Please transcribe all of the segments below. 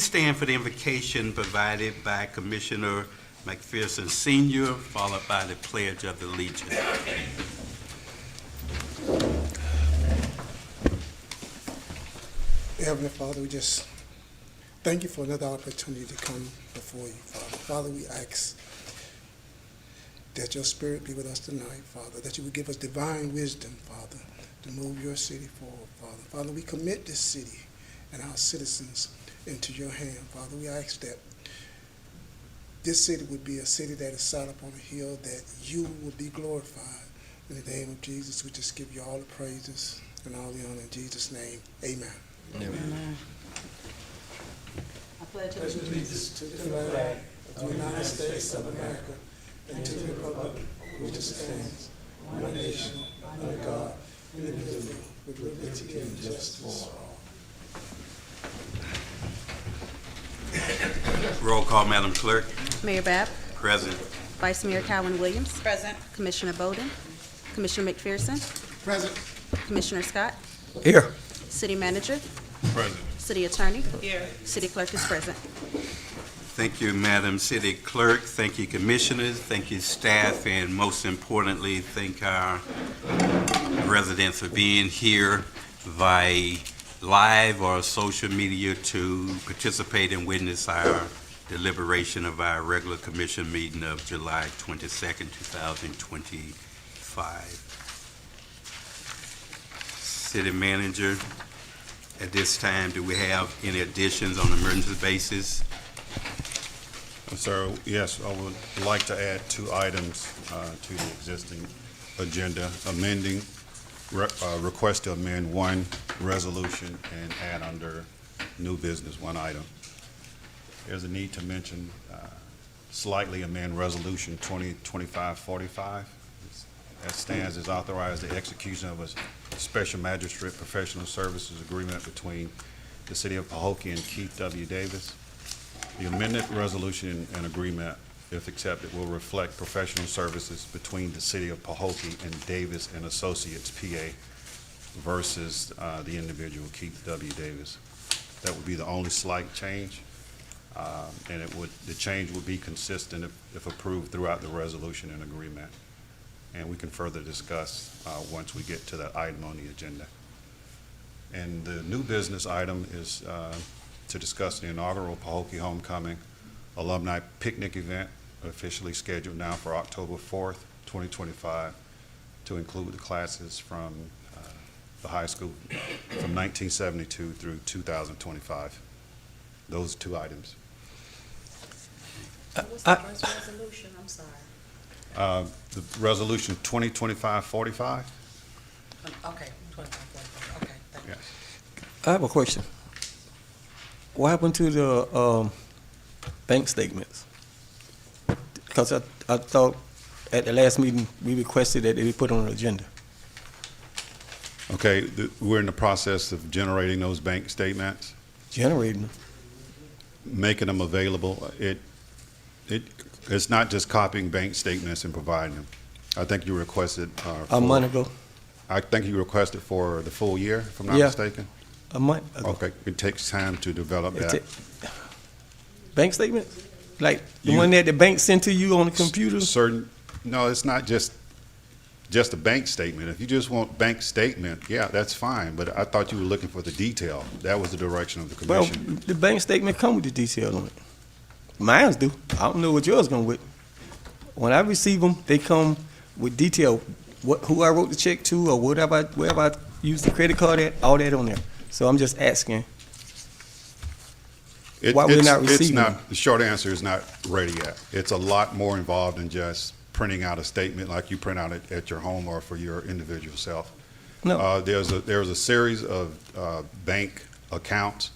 please stand for the invocation provided by Commissioner McPherson Sr., followed by the Pledge of Allegiance. Heavenly Father, we just thank you for another opportunity to come before you, Father. Father, we ask that your spirit be with us tonight, Father, that you would give us divine wisdom, Father, to move your city forward, Father. Father, we commit this city and our citizens into your hand, Father. We ask that this city would be a city that is set up on a hill, that you will be glorified. In the name of Jesus, we just give you all the praises and all the honor in Jesus' name. Amen. Amen. I pledge allegiance to the flag of the United States of America and to the republic which stands, one nation, under God, indivisible, with liberty and justice for all. Roll call, Madam Clerk. Mayor Babb. Present. Vice Mayor Calvin Williams. Present. Commissioner Bowden. Commissioner McPherson. Present. Commissioner Scott. Here. City Manager. Present. City Attorney. Here. City Clerk is present. Thank you, Madam City Clerk. Thank you, Commissioners. Thank you, staff, and most importantly, thank our residents for being here via live or social media to participate and witness our deliberation of our regular commission meeting of July 22nd, 2025. City Manager, at this time, do we have any additions on an emergency basis? Sir, yes, I would like to add 2 items to the existing agenda, request to amend 1 resolution and add under new business 1 item. There's a need to mention slightly amend Resolution 2025-45. As stands is authorized the execution of a special magistrate professional services agreement between the City of Pahokee and Keith W. Davis. The amended resolution and agreement, if accepted, will reflect professional services between the City of Pahokee and Davis and Associates, PA, versus the individual Keith W. Davis. That would be the only slight change, and the change would be consistent if approved throughout the resolution and agreement. And we can further discuss once we get to that item on the agenda. And the new business item is to discuss the inaugural Pahokee Homecoming Alumni Picnic event, officially scheduled now for October 4th, 2025, to include the classes from the high school from 1972 through 2025. Those 2 items. What's the first resolution? I'm sorry. The resolution 2025-45? Okay, 25. Okay, thank you. Yes. I have a question. What happened to the bank statements? Because I thought at the last meeting we requested that they be put on the agenda. Okay, we're in the process of generating those bank statements, Generating them. making them available. It's not just copying bank statements and providing them. I think you requested A month ago. I think you requested for the full year, if I'm not Yeah. mistaken. A month ago. Okay, it takes time to develop that. Bank statements? Like the You- one that the bank sent to you on the computer? No, it's not just a bank statement. If you just want bank statement, yeah, that's fine. But I thought you were looking for the detail. That was the direction of the Well, commission. the bank statement come with the detail on it. Mine's do. I don't know what yours come with. When I receive them, they come with detail. Who I wrote the check to or wherever I used the credit card at, all that on there. So I'm just asking. Why we're not receiving them? The short answer is not ready yet. It's a lot more involved than just printing out a statement like you print out at your home or for your individual self. No. There's a series of bank accounts,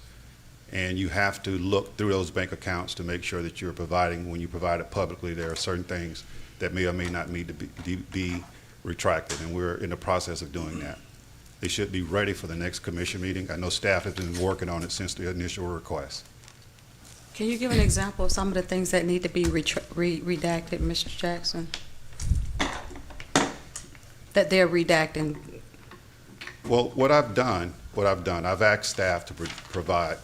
and you have to look through those bank accounts to make sure that you're providing, when you provide it publicly, there are certain things that may or may not need to be retracted, and we're in the process of doing that. They should be ready for the next commission meeting. I know staff has been working on it since the initial request. Can you give an example of some of the things that need to be redacted, Mr. Jackson? That they're redacting? Well, what I've done, I've asked staff to provide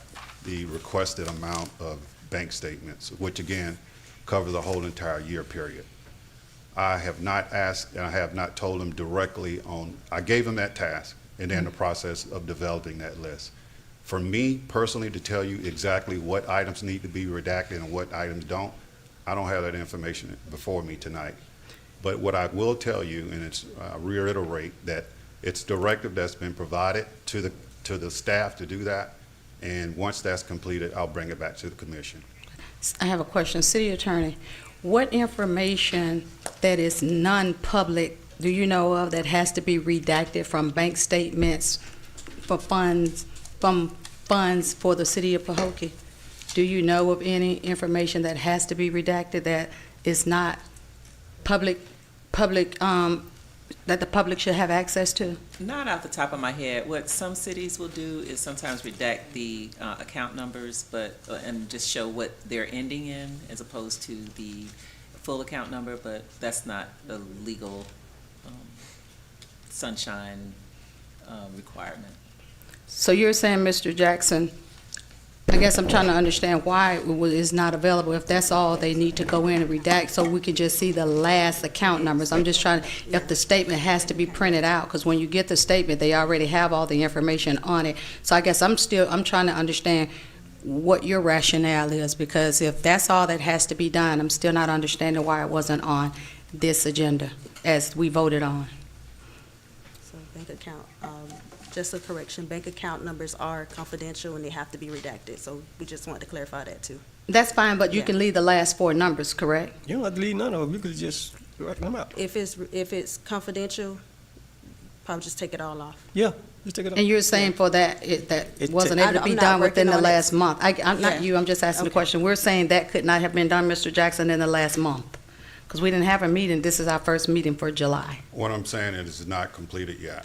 the requested amount of bank statements, which again, cover the whole entire year period. I have not asked, and I have not told him directly on, I gave him that task, and then the process of developing that list. For me personally to tell you exactly what items need to be redacted and what items don't, I don't have that information before me tonight. But what I will tell you, and it's reiterate that it's directive that's been provided to the staff to do that, and once that's completed, I'll bring it back to the commission. I have a question. City Attorney, what information that is non-public do you know of that has to be redacted from bank statements for funds, from funds for the city of Pahokee? Do you know of any information that has to be redacted that is not public, that the public should have access to? Not off the top of my head. What some cities will do is sometimes redact the account numbers, and just show what they're ending in as opposed to the full account number, but that's not a legal sunshine requirement. So you're saying, Mr. Jackson, I guess I'm trying to understand why it is not available, if that's all they need to go in and redact, so we can just see the last account numbers. I'm just trying, if the statement has to be printed out, because when you get the statement, they already have all the information on it. So I guess I'm trying to understand what your rationale is, because if that's all that has to be done, I'm still not understanding why it wasn't on this agenda as we voted on. So bank account, just a correction, bank account numbers are confidential and they have to be redacted. So we just wanted to clarify that too. That's fine, but you Yeah. can leave the last four numbers, correct? You don't have to leave none of them. You could just write them out. If it's confidential, probably just take it all off. Yeah, just take it out. And you're saying for that, that It wasn't ta- able to be I'm not done within the working on it. last month? I'm not Yeah. you, I'm just asking the Okay. question. We're saying that could not have been done, Mr. Jackson, in the last month? Because we didn't have a meeting, this is our first meeting for July. What I'm saying is it's not completed yet.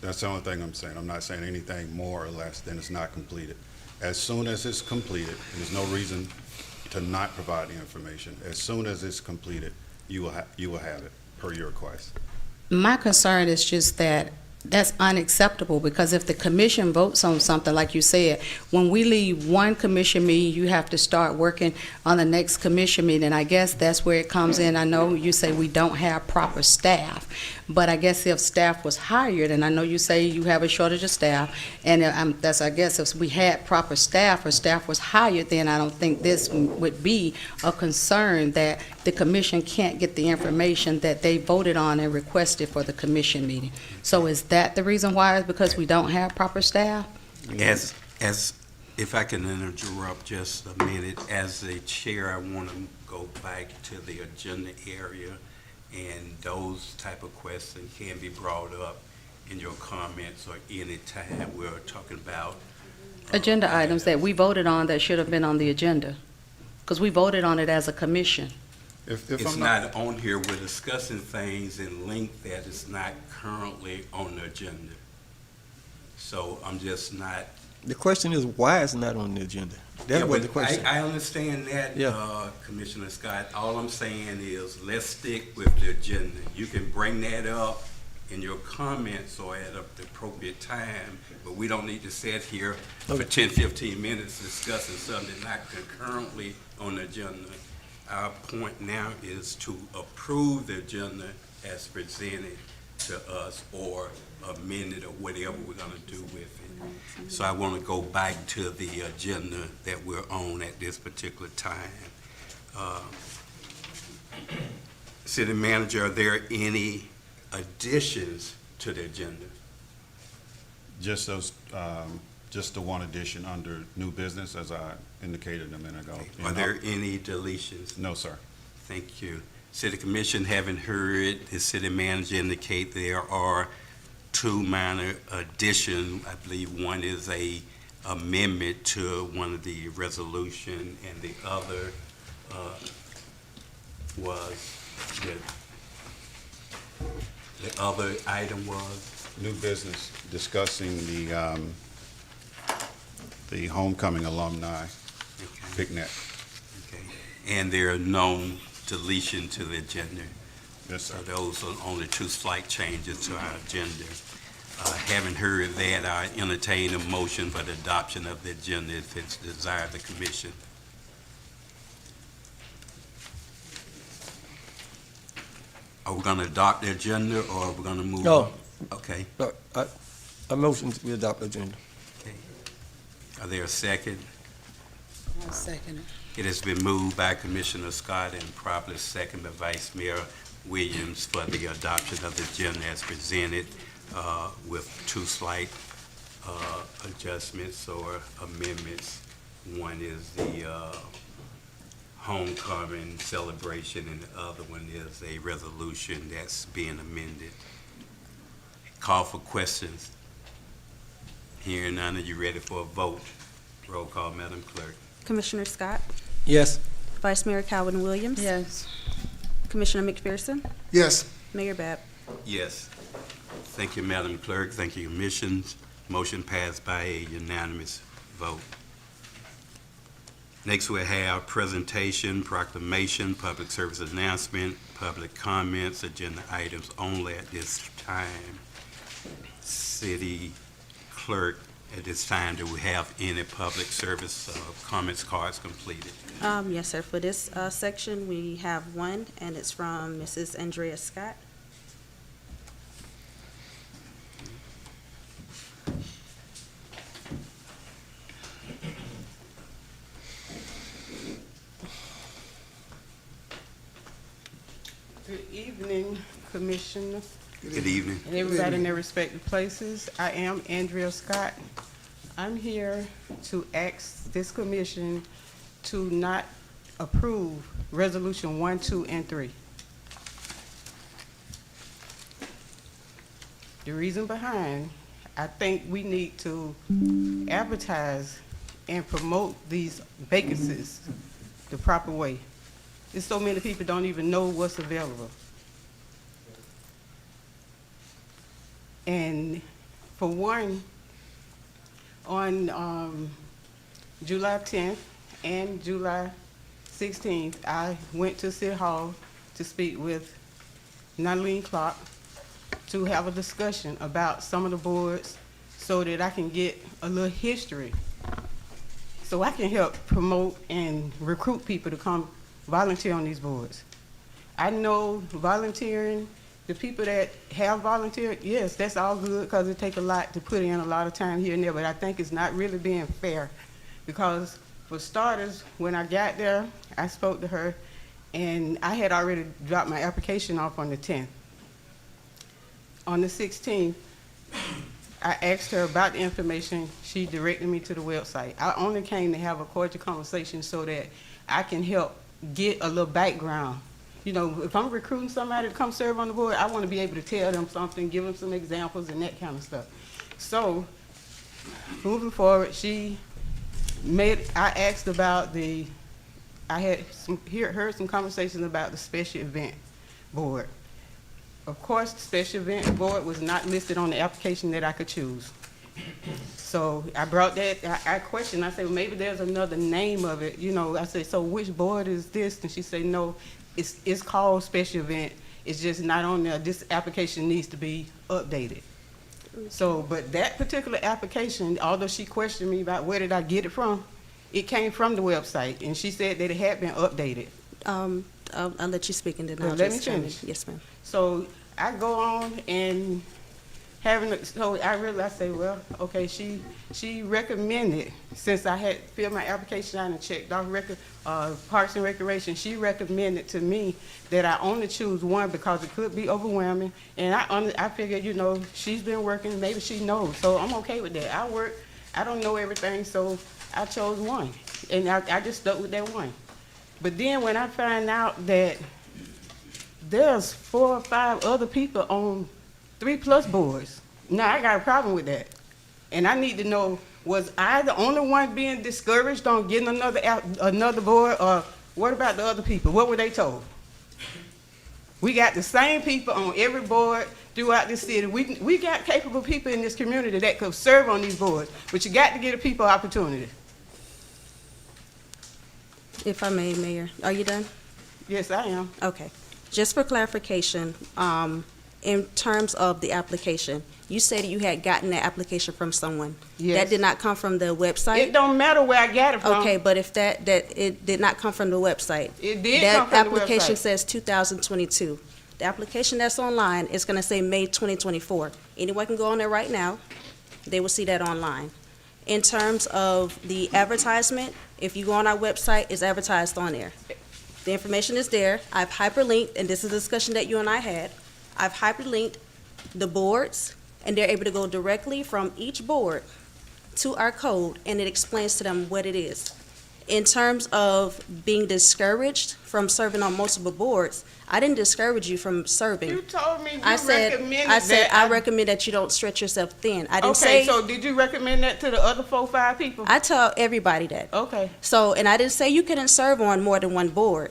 That's the only thing I'm saying. I'm not saying anything more or less than it's not completed. As soon as it's completed, and there's no reason to not provide the information, as soon as it's completed, you will have it per your request. My concern is just that that's unacceptable, because if the commission votes on something, like you said, when we leave one commission meeting, you have to start working on the next commission meeting. I guess that's where it comes in. I know you say we don't have proper staff, but I guess if staff was hired, and I know you say you have a shortage of staff, and that's, I guess, if we had proper staff or staff was hired, then I don't think this would be a concern that the commission can't get the information that they voted on and requested for the commission meeting. So is that the reason why? Is because we don't have proper staff? As, if I can interrupt just a minute, as a chair, I want to go back to the agenda area, and those type of questions can be brought up in your comments or any time we're talking about. Agenda items that we voted on that should have been on the agenda, because we voted on it as a commission. If It's I'm not on here, we're discussing things in length that is not currently on the agenda. So I'm just not. The question is why it's not on the agenda. That's Yeah, what but the question. I understand that, Yeah. Commissioner Scott. All I'm saying is let's stick with the agenda. You can bring that up in your comments or at the appropriate time, but we don't need to sit here for Okay. 10, 15 minutes discussing something not concurrently on the agenda. Our point now is to approve the agenda as presented to us or amend it or whatever we're gonna do with it. So I wanna go back to the agenda that we're on at this particular time. City Manager, are there any additions to the agenda? just those, just the one addition under new business, as I indicated a minute ago. Are there any deletions? No, sir. Thank you. City Commission, having heard the city manager indicate there are two minor additions. I believe one is a amendment to one of the resolution, and the other was, the other item was? New business, discussing the homecoming alumni Okay. picnic. Okay. And there are no deletion to the agenda. Yes, sir. So those are only two slight changes to our agenda. Having heard that, I entertain a motion for the adoption of the agenda if it's desired of the commission. Are we going to adopt the agenda, or are we going to move? No. Okay. I motion we adopt the agenda. Are there a second? I'll second it. It has been moved by Commissioner Scott and properly seconded by Vice Mayor Williams for the adoption of the agenda as presented with two slight adjustments or amendments. One is the homecoming celebration, and the other one is a resolution that's being amended. Call for questions. Hearing none, are you ready for a vote? Roll call, Madam Clerk. Commissioner Scott, Yes. Vice Mayor Calvin Williams. Yes. Commissioner McPherson, Yes. Mayor Bab. Yes. Thank you, Madam Clerk. Thank you, Commissions. Motion passed by a unanimous vote. Next, we have presentation, proclamation, public service announcement, public comments, agenda items only at this time. City Clerk, at this time, do we have any public service comments cards completed? Yes, sir. For this section, we have one, and it's from Mrs. Andrea Scott. Good evening, Commissioner, Good evening. and everybody in their respective places. I am Andrea Scott. I'm here to ask this commission to not approve Resolution 1, 2, and 3. The reason behind, I think we need to advertise and promote these vacancies the proper way. There's so many people don't even know what's available. And for one, on July 10th and July 16th, I went to City Hall to speak with Natalie Clark to have a discussion about some of the boards so that I can get a little history, so I can help promote and recruit people to come volunteer on these boards. I know volunteering, the people that have volunteered, yes, that's all good because it takes a lot to put in a lot of time here and there, but I think it's not really being fair because for starters, when I got there, I spoke to her and I had already dropped my application off on the 10th. On the 16th, I asked her about the information. She directed me to the website. I only came to have a cordial conversation so that I can help get a little background. You know, if I'm recruiting somebody to come serve on the board, I want to be able to tell them something, give them some examples and that kind of stuff. So, moving forward, I asked about I had heard some conversations about the special event board. Of course, the special event board was not listed on the application that I could choose. So I brought that, I questioned, I said, well, maybe there's another name of it, you know. I said, so which board is this? And she said, no, it's called special event. It's just not on there. This application needs to be updated. So, but that particular application, although she questioned me about where did I get it from, it came from the website, and she said that it had been updated. I'll let you speak and then I'll Let me just chime in. finish. Yes, ma'am. So I go on and so I realized, I say, well, okay, she recommended, since I had filled my application out and checked off Parks and Recreation, she recommended to me that I only choose one because it could be overwhelming. And I figured, you know, she's been working, maybe she knows, so I'm okay with that. I don't know everything, so I chose one, and I just stuck with that one. But then when I find out that there's 4 or 5 other people on 3+ boards, now I got a problem with that. And I need to know, was I the only one being discouraged on getting another board, or what about the other people? What were they told? We got the same people on every board throughout this city. We got capable people in this community that could serve on these boards, but you got to give the people opportunity. If I may, Mayor, are you done? Yes, I am. Okay. Just for clarification, In terms of the application, you said you had gotten that application from someone. Yes. That did not come from the website? It don't matter where I got it from. Okay, but if that it did not come from the website. It did That come from the application website. says 2022. The application that's online is gonna say May 2024. Anyone can go on there right now. They will see that online. In terms of the advertisement, if you go on our website, it's advertised on there. The information is there. I've hyperlinked, and this is a discussion that you and I had. I've hyperlinked the boards, and they're able to go directly from each board to our code, and it explains to them what it is. In terms of being discouraged from serving on multiple boards, I didn't discourage you from serving. You told me you I said, recommended I said, that. I recommend that you don't stretch yourself thin. I didn't Okay, say, so did you recommend that to the other 4-5 people? I tell everybody that. Okay. So, and I didn't say you couldn't serve on more than one board.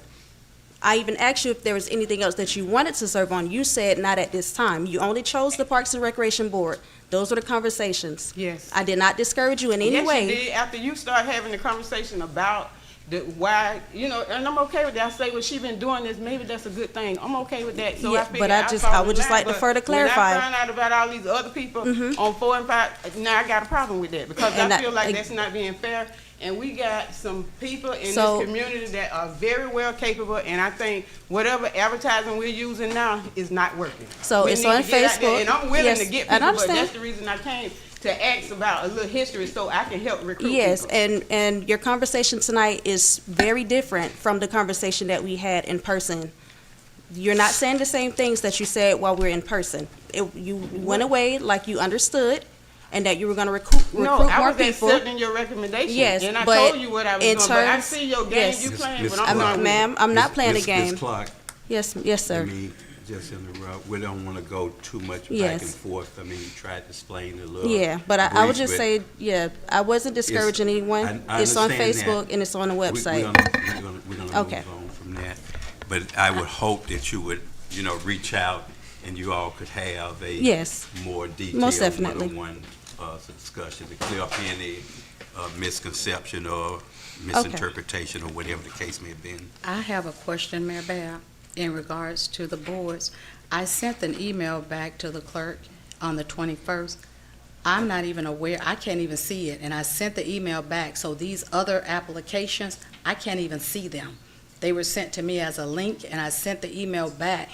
I even asked you if there was anything else that you wanted to serve on. You said not at this time. You only chose the Parks and Recreation Board. Those were the conversations. Yes. I did not discourage you in any Yes, way. you did. After you start having the conversation about the why, you know, and I'm okay with that. I say, well, she been doing this. Maybe that's a good thing. I'm okay with that. So Yeah, I figured but I would just like to further clarify. When I found out about all these other people on 4 and 5, now I got a problem with that because And I feel like I- that's not being fair. And we got some people in So- this community that are very well capable, and I think whatever advertising we're using now is not working. So We it's need on to get out there, Facebook. and I'm willing Yes, to get and I people, but understand. that's the reason I came to ask about a little history so I can help recruit Yes, people. and your conversation tonight is very different from the conversation that we had in person. You're not saying the same things that you said while we're in person. You went away like you understood, and that you were gonna recruit No, more I was people. accepting your recommendation. Yes, and I but told you what I was in doing. But I terms- see your game yes. you Miss- playing, Miss but I'm Clark. not with it. Ma'am, I'm not playing a Miss game. Clark, Yes, sir. let me just interrupt. We don't want to go too much back Yes. and forth. I mean, you tried to explain a little. Yeah, but I would brief, just but say, yeah, I wasn't discouraging anyone. I It's on understand that. Facebook and it's on the website. We're gonna Okay. move on from that. But I would hope that you would, reach out and you all could have a Yes, more detailed most definitely. one-on-one discussion to clear up any misconception or misinterpretation or whatever the case may have been. I have a question, Mayor Bab, in regards to the boards. I sent an email back to the clerk on the 21st. I'm not even aware, I can't even see it, and I sent the email back, so these other applications, I can't even see them. They were sent to me as a link, and I sent the email back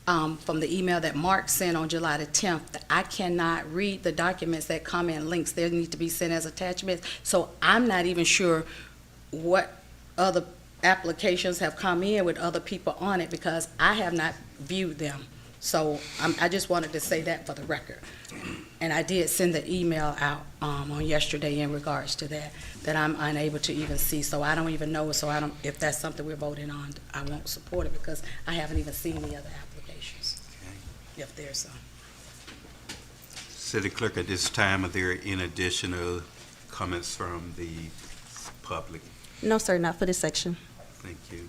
from the email that Mark sent on July the 10th. I cannot read the documents that come in links. They need to be sent as attachments, so I'm not even sure what other applications have come in with other people on it because I have not viewed them. So I just wanted to say that for the record. And I did send the email out on yesterday in regards to that I'm unable to even see. So I don't even know, if that's something we're voting on, I won't support it because I haven't even seen the other applications, if there's some. City Clerk, at this time, are there any additional comments from the public? No, sir, not for this section. Thank you.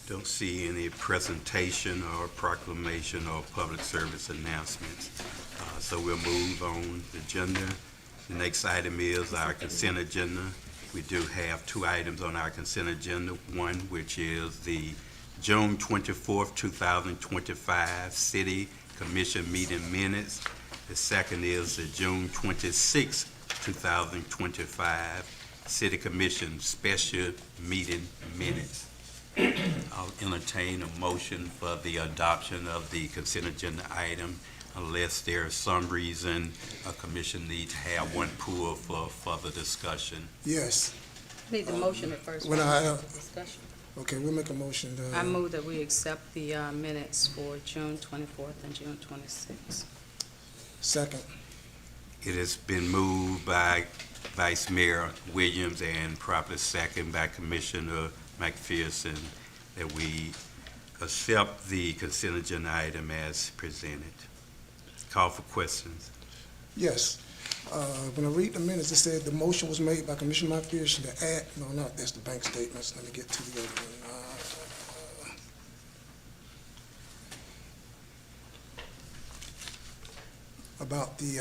Don't see any presentation or proclamation or public service announcements. So we'll move on the agenda. The next item is our consent agenda. We do have 2 items on our consent agenda. One, which is the June 24th, 2025 City Commission meeting minutes. The second is the June 26th, 2025 City Commission special meeting minutes. I'll entertain a motion for the adoption of the consent agenda item unless there is some reason a commission needs to have one pulled for further discussion. Yes. Need the motion at first. When I, Discussion. okay, we'll make a motion. I move that we accept the minutes for June 24th and June 26th. Second. It has been moved by Vice Mayor Williams and properly second by Commissioner McPherson that we accept the consent agenda item as presented. Call for questions. Yes. When I read the minutes, it said the motion was made by Commissioner McPherson to add, no, not, that's the bank statements. Let me get to the other one. About the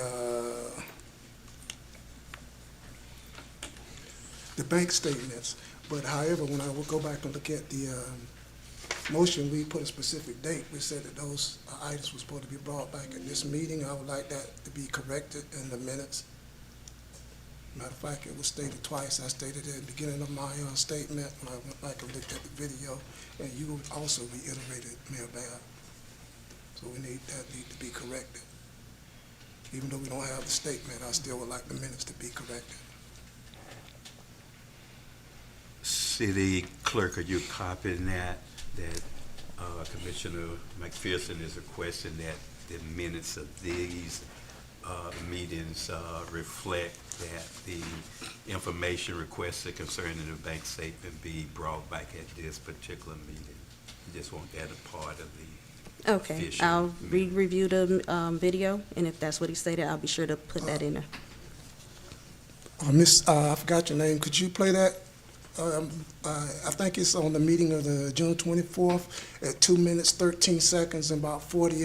bank statements. But however, when I would go back and look at the motion, we put a specific date. We said that those items were supposed to be brought back at this meeting. I would like that to be corrected in the minutes. Matter of fact, it was stated twice. I stated it at the beginning of my statement when I went back and looked at the video, and you also reiterated, Mayor Babb. So that need to be corrected. Even though we don't have the statement, I still would like the minutes to be corrected. City Clerk, are you copying that Commissioner McPherson is requesting that the minutes of these meetings reflect that the information requested concerning the bank statement be brought back at this particular meeting? You just want that a part of the Okay, official I'll meeting. re-review the video, and if that's what he stated, I'll be sure to put that in there. Miss, I forgot your name. Could you play that? I think it's on the meeting of the June 24th at 2 minutes, 13 seconds, and about 40,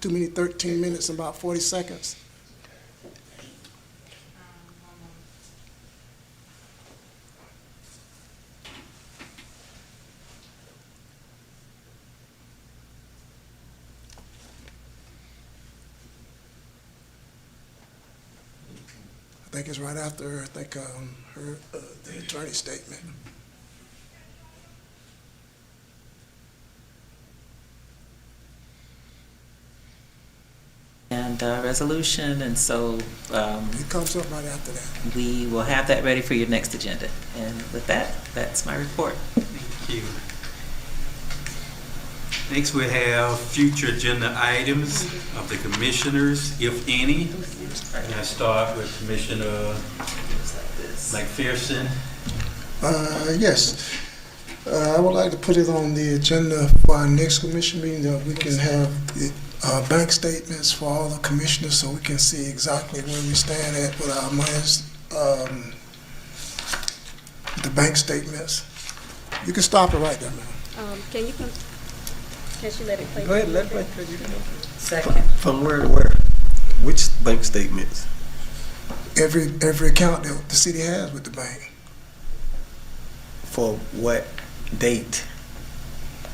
2 minutes, 13 minutes, and about 40 seconds. I think it's right after, the attorney statement. And resolution, and so It comes up right after that. we will have that ready for your next agenda. And with that, that's my report. Thank you. Next, we have future agenda items of the commissioners, if any. And I start with Commissioner McPherson. Yes. I would like to put it on the agenda for our next commission meeting that we can have bank statements for all the commissioners so we can see exactly where we stand at with our monies, the bank statements. You can stop it right there, ma'am. Can she let it play? Go ahead, let it play. Second. From where to where? Which bank statements? Every account that the city has with the bank. For what date?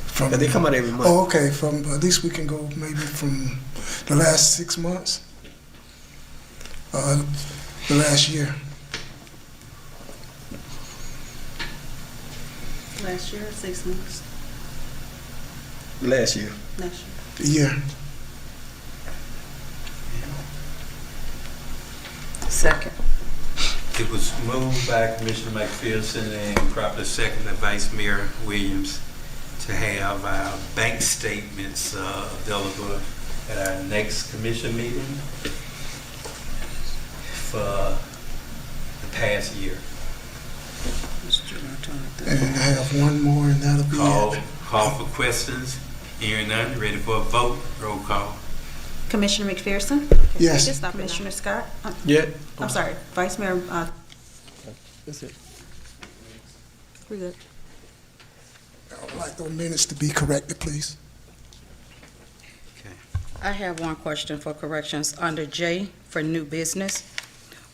From, They come out every month. Oh, okay, from, at least we can go maybe from the last 6 months, the last year. Last year, 6 months, Last year. last year. The year. Second. It was moved by Commissioner McPherson and properly seconded by Vice Mayor Williams to have our bank statements available at our next commission meeting for the past year. And I have one more, and that'll be it. Call for questions. Hearing none, ready for a vote. Roll call. Commissioner McPherson? Yes. Just stop it now. Commissioner Scott? Yeah. I'm sorry, Vice Mayor, That's it. We're good. I would like those minutes to be corrected, please. I have one question for corrections under J for new business,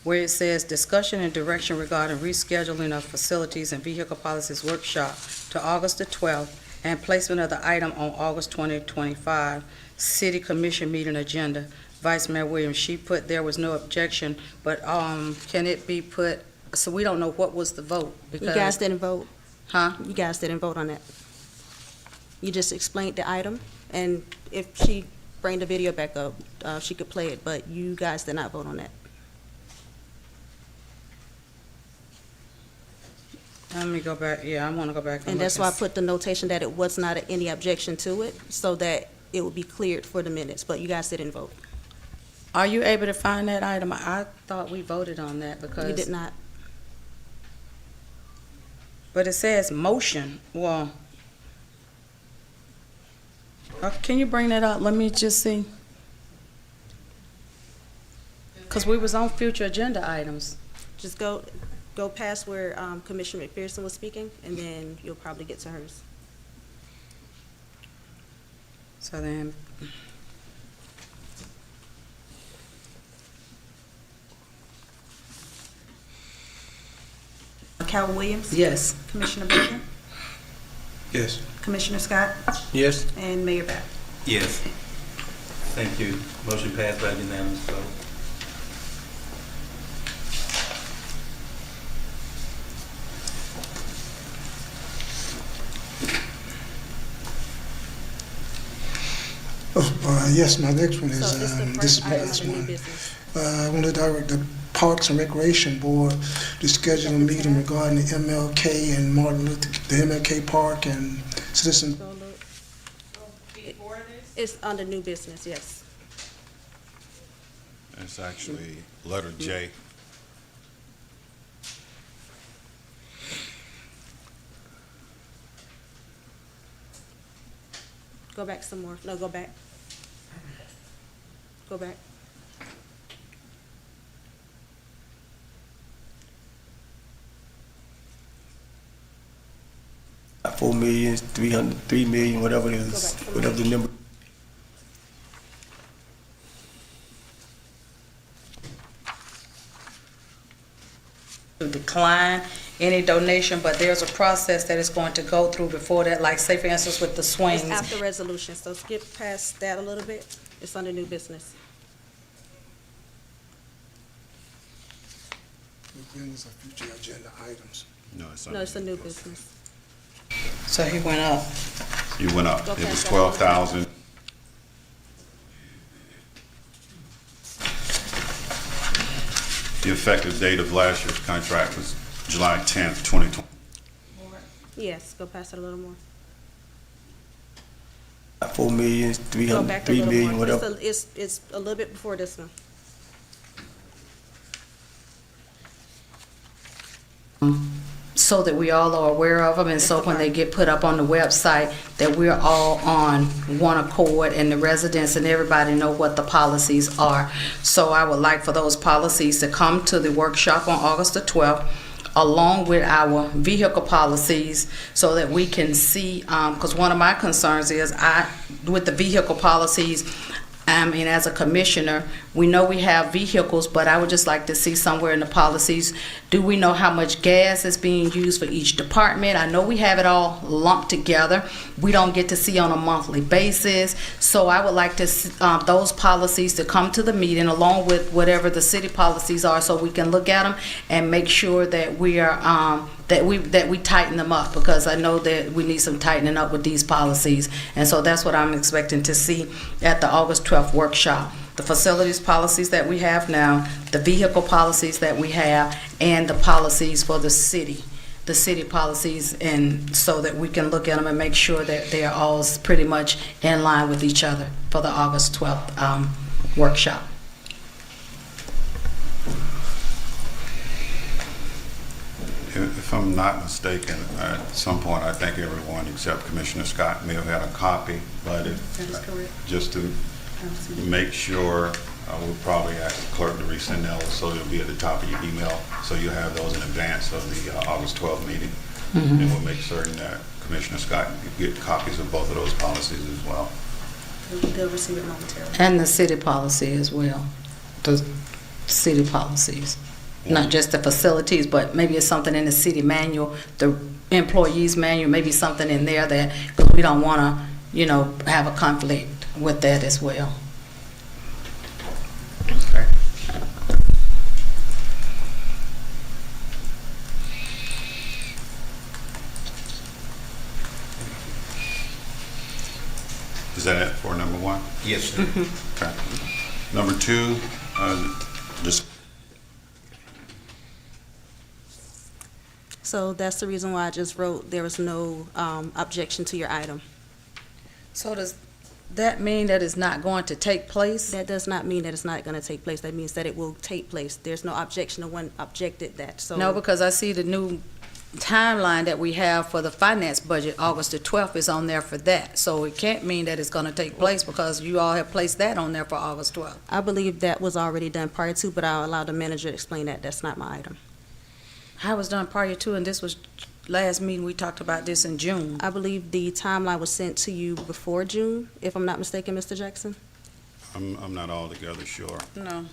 where it says discussion and direction regarding rescheduling of facilities and vehicle policies workshop to August the 12th and placement of the item on August 2025 City Commission meeting agenda. Vice Mayor Williams, she put there was no objection, but can it be put, so we don't know what was the vote? You because guys didn't vote. Huh? You guys didn't vote on that. You just explained the item, and if she bring the video back up, she could play it, but you guys did not vote on that. Let me go back, yeah, I want to go back and And look that's why I and put the notation that it was not any objection to it, so that it would be cleared for the minutes, but you guys didn't vote. Are you able to find that item? I thought we voted on that because. You did not. But it says motion, well. Can you bring that up? Let me just see. Because we was on future agenda items. Just go past where Commissioner McPherson was speaking, and then you'll probably get to hers. So then, Calvin Williams, Yes. Commissioner Baker, Yes. Commissioner Scott, Yes. and Mayor Bab. Yes. Thank you. Motion passed by unanimous vote. Yes, my next one is, So it's the this is first my item last under new one. business. I want to direct the Parks and Recreation Board to schedule a meeting regarding the MLK and the MLK Park and Citizen. Go look. It's under new business, yes. It's actually letter J. Go back some more. No, go back. Go back. $4,303 million, whatever it is, Go back. whatever the number. To decline any donation, but there's a process that is going to go through before that, like say for instance with the swings. It's after resolution, so skip past that a little bit. It's under new business. These are future agenda items. No, it's No, it's a new business. So he went up. You went up. Go It was past that. 12,000. The effective date of last year's contract was July 10th, 2020. Yes, go past it a little more. Go back a $4,303 little million, more. whatever. It's a little bit before this one. So that we all are aware of them, and so when they get put up on the website, that we're all on one accord and the residents and everybody know what the policies are. So I would like for those policies to come to the workshop on August the 12th, along with our vehicle policies, so that we can see, because one of my concerns is with the vehicle policies, and as a commissioner, we know we have vehicles, but I would just like to see somewhere in the policies, do we know how much gas is being used for each department? I know we have it all lumped together. We don't get to see on a monthly basis. So I would like to those policies to come to the meeting along with whatever the city policies are, so we can look at them and make sure that we are that we tighten them up, because I know that we need some tightening up with these policies. And so that's what I'm expecting to see at the August 12th workshop. The facilities policies that we have now, the vehicle policies that we have, and the policies for the city policies, and so that we can look at them and make sure that they are all pretty much in line with each other for the August 12th workshop. If I'm not mistaken, at some point, I think everyone except Commissioner Scott may have had a copy, but That is correct. just to make sure, we'll probably ask the clerk to resend those, so it'll be at the top of your email, so you have those in advance of the August 12th meeting. And we'll make certain that Commissioner Scott get copies of both of those policies as well. They'll receive it momentarily. And the city policy as well, the city policies. Not just the facilities, but maybe it's something in the city manual, the employees manual, maybe something in there that, because we don't want to, have a conflict with that as well. Okay. Is that it for number one? Yes, sir. Okay. Number two, just So that's the reason why I just wrote there was no objection to your item. So does that mean that it's not going to take place? That does not mean that it's not going to take place. That means that it will take place. There's no objection. No one objected that. So No, because I see the new timeline that we have for the finance budget, August the 12th is on there for that. So it can't mean that it's going to take place, because you all have placed that on there for August 12th. I believe that was already done prior to, but I'll allow the manager to explain that. That's not my item. How was done prior to, and this was last meeting, we talked about this in June. I believe the timeline was sent to you before June, if I'm not mistaken, Mr. Jackson. I'm not altogether sure. No.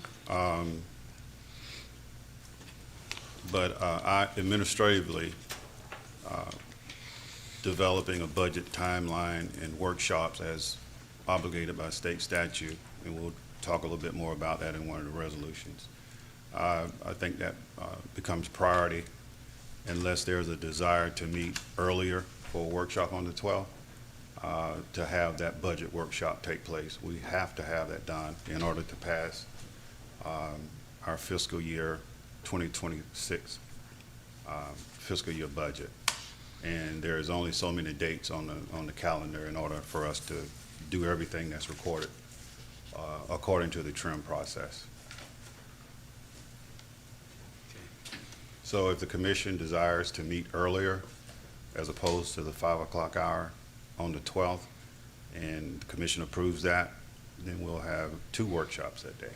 But I administratively, developing a budget timeline and workshops as obligated by state statute, and we'll talk a little bit more about that in one of the resolutions. I think that becomes priority unless there's a desire to meet earlier for a workshop on the 12th, to have that budget workshop take place. We have to have that done in order to pass our fiscal year 2026 fiscal year budget. And there is only so many dates on the calendar in order for us to do everything that's recorded according to the trim process. So if the commission desires to meet earlier as opposed to the 5 o'clock hour on the 12th, and the commission approves that, then we'll have 2 workshops that day.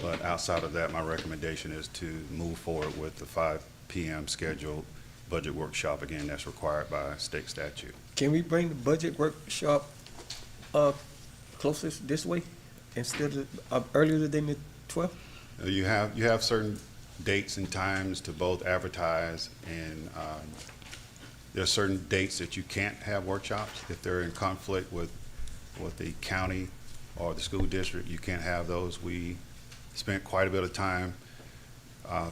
But outside of that, my recommendation is to move forward with the 5 p.m. scheduled budget workshop. Again, that's required by state statute. Can we bring the budget workshop closest this way instead of earlier than the 12th? You have certain dates and times to both advertise, and there are certain dates that you can't have workshops. If they're in conflict with the county or the school district, you can't have those. We spent quite a bit of time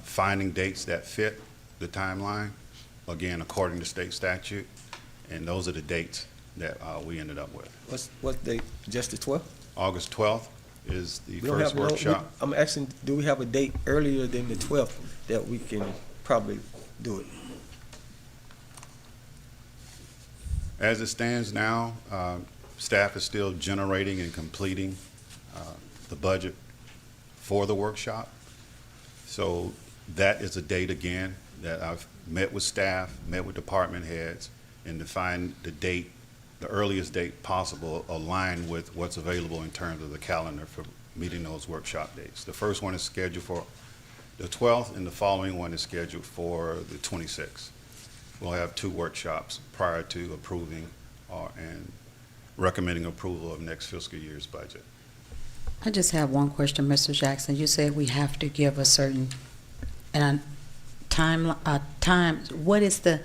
finding dates that fit the timeline, again, according to state statute, and those are the dates that we ended up with. What's the date? Just the 12th? August 12th is the We don't first have workshop. I'm asking, do we have a date earlier than the 12th that we can probably do it? As it stands now, staff is still generating and completing the budget for the workshop. So that is a date, again, that I've met with staff, met with department heads, and defined the date, the earliest date possible, aligned with what's available in terms of the calendar for meeting those workshop dates. The first one is scheduled for the 12th, and the following one is scheduled for the 26th. We'll have 2 workshops prior to approving and recommending approval of next fiscal year's budget. I just have one question, Mr. Jackson. You said we have to give a certain time. What is the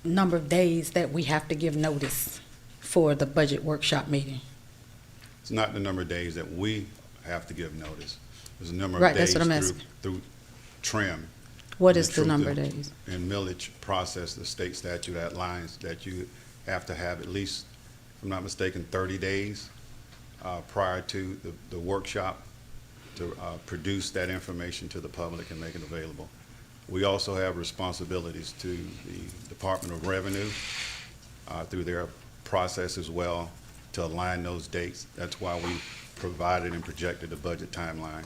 number of days that we have to give notice for the budget workshop meeting? It's not the number of days that we have to give notice. There's a number of Right, days that's what I'm asking. through trim. What and is the number of days? And millage process, the state statute outlines that you have to have at least, if I'm not mistaken, 30 days prior to the workshop to produce that information to the public and make it available. We also have responsibilities to the Department of Revenue through their process as well to align those dates. That's why we provided and projected the budget timeline.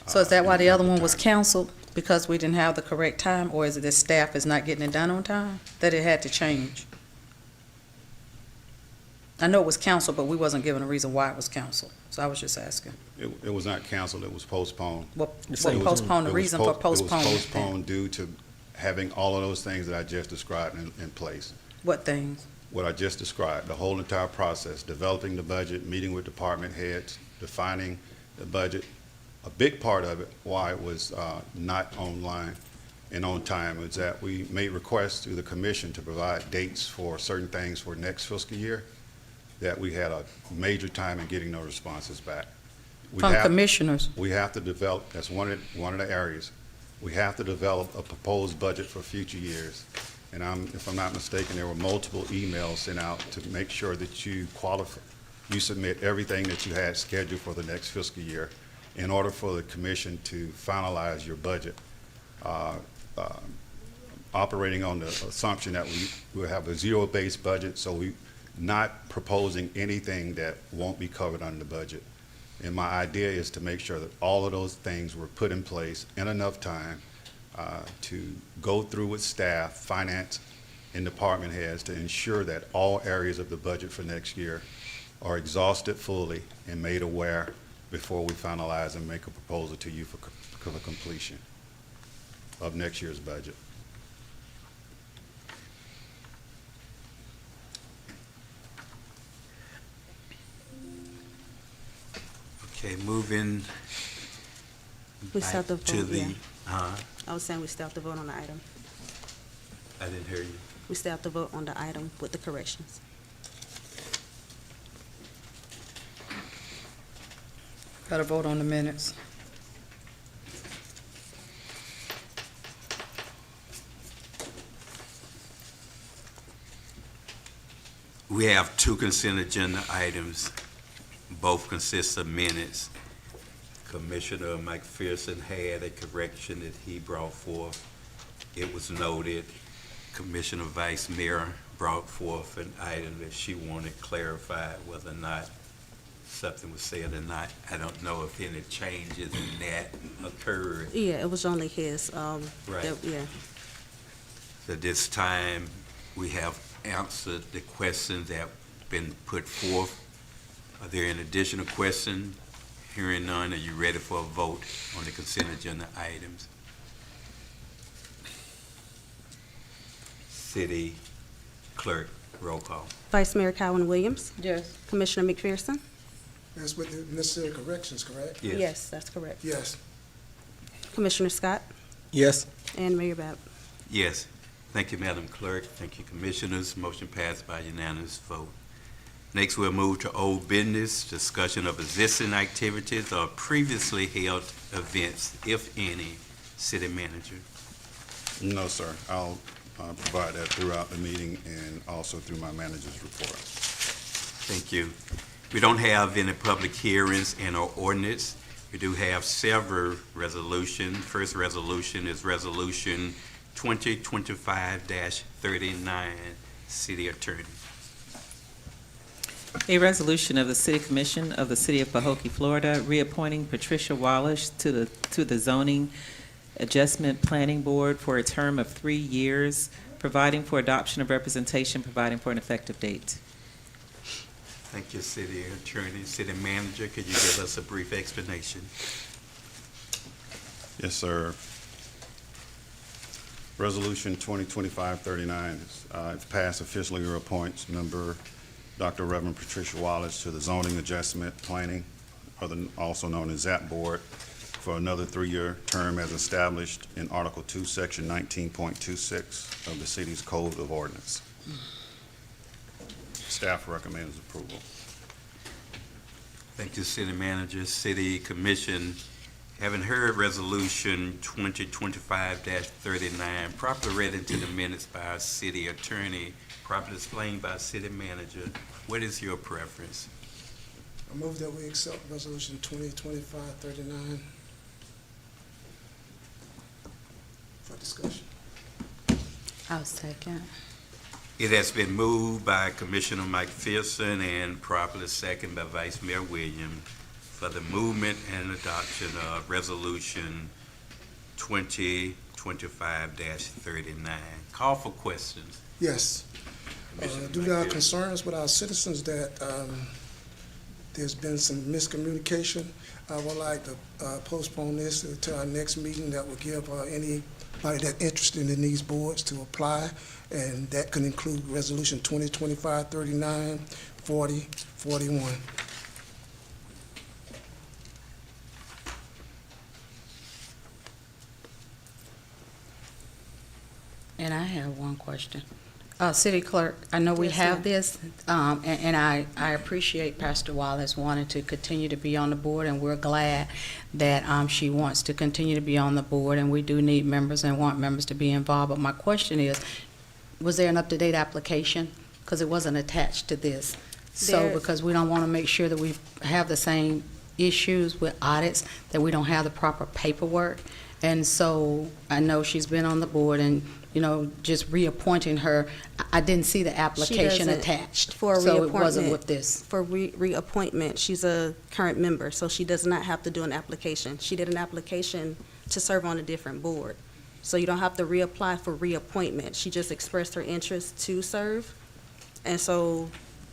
So is that why the other one was time. canceled? Because we didn't have the correct time, or is it that staff is not getting it done on time, that it had to change? I know it was canceled, but we wasn't given a reason why it was canceled, so I was just asking. It was not canceled, it was postponed. What same. postponed, the It was reason for postponement? It was postponed due to having all of those things that I just described in place. What things? What I just described, the whole entire process, developing the budget, meeting with department heads, defining the budget. A big part of it, why it was not online and on time, is that we made requests through the commission to provide dates for certain things for next fiscal year, that we had a major time in getting those responses back. From commissioners? We have to develop, that's one of the areas. We have to develop a proposed budget for future years. And if I'm not mistaken, there were multiple emails sent out to make sure that you qualify, you submit everything that you had scheduled for the next fiscal year in order for the commission to finalize your budget, operating on the assumption that we will have a zero-based budget, so we're not proposing anything that won't be covered under the budget. And my idea is to make sure that all of those things were put in place in enough time to go through with staff, finance, and department heads to ensure that all areas of the budget for next year are exhausted fully and made aware before we finalize and make a proposal to you for completion of next year's budget. Okay, moving We still have to to vote, the, yeah. I was saying we still have to vote on the item. I didn't hear you. We still have to vote on the item with the corrections. Got to vote on the minutes. We have two consent agenda items. Both consist of minutes. Commissioner McPherson had a correction that he brought forth. It was noted. Commissioner Vice Mayor brought forth an item that she wanted clarified whether or not something was said or not. I don't know if any changes in that occurred. Yeah, it was only his, Right. yeah. So this time, we have answered the questions that have been put forth. Are there any additional questions? Hearing none, are you ready for a vote on the consent agenda items? City Clerk, roll call. Vice Mayor Calvin Williams, Yes. Commissioner McPherson? That's with the necessary corrections, correct? Yes, that's correct. Yes. Commissioner Scott Yes. and Mayor Bab. Yes. Thank you, Madam Clerk. Thank you, Commissioners. Motion passed by unanimous vote. Next, we'll move to old business, discussion of existing activities or previously held events, if any. City Manager. No, sir. I'll provide that throughout the meeting and also through my manager's report. Thank you. We don't have any public hearings in our ordinance. We do have several resolutions. First resolution is Resolution 2025-39, City Attorney. A resolution of the City Commission of the City of Pahokee, Florida, reappointing Patricia Wallace to the Zoning Adjustment Planning Board for a term of 3 years, providing for adoption of representation, providing for an effective date. Thank you, City Attorney. City Manager, could you give us a brief explanation? Yes, sir. Resolution 2025-39, it's passed, officially reappoints member Dr. Reverend Patricia Wallace to the Zoning Adjustment Planning, also known as ZAP Board, for another 3-year term as established in Article 2, Section 19.26 of the city's Code of Ordinance. Staff recommends approval. Thank you, City Manager. City Commission, having heard Resolution 2025-39, properly read into the minutes by our City Attorney, properly explained by City Manager, what is your preference? I move that we accept Resolution 2025-39 for discussion. I'll second. It has been moved by Commissioner McPherson and properly seconded by Vice Mayor Williams for the movement and adoption of Resolution 2025-39. Call for questions. Yes. Commissioner Due to our McPherson. concerns with our citizens that there's been some miscommunication, I would like to postpone this to our next meeting. That will give anybody that interested in these boards to apply, and that could include Resolution 2025-39, 40, 41. And I have one question. City Clerk, I know we Yes, have ma'am. this, and I appreciate Pastor Wallace wanting to continue to be on the board, and we're glad that she wants to continue to be on the board, and we do need members and want members to be involved. But my question is, was there an up-to-date application? Because it wasn't attached to this. So, There- because we don't want to make sure that we have the same issues with audits, that we don't have the proper paperwork. And so I know she's been on the board, and just reappointing her, I didn't see the application doesn't- attached. for a So it wasn't reappointment. with this. For reappointment, she's a current member, so she does not have to do an application. She did an application to serve on a different board. So you don't have to reapply for reappointment. She just expressed her interest to serve, and so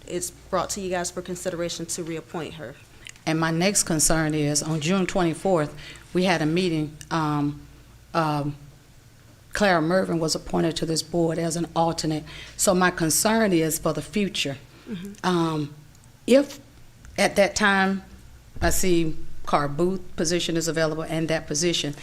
it's brought to you guys for consideration to reappoint her. And my next concern is, on June 24th, we had a meeting. Clara Mervin was appointed to this board as an alternate. So my concern is for the future. If at that time, I see car booth position is available and that position.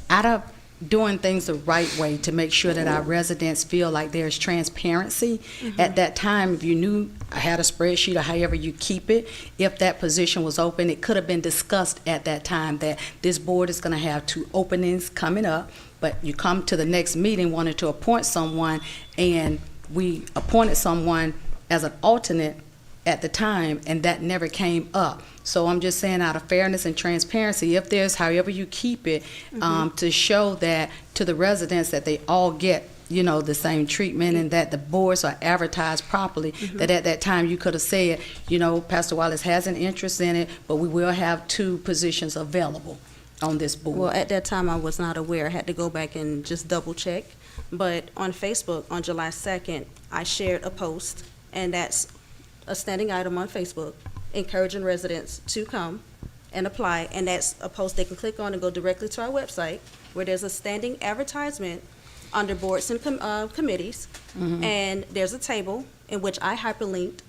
Out of doing things the right way to make sure that our residents feel like there's transparency, at that time, if you knew, I had a spreadsheet or however you keep it, if that position was open, it could have been discussed at that time that this board is going to have 2 openings coming up, but you come to the next meeting wanting to appoint someone, and we appointed someone as an alternate at the time, and that never came up. So I'm just saying, out of fairness and transparency, if there's, however you keep it, to show that to the residents that they all get, you know, the same treatment, and that the boards are advertised properly, that at that time you could have said, you know, Pastor Wallace has an interest in it, but we will have 2 positions available on this board. Well, at that time, I was not aware. I had to go back and just double check. But on Facebook, on July 2nd, I shared a post, and that's a standing item on Facebook, encouraging residents to come and apply. And that's a post they can click on and go directly to our website, where there's a standing advertisement under boards and committees. And there's a table in which I hyperlinked.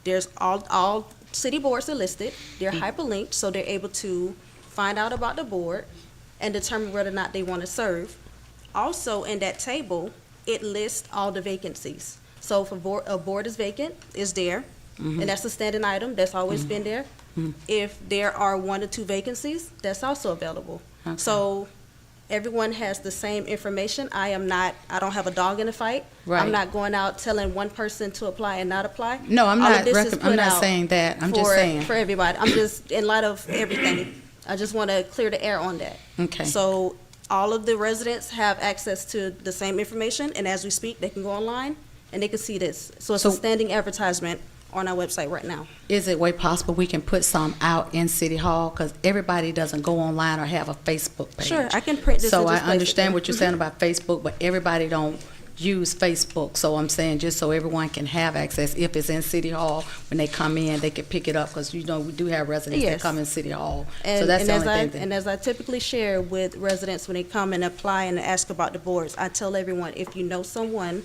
There's all city boards are listed. They're hyperlinked, so they're able to find out about the board and determine whether or not they want to serve. Also, in that table, it lists all the vacancies. So if a board is vacant, it's there, and that's a standing item, that's always been there. If there are 1 or 2 vacancies, that's also available. Okay. So everyone has the same information. I don't have a dog in the fight. Right. I'm not going out telling one person to apply and not apply. No, I'm All of not. this is I'm put not out saying that. I'm just saying. for everybody. I'm just, in light of everything, I just want to clear the air on that. Okay. So all of the residents have access to the same information, and as we speak, they can go online and they can see this. So it's a So- standing advertisement on our website right now. Is it way possible we can put some out in City Hall? Because everybody doesn't go online or have a Facebook page. Sure, I can print this So and I just place it understand there. what you're saying about Facebook, but everybody don't use Facebook. So I'm saying, just so everyone can have access, if it's in City Hall, when they come in, they can pick it up, because, you know, we do have residents that Yes. come in City Hall. And, So that's and the as only I, thing. and as I typically share with residents when they come and apply and ask about the boards, I tell everyone, if you know someone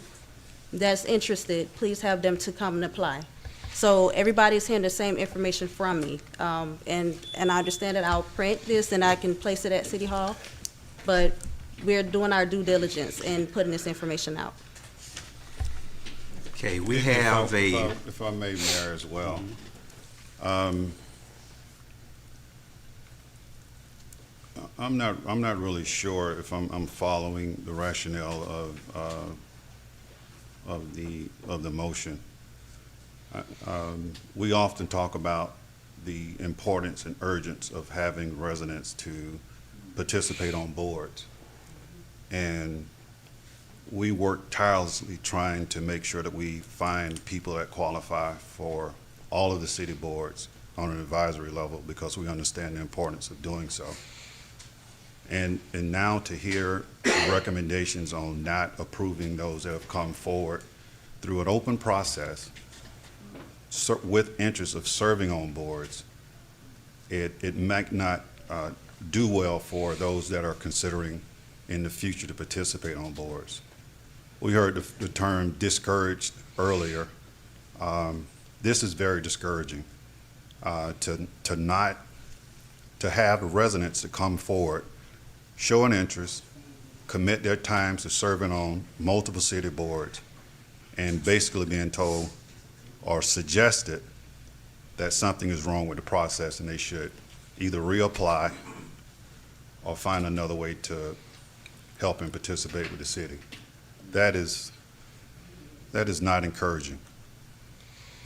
that's interested, please have them to come and apply. So everybody's hearing the same information from me. And I understand that I'll print this and I can place it at City Hall, but we're doing our due diligence in putting this information out. Okay, we have a, If I may, Mayor, as well. I'm not really sure if I'm following the rationale of the motion. We often talk about the importance and urgency of having residents to participate on boards. And we work tirelessly trying to make sure that we find people that qualify for all of the city boards on an advisory level, because we understand the importance of doing so. And now to hear recommendations on not approving those that have come forward through an open process with interest of serving on boards, it might not do well for those that are considering in the future to participate on boards. We heard the term discouraged earlier. This is very discouraging to have residents to come forward, show an interest, commit their times to serving on multiple city boards, and basically being told or suggested that something is wrong with the process and they should either reapply or find another way to help and participate with the city. That is not encouraging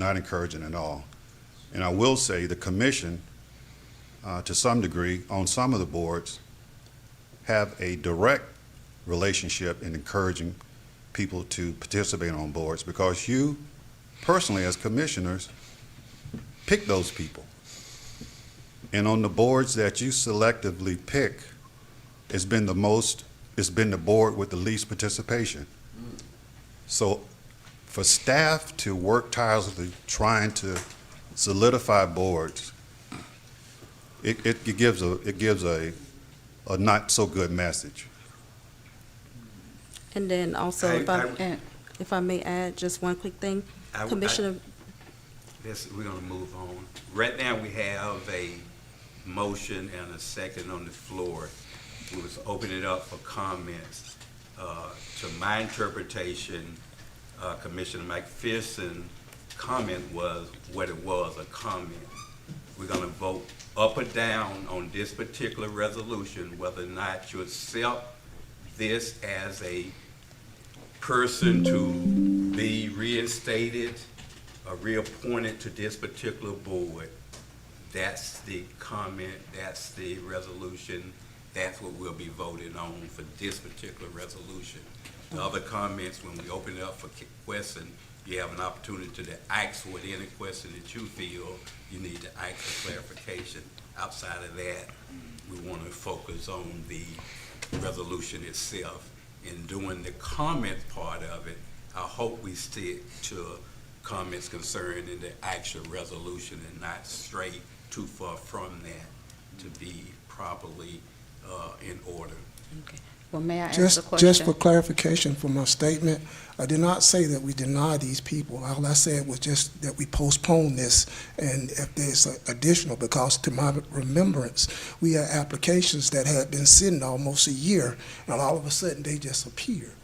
at all. And I will say the commission, to some degree, on some of the boards, have a direct relationship in encouraging people to participate on boards, because you personally, as commissioners, pick those people. And on the boards that you selectively pick, it's been the board with the least participation. So for staff to work tirelessly trying to solidify boards, it gives a not so good message. And then also, if I may add just one quick thing, Commissioner, we're gonna move on. Right now, we have a motion and a second on the floor. We was opening it up for comments. To my interpretation, Commissioner McPherson comment was what it was, a comment. We're gonna vote up or down on this particular resolution, whether or not you accept this as a person to be reinstated or reappointed to this particular board. That's the comment, that's the resolution, that's what we'll be voting on for this particular resolution. The other comments, when we open it up for question, you have an opportunity to ask with any question that you feel you need to ask for clarification. Outside of that, we want to focus on the resolution itself. In doing the comment part of it, I hope we stick to comments concerning the actual resolution and not stray too far from that to be properly in order. Okay. Well, may I ask a question? Just for clarification for my statement, I did not say that we deny these people. All I said was just that we postpone this, and if there's additional, because to my remembrance, we had applications that had been sitting almost a year, and all of a sudden they just appeared.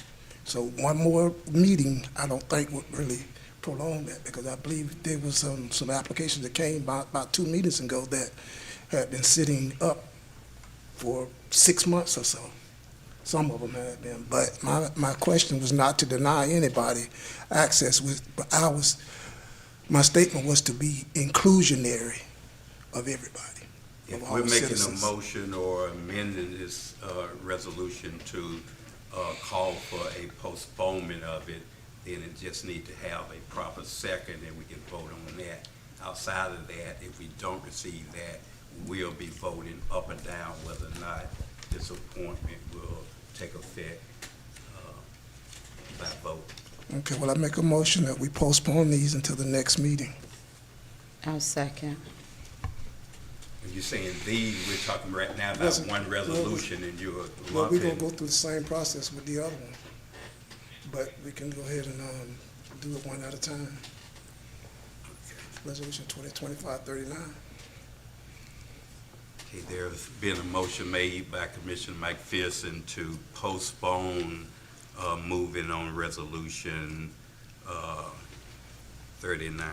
So one more meeting, I don't think would really prolong that, because I believe there was some applications that came about 2 meetings ago that had been sitting up for 6 months or so. Some of them had been, but my question was not to deny anybody access. My statement was to be inclusionary of everybody. If of all we're making citizens. a motion or amending this resolution to call for a postponement of it, then it just need to have a proper second and we can vote on that. Outside of that, if we don't receive that, we'll be voting up and down whether or not this appointment will take effect by vote. Okay, well, I make a motion that we postpone these until the next meeting. I'll second. When you're saying these, we're talking right now about Listen, one resolution and you're Well, we're gonna lumping. go through the same process with the other one, but we can go ahead and do it one at a time. Resolution 2025-39. Okay, there's been a motion made by Commissioner McPherson to postpone moving on resolution 39.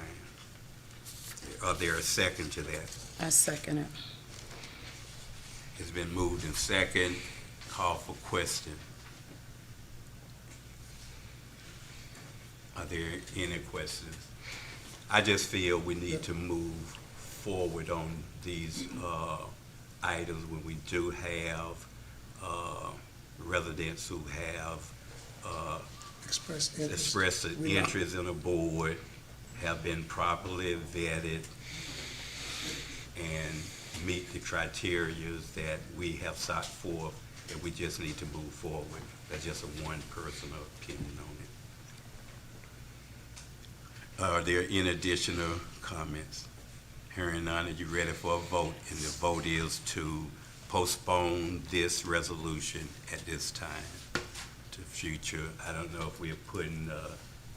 Are there a second to that? I second it. It's been moved in second. Call for question. Are there any questions? I just feel we need to move forward on these items when we do have residents who have Express interest. expressed an We not- interest in a board, have been properly vetted, and meet the criteria that we have sought forth, that we just need to move forward. That's just a one personal opinion on it. Are there any additional comments? Hearing none, are you ready for a vote? And the vote is to postpone this resolution at this time to future. I don't know if we're putting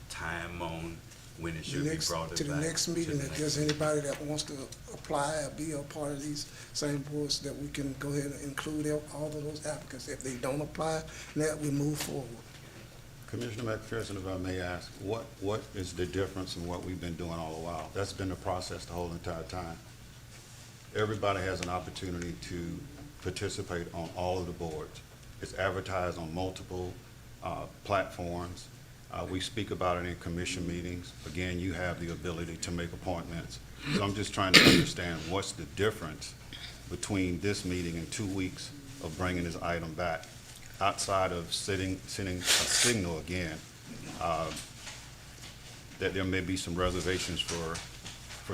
time on when it should be brought back. To the next meeting, the if next- there's anybody that wants to apply or be a part of these same boards, that we can go ahead and include all of those applicants. If they don't apply, that we move forward. Commissioner McPherson, if I may ask, what is the difference in what we've been doing all the while? That's been the process the whole entire time. Everybody has an opportunity to participate on all of the boards. It's advertised on multiple platforms. We speak about it in commission meetings. Again, you have the ability to make appointments. So I'm just trying to understand what's the difference between this meeting and 2 weeks of bringing this item back, outside of sending a signal again, that there may be some reservations for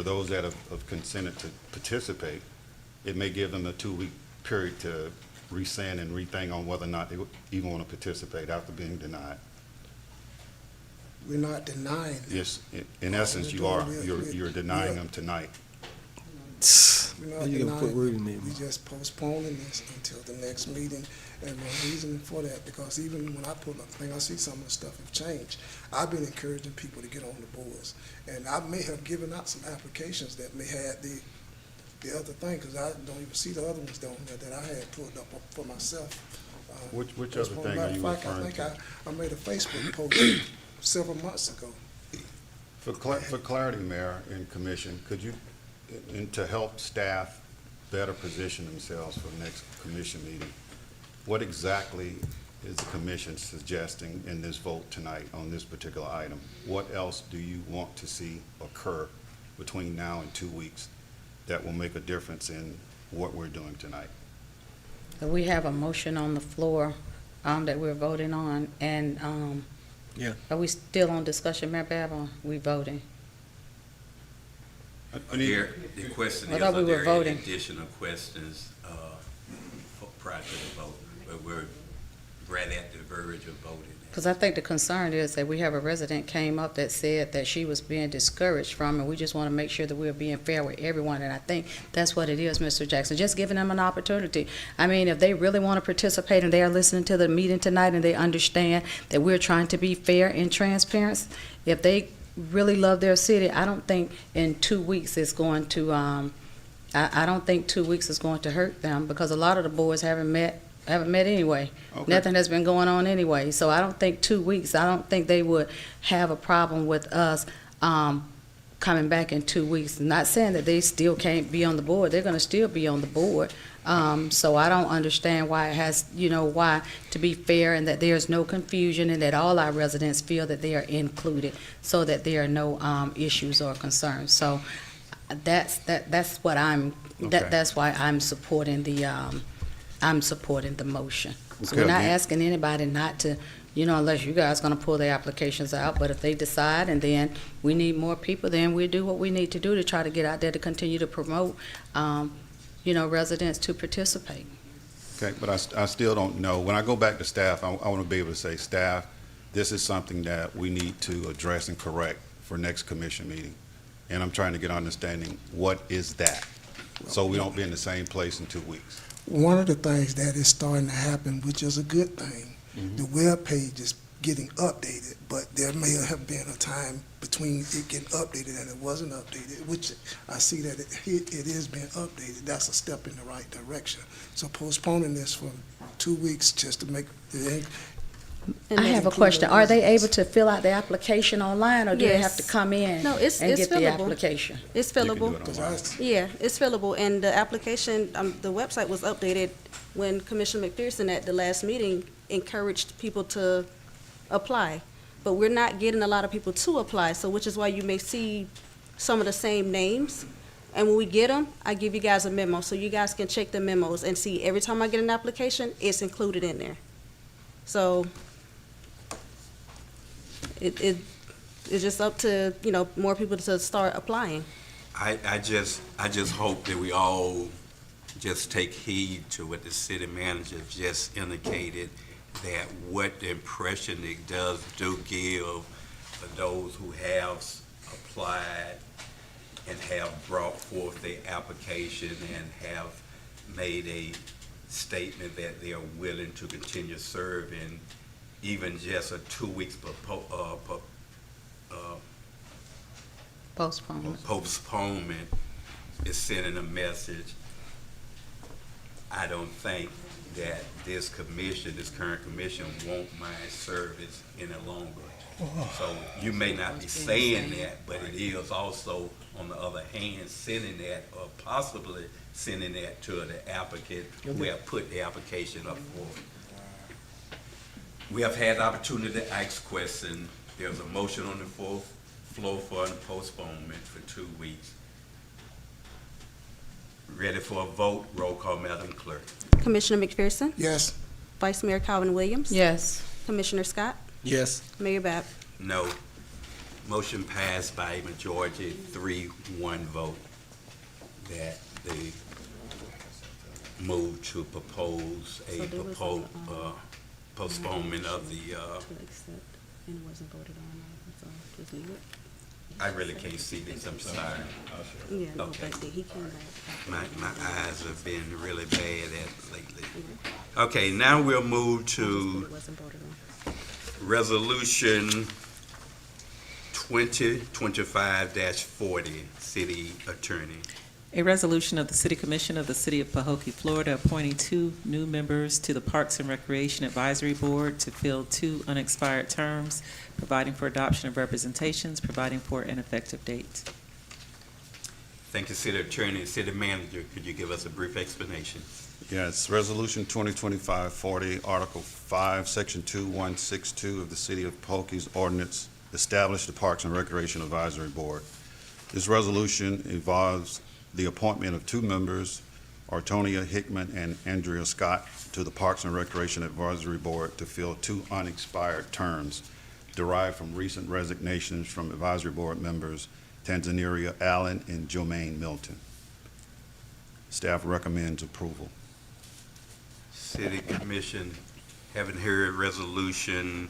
those that have consented to participate. It may give them a 2-week period to rescind and rethink on whether or not they even want to participate after being denied. We're not denying them. Yes, in essence, you are. You're denying them tonight. We're not You can put denying word them. in there. We just postponing this until the next meeting. And the reason for that, because even when I pull up, I see some of the stuff have changed. I've been encouraging people to get on the boards. And I may have given out some applications that may have the the other thing, because I don't even see the other ones down there that I had pulled up for myself. Which other thing are you referring to? I made a Facebook post several months ago. For clarity, Mayor and Commission, could you, and to help staff better position themselves for the next commission meeting, what exactly is the commission suggesting in this vote tonight on this particular item? What else do you want to see occur between now and 2 weeks that will make a difference in what we're doing tonight? We have a motion on the floor that we're voting on, and Yeah. are we still on discussion, Mayor Bab, or we voting? Here, the question I is, thought are we were there any voting. additional questions prior to the vote? But we're right at the verge of voting. Because I think the concern is that we have a resident came up that said that she was being discouraged from, and we just want to make sure that we're being fair with everyone, and I think that's what it is, Mr. Jackson, just giving them an opportunity. I mean, if they really want to participate and they are listening to the meeting tonight and they understand that we're trying to be fair and transparent, if they really love their city, I don't think in 2 weeks it's going to, I don't think 2 weeks is going to hurt them, because a lot of the boards haven't met anyway. Okay. Nothing has been going on anyway. So I don't think 2 weeks, I don't think they would have a problem with us coming back in 2 weeks. Not saying that they still can't be on the board. They're going to still be on the board. So I don't understand why it has, why, to be fair, and that there's no confusion, and that all our residents feel that they are included, so that there are no issues or concerns. So that's what Okay. that's why I'm supporting the motion. So Okay, we're not again- asking anybody not to, unless you guys gonna pull their applications out, but if they decide and then we need more people, then we do what we need to do to try to get out there to continue to promote, residents to participate. Okay, but I still don't know. When I go back to staff, I want to be able to say, staff, this is something that we need to address and correct for next commission meeting. And I'm trying to get understanding, what is that? So we don't be in the same place in 2 weeks. One of the things that is starting to happen, which is a good thing, the web page is getting updated, but there may have been a time between it getting updated and it wasn't updated, which I see that it is being updated. That's a step in the right direction. So postponing this for 2 weeks just to make it. And I then have a include question. the Are they residents. able to fill out the application online, or do they have Yes. to come in No, it's and get the fillable. application? It's You can do fillable. it Because online. Yeah, it's fillable, and the application, the website was updated when Commissioner McPherson at the last meeting encouraged people to apply. But we're not getting a lot of people to apply, so which is why you may see some of the same names. And when we get them, I give you guys a memo, so you guys can check the memos and see every time I get an application, it's included in there. So it's just up to, more people to start applying. I just hope that we all just take heed to what the city manager just indicated, that what the impression it does do give for those who have applied and have brought forth their application and have made a statement that they are willing to continue serving, even just a 2 weeks postponement is sending a message. I don't think that this current commission won't mind service any longer. So you may not be saying that, but it is also, on the other hand, sending that, or possibly sending that to the applicant who have put the application up for. We have had the opportunity to ask questions. There's a motion on the floor for a postponement for 2 weeks. Ready for a vote? Roll call, Madam Clerk. Commissioner McPherson? Yes, Vice Mayor Calvin Williams? Yes. Commissioner Scott? Yes. Mayor Bab? No. Motion passed by a majority, 3-1 vote, that they move to propose So a there was postponement of the, To accept, and it wasn't voted on, so just leave it. I really can't see this, I'm sorry. Yeah, no, Okay. but he came back. My eyes have been really bad lately. Okay, now we'll move to It wasn't voted on. Resolution 2025-40, City Attorney. A resolution of the City Commission of the City of Pahokee, Florida, appointing 2 new members to the Parks and Recreation Advisory Board to fill 2 unexpired terms, providing for adoption of representations, providing for an effective date. Thank you, City Attorney. City Manager, could you give us a brief explanation? Yes, Resolution 2025-40, Article 5, Section 2162 of the City of Pahokee's ordinance established the Parks and Recreation Advisory Board. This resolution involves the appointment of 2 members, Artonia Hickman and Andrea Scott, to the Parks and Recreation Advisory Board to fill 2 unexpired terms derived from recent resignations from advisory board members Tanzaneria Allen and Jomaine Milton. Staff recommends approval. City Commission, having heard Resolution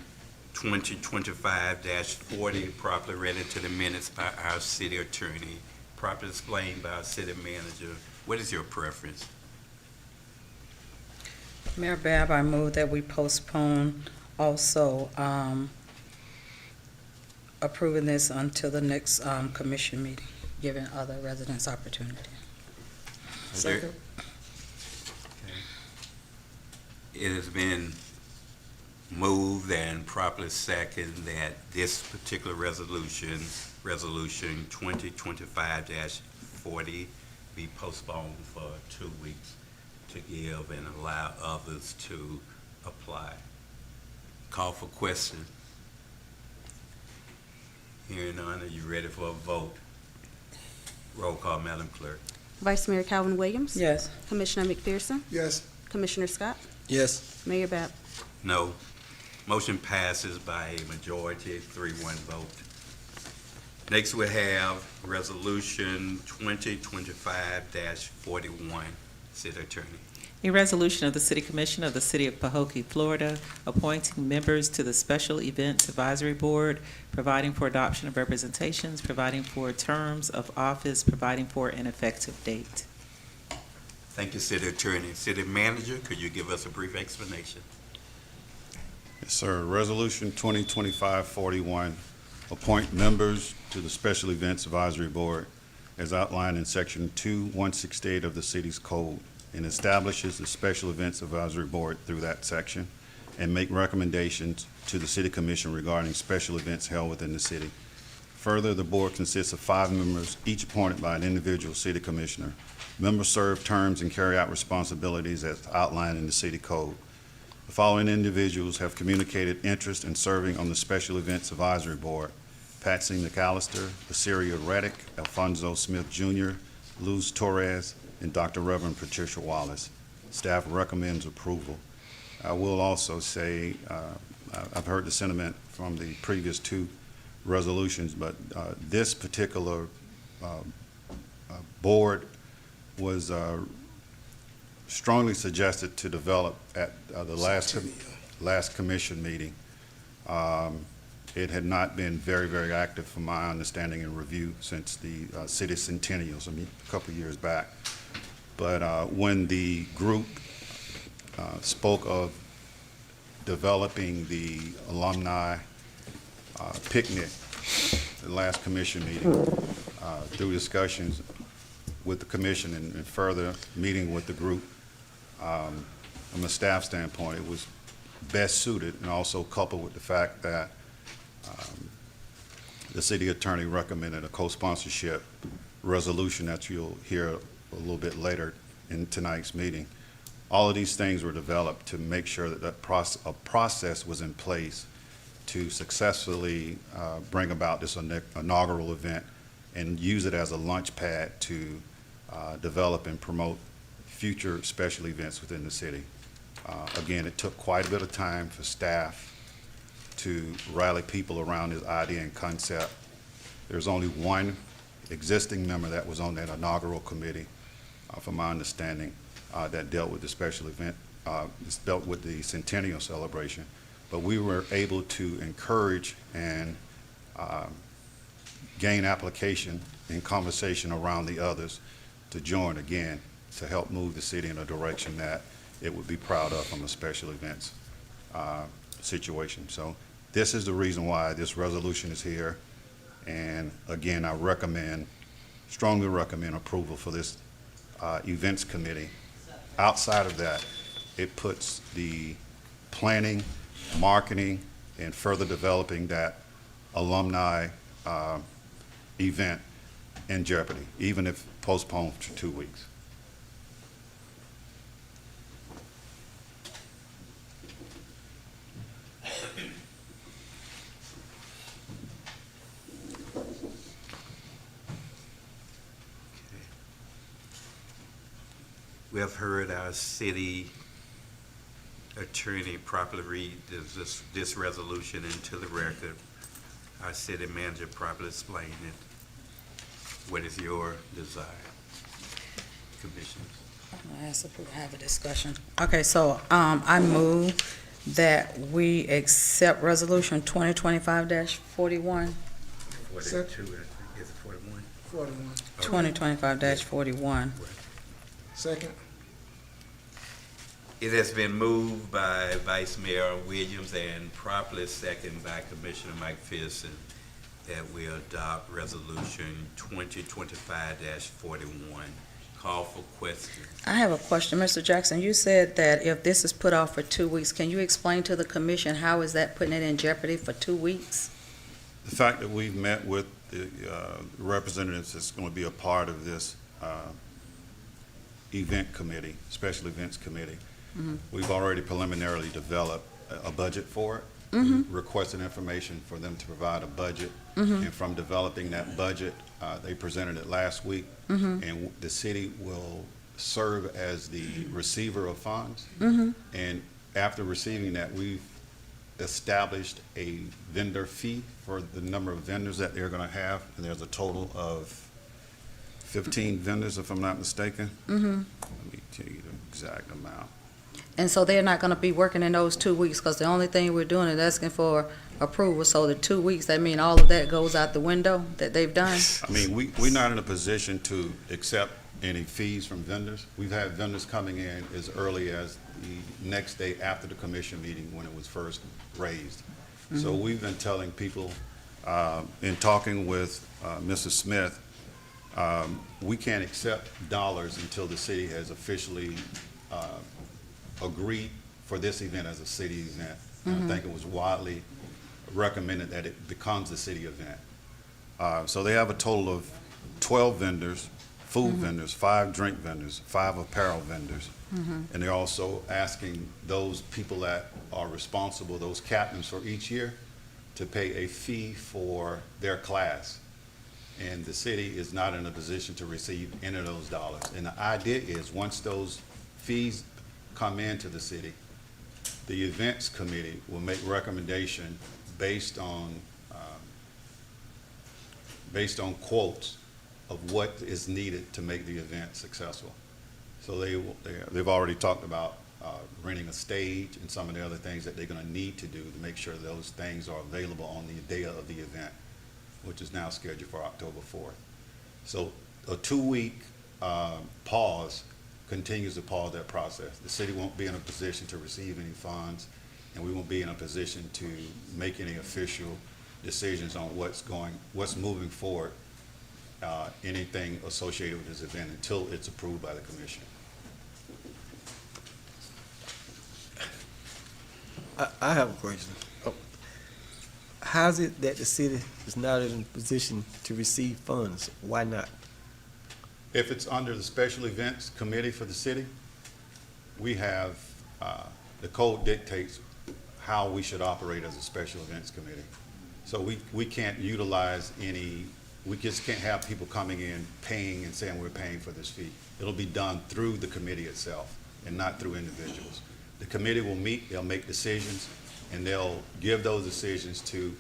2025-40, properly read into the minutes by our City Attorney, properly explained by our City Manager. What is your preference? Mayor Bab, I move that we postpone also approving this until the next commission meeting, giving other residents opportunity. Is there- Okay. It has been moved and properly seconded that this particular resolution, Resolution 2025-40, be postponed for 2 weeks to give and allow others to apply. Call for question. Hearing none, are you ready for a vote? Roll call, Madam Clerk. Vice Mayor Calvin Williams? Yes. Commissioner McPherson? Yes. Commissioner Scott? Yes. Mayor Bab? No. Motion passes by a majority, 3-1 vote. Next, we have Resolution 2025-41. City Attorney. A resolution of the City Commission of the City of Pahokee, Florida, appointing members to the Special Events Advisory Board, providing for adoption of representations, providing for terms of office, providing for an effective date. Thank you, City Attorney. City Manager, could you give us a brief explanation? Yes, sir. Resolution 2025-41, appoint members to the Special Events Advisory Board as outlined in Section 2168 of the city's code, and establishes the Special Events Advisory Board through that section, and make recommendations to the City Commission regarding special events held within the city. Further, the board consists of 5 members, each appointed by an individual city commissioner. Members serve terms and carry out responsibilities as outlined in the city code. The following individuals have communicated interest in serving on the Special Events Advisory Board: Patsy McAllister, Asiria Reddick, Alfonso Smith Jr., Luz Torres, and Dr. Reverend Patricia Wallace. Staff recommends approval. I will also say, I've heard the sentiment from the previous 2 resolutions, but this particular board was strongly suggested to develop at the last commission meeting. It had not been very, very active from my understanding and review since the city centennials, a couple of years back. But when the group spoke of developing the alumni picnic, the last commission meeting, through discussions with the commission and further meeting with the group, from a staff standpoint, it was best suited, and also coupled with the fact that the city attorney recommended a co-sponsorship resolution that you'll hear a little bit later in tonight's meeting. All of these things were developed to make sure that a process was in place to successfully bring about this inaugural event and use it as a launch pad to develop and promote future special events within the city. Again, it took quite a bit of time for staff to rally people around this idea and concept. There's only one existing member that was on that inaugural committee, from my understanding, that dealt with the special event, dealt with the centennial celebration. But we were able to encourage and gain application and conversation around the others to join again to help move the city in a direction that it would be proud of from a special events situation. So this is the reason why this resolution is here. And again, I recommend strongly recommend approval for this events committee. Outside of that, it puts the planning, marketing, and further developing that alumni event in jeopardy, even if postponed for 2 weeks. We have heard our city attorney properly read this resolution into the record. Our city manager properly explained it. What is your desire, commissioners? I have a discussion. Okay, so, I move that we accept resolution 2025-41. 42, I think, is it 41? 41. 2025-41. Second. It has been moved by Vice Mayor Williams and properly seconded by Commissioner Mike Pearson that we adopt Resolution 2025-41. Call for questions. I have a question. Mr. Jackson, you said that if this is put off for 2 weeks, can you explain to the commission how is that putting it in jeopardy for 2 weeks? The fact that we've met with the representatives that's going to be a part of this event committee, special events committee, we've already preliminarily developed a budget for it. We requested information for them to provide a budget, and from developing that budget, they presented it last week, and the city will serve as the receiver of funds. And after receiving that, we've established a vendor fee for the number of vendors that they're going to have, and there's a total of 15 vendors, if I'm not mistaken. Let me tell you the exact amount. And so they're not gonna be working in those 2 weeks, because the only thing we're doing is asking for approval, so the 2 weeks, that mean all of that goes out the window that they've done? I mean, we're not in a position to accept any fees from vendors. We've had vendors coming in as early as the next day after the commission meeting when it was first raised. So we've been telling people, in talking with Mrs. Smith, we can't accept dollars until the city has officially agreed for this event as a city event. And I think it was widely recommended that it becomes a city event. So they have a total of 12 vendors, food vendors, 5 drink vendors, 5 apparel vendors. And they're also asking those people that are responsible, those captains for each year, to pay a fee for their class. And the city is not in a position to receive any of those dollars. And the idea is, once those fees come into the city, the events committee will make recommendation based on quotes of what is needed to make the event successful. So they've already talked about renting a stage and some of the other things that they're going to need to do to make sure those things are available on the day of the event, which is now scheduled for October 4th. So a 2-week pause continues to pause that process. The city won't be in a position to receive any funds, and we won't be in a position to make any official decisions on what's moving forward, anything associated with this event until it's approved by the commission. I have a question. How is it that the city is not in a position to receive funds? Why not? If it's under the special events committee for the city, we have, the code dictates how we should operate as a special events committee. So we can't utilize we just can't have people coming in paying and saying we're paying for this fee. It'll be done through the committee itself and not through individuals. The committee will meet, they'll make decisions, and they'll give those decisions to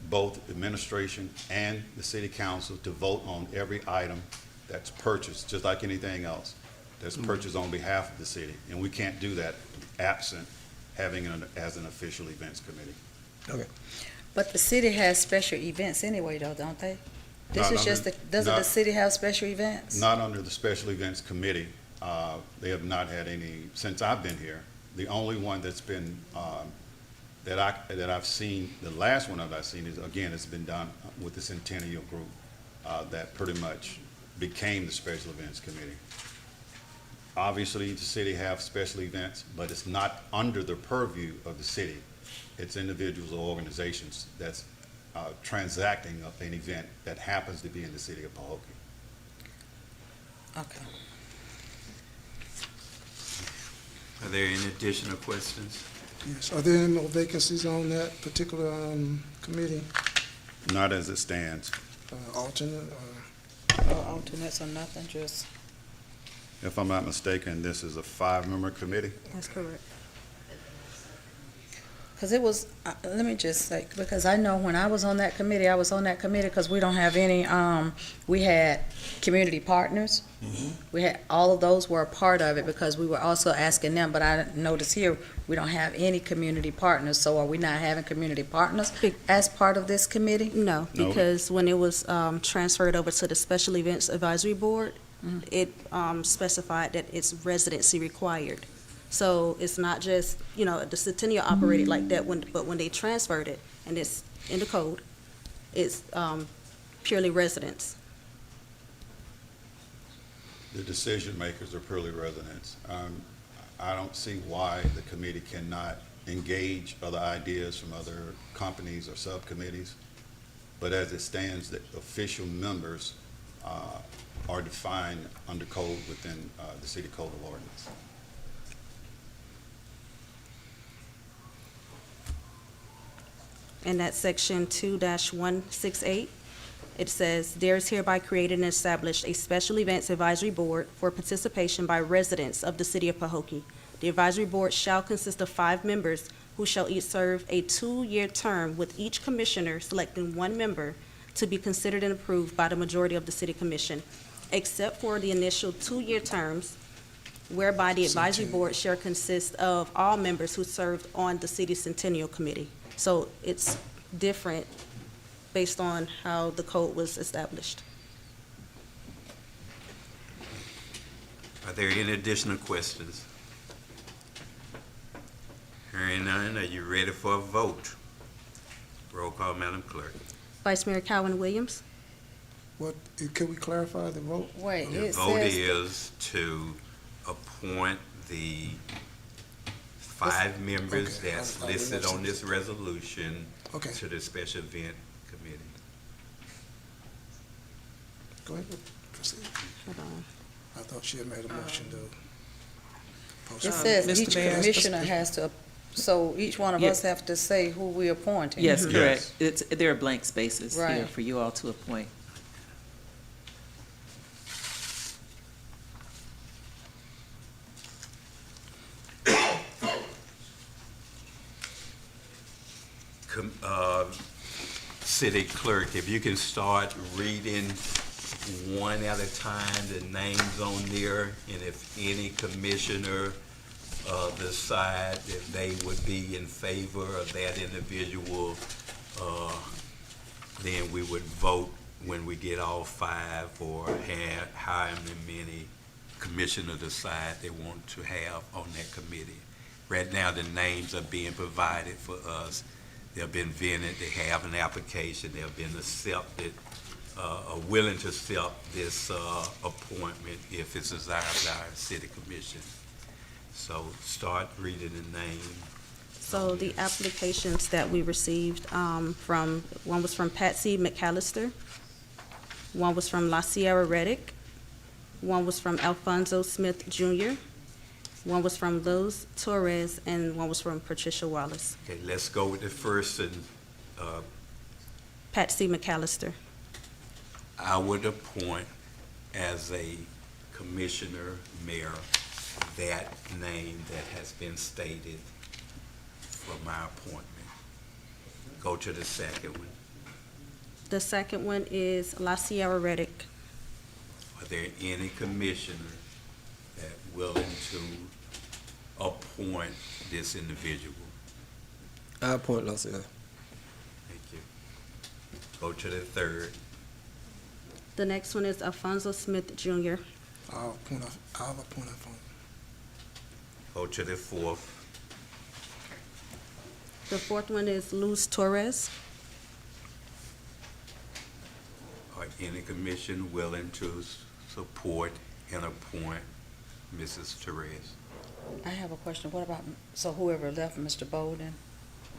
both administration and the city council to vote on every item that's purchased, just like anything else that's purchased on behalf of the city. And we can't do that absent having it as an official events committee. Okay. But the city has special events anyway, though, don't they? This is just, doesn't the city have special events? Not under the special events committee. They have not had any, since I've been here. The only one that's been, that I've seen, the last one that I've seen is, again, it's been done with the Centennial Group. that pretty much became the Special Events Committee. Obviously, the city have special events, but it's not under the purview of the city. It's individuals or organizations that's transacting an event that happens to be in the city of Pahokee. Okay. Are there any additional questions? Yes. Are there any more vacancies on that particular committee? Not as it stands. Alternate? No alternates or nothing, just. If I'm not mistaken, this is a 5-member committee. That's correct. Because it was, let me just say, because I know when I was on that committee, because we don't have any, we had community partners. We had, all of those were a part of it because we were also asking them, but I noticed here, we don't have any community partners, so are we not having community partners as part of this committee? No, No. because when it was transferred over to the Special Events Advisory Board, it specified that it's residency required. So it's not just, the Centennial operated like that, but when they transferred it, and it's in the code, it's purely residents. The decision makers are purely residents. I don't see why the committee cannot engage other ideas from other companies or subcommittees. But as it stands, the official members are defined under code within the city code of ordinance. And that's section 2-168. It says, there is hereby created and established a Special Events Advisory Board for participation by residents of the city of Pahokee. The advisory board shall consist of 5 members who shall each serve a 2-year term, with each commissioner selecting 1 member to be considered and approved by the majority of the city commission, except for the initial 2-year terms, whereby the advisory board shall consist of all members who served on the city Centennial Committee. So it's different based on how the code was established. Are there any additional questions? Hearing none, are you ready for a vote? Roll call, Madam Clerk. Vice Mayor Calvin Williams, Can we clarify the vote? Wait, The it vote says, is to appoint the 5 members Okay. that's I listed didn't on this resolution Okay, to the Special Event Committee. go ahead. Proceed. hold on. I thought she had made a motion to it postpone. says Mr. each Mayor. commissioner has to, so each one of Yeah. us have to say who we appointing. Yes, Mhm. correct. There are blank spaces here Right. for you all to appoint. City Clerk, if you can start reading one at a time, the names on there, and if any commissioner decide that they would be in favor of that individual, then we would vote when we get all 5, or have however many commissioners decide they want to have on that committee. Right now, the names are being provided for us. They've been vetted, they have an application, they've been accepted, are willing to accept this appointment if it's desired by our city commission. So start reading the name. So the applications that we received one was from Patsy McAllister, one was from La Sierra Reddick, one was from Alfonso Smith Jr., one was from Luz Torres, and one was from Patricia Wallace. Okay, let's go with the first, and Patsy McAllister. I would appoint as a commissioner, mayor, that name that has been stated for my appointment. Go to the second one. The second one is La Sierra Reddick. Are there any commissioners that willing to appoint this individual? I appoint Lucia. Thank you. Go to the third. The next one is Alfonso Smith Jr. I'll appoint Alfonso. Go to the fourth. The fourth one is Luz Torres. All right, any commission willing to support and appoint Mrs. Therese? I have a question. What about, so whoever left, Mr. Bolden,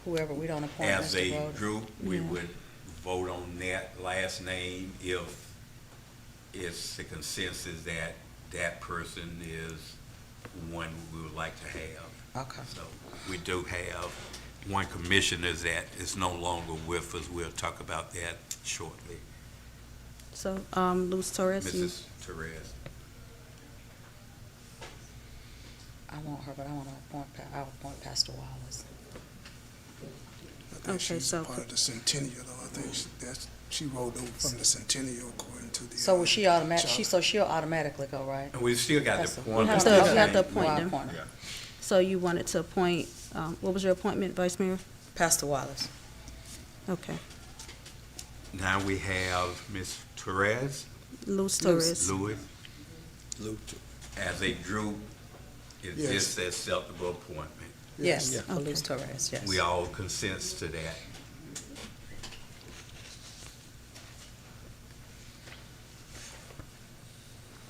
whoever, we don't appoint As Mr. a Bolden? group, we Yeah. would vote on that last name if it's the consensus that that person is one we would like to have. Okay. So we do have one commissioner that is no longer with us. We'll talk about that shortly. So, Luz Torres, you- Mrs. Therese. I want her, but I want to appoint, I'll appoint Pastor Wallace. I think Okay, she's so- part of the Centennial, though. I think she rolled over from the Centennial according to the. So will she automatic, charter. she'll automatically go, right? And we still got That's- the we point. have to- Mr. we have to James. appoint Well, I them. appoint her. Yeah. so you wanted to appoint, what was your appointment, Vice Mayor? Pastor Wallace. Okay. Now we have Ms. Therese Luz Torres. Lewis. As a group, is Yes. this acceptable appointment? Yes, Yeah. for Luz Torres, yes. We all consent to that.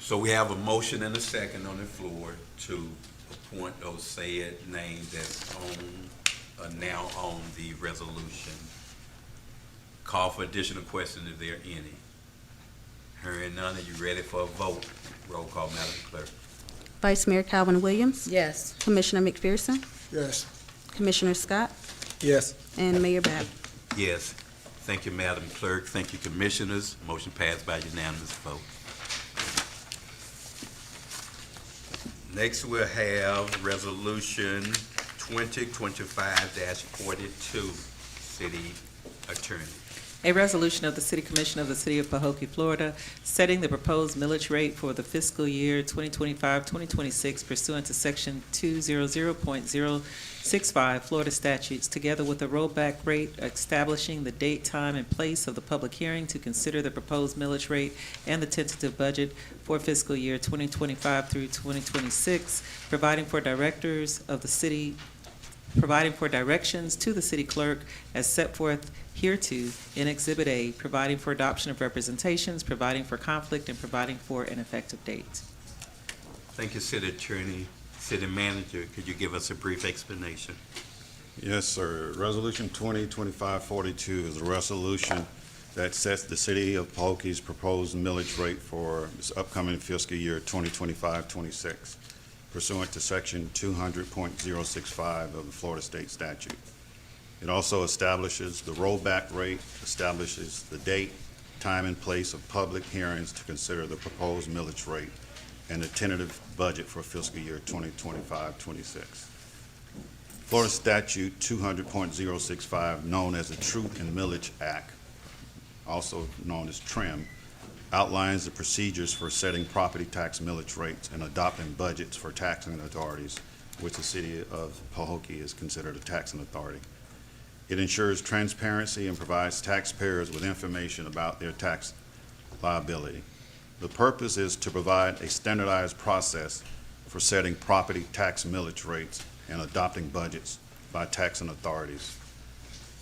So we have a motion and a second on the floor to appoint those said names that's now on the resolution. Call for additional questions if there are any. Hearing none, are you ready for a vote? Roll call, Madam Clerk. Vice Mayor Calvin Williams, Yes. Commissioner McPherson, Yes. Commissioner Scott, Yes. and Mayor Bab. Yes. Thank you, Madam Clerk. Thank you, Commissioners. Motion passed by unanimous vote. Next, we'll have Resolution 2025-42, City Attorney. A resolution of the City Commission of the City of Pahokee, Florida, setting the proposed millage rate for the fiscal year 2025-2026 pursuant to Section 200.065 Florida statutes, together with a rollback rate, establishing the date, time, and place of the public hearing to consider the proposed millage rate and the tentative budget for fiscal year 2025 through 2026, providing for directors of the city, providing for directions to the city clerk as set forth hereto in Exhibit A, providing for adoption of representations, providing for conflict, and providing for an effective date. Thank you, City Attorney. City Manager, could you give us a brief explanation? Yes, sir. Resolution 2025-42 is a resolution that sets the City of Pahokee's proposed millage rate for this upcoming fiscal year 2025-26 pursuant to Section 200.065 of the Florida State Statute. It also establishes the rollback rate, establishes the date, time, and place of public hearings to consider the proposed millage rate and the tentative budget for fiscal year 2025-26. Florida Statute 200.065, known as the Truth in Millage Act, also known as TRIM, outlines the procedures for setting property tax millage rates and adopting budgets for taxing authorities, which the City of Pahokee is considered a taxing authority. It ensures transparency and provides taxpayers with information about their tax liability. The purpose is to provide a standardized process for setting property tax millage rates and adopting budgets by taxing authorities,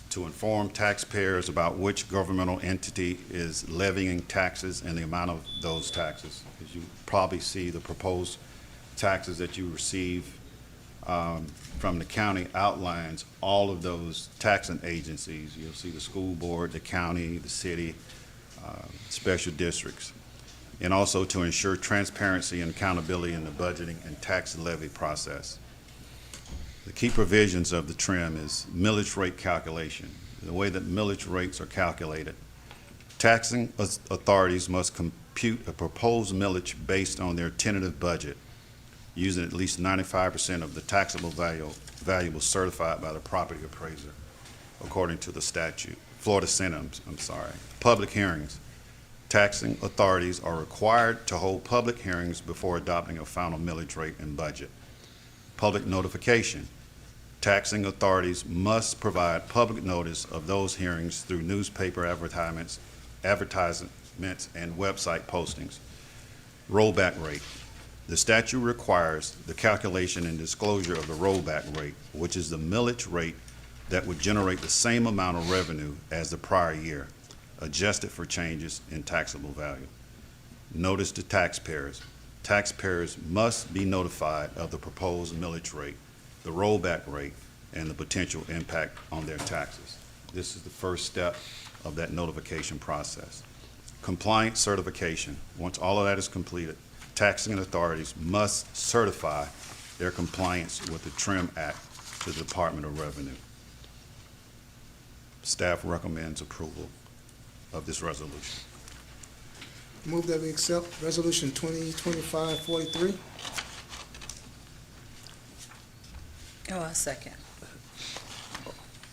to inform taxpayers about which governmental entity is levying taxes and the amount of those taxes. As you probably see, the proposed taxes that you receive from the county outlines all of those taxing agencies. You'll see the school board, the county, the city, special districts, and also to ensure transparency and accountability in the budgeting and tax levy process. The key provisions of the TRIM is millage rate calculation. The way that millage rates are calculated, taxing authorities must compute a proposed millage based on their tentative budget, using at least 95% of the taxable value certified by the property appraiser, according to the statute. Florida Senate, I'm sorry. Public hearings. Taxing authorities are required to hold public hearings before adopting a final millage rate and budget. Public notification. Taxing authorities must provide public notice of those hearings through newspaper advertisements, and website postings. Rollback rate. The statute requires the calculation and disclosure of the rollback rate, which is the millage rate that would generate the same amount of revenue as the prior year. adjusted for changes in taxable value. Notice to taxpayers. Taxpayers must be notified of the proposed millage rate, the rollback rate, and the potential impact on their taxes. This is the first step of that notification process. Compliance certification. Once all of that is completed, taxing authorities must certify their compliance with the TRIM Act to the Department of Revenue. Staff recommends approval of this resolution. Move that we accept Resolution 2025-43. Oh, I second.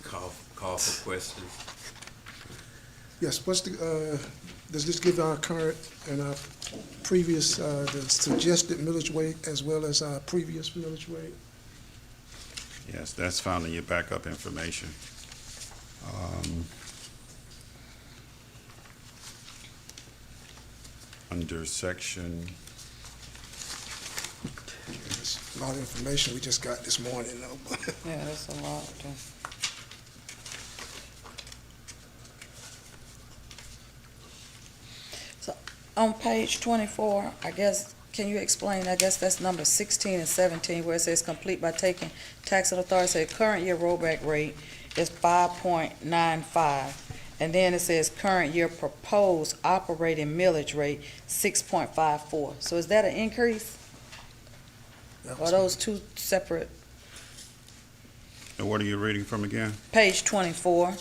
Call for questions. Yes, what's the, does this give our current and our previous, the suggested millage rate as well as our previous millage rate? Yes, that's found in your backup information. Under section, There's a lot of information we just got this morning, though. Yeah, that's a lot. On page 24, I guess, can you explain, I guess that's number 16 and 17, where it says complete by taking taxing authority, say current year rollback rate is 5.95. And then it says current year proposed operating millage rate, 6.54. So is that an increase? Or are those two separate? and what are you reading from again? Page 24,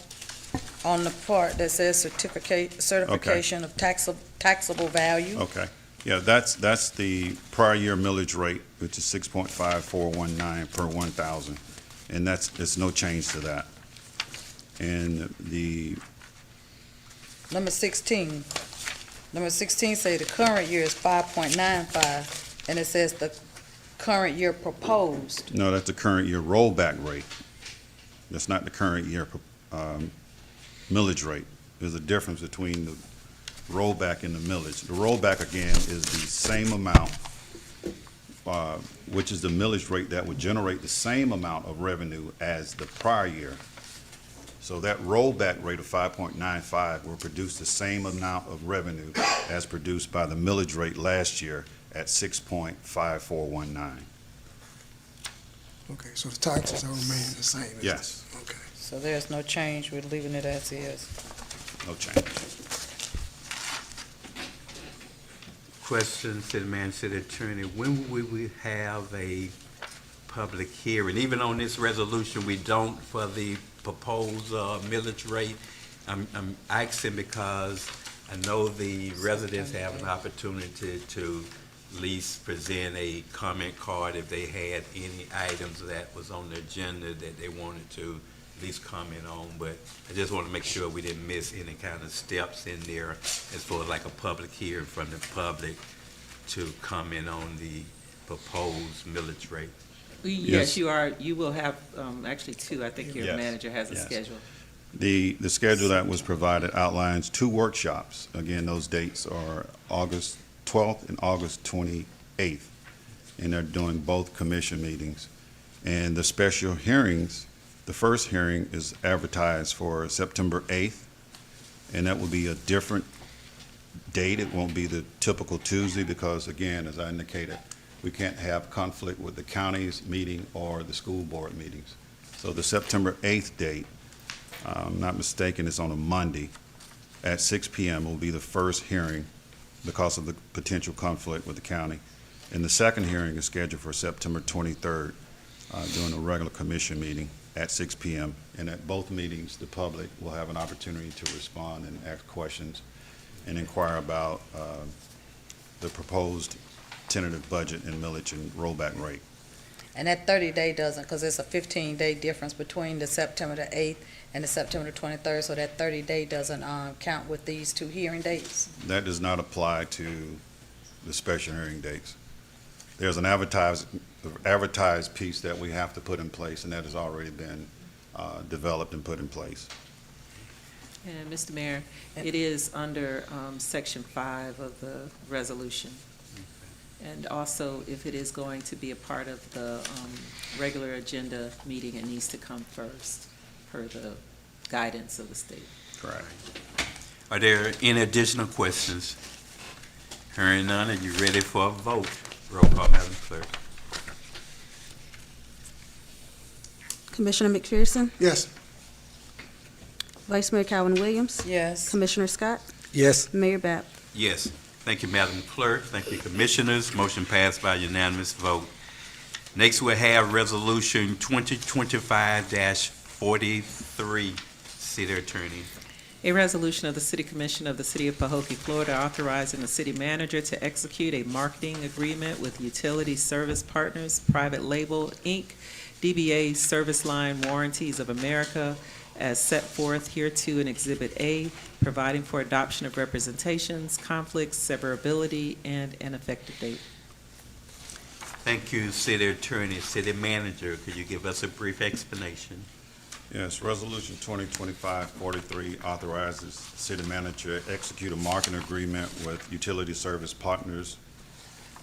on the part that says certification of taxable value. Okay, yeah, that's the prior year millage rate, which is 6.5419 per 1,000, and there's no change to that. And the, Number 16 say the current year is 5.95, and it says the current year proposed. no, that's the current year rollback rate. That's not the current year millage rate. There's a difference between the rollback and the millage. The rollback, again, is the same amount, which is the millage rate that would generate the same amount of revenue as the prior year. So that rollback rate of 5.95 will produce the same amount of revenue as produced by the millage rate last year at 6.5419. Okay, so the taxes are remaining the same? Yes. Okay. So there's no change, we're leaving it as is. No change. Question, City Manager, City Attorney, when will we have a public hearing? Even on this resolution, we don't for the proposed millage rate. I'm asking because I know the residents have an opportunity to at least present a comment card if they had any items that was on the agenda that they wanted to at least comment on, but I just want to make sure we didn't miss any kind of steps in there as far as like a public hearing from the public to comment on the proposed millage rate. Yes, you will have, actually two, I think your Yes, manager has a yes. schedule. The schedule that was provided outlines 2 workshops. Again, those dates are August 12th and August 28th, and they're doing both commission meetings. And the special hearings, the first hearing is advertised for September 8th, and that will be a different date. It won't be the typical Tuesday because, again, as I indicated, we can't have conflict with the county's meeting or the school board meetings. So the September 8th date, I'm not mistaken, it's on a Monday at 6 p.m. will be the first hearing because of the potential conflict with the county. And the second hearing is scheduled for September 23rd during a regular commission meeting at 6 p.m. And at both meetings, the public will have an opportunity to respond and ask questions and inquire about the proposed tentative budget and millage and rollback rate. And that 30-day doesn't, because it's a 15-day difference between the September the 8th and the September the 23rd, so that 30-day doesn't count with these two hearing dates? That does not apply to the special hearing dates. There's an advertised piece that we have to put in place, and that has already been developed and put in place. And Mr. Mayor, it is under Section 5 of the resolution. And also, if it is going to be a part of the regular agenda meeting, it needs to come first, per the guidance of the state. Correct. Are there any additional questions? Hearing none, are you ready for a vote? Roll call, Madam Clerk. Commissioner McPherson, Yes. Vice Mayor Calvin Williams, Yes. Commissioner Scott, Yes. Mayor Bab. Yes. Thank you, Madam Clerk. Thank you, Commissioners. Motion passed by unanimous vote. Next, we have Resolution 2025-43. City Attorney. A resolution of the City Commission of the City of Pahokee, Florida, authorizing the city manager to execute a marketing agreement with Utility Service Partners, Private Label, Inc., DBA Service Line Warranties of America, as set forth hereto in Exhibit A, providing for adoption of representations, conflicts, severability, and an effective date. Thank you, City Attorney. City Manager, could you give us a brief explanation? Yes, Resolution 2025-43 authorizes city manager to execute a marketing agreement with Utility Service Partners,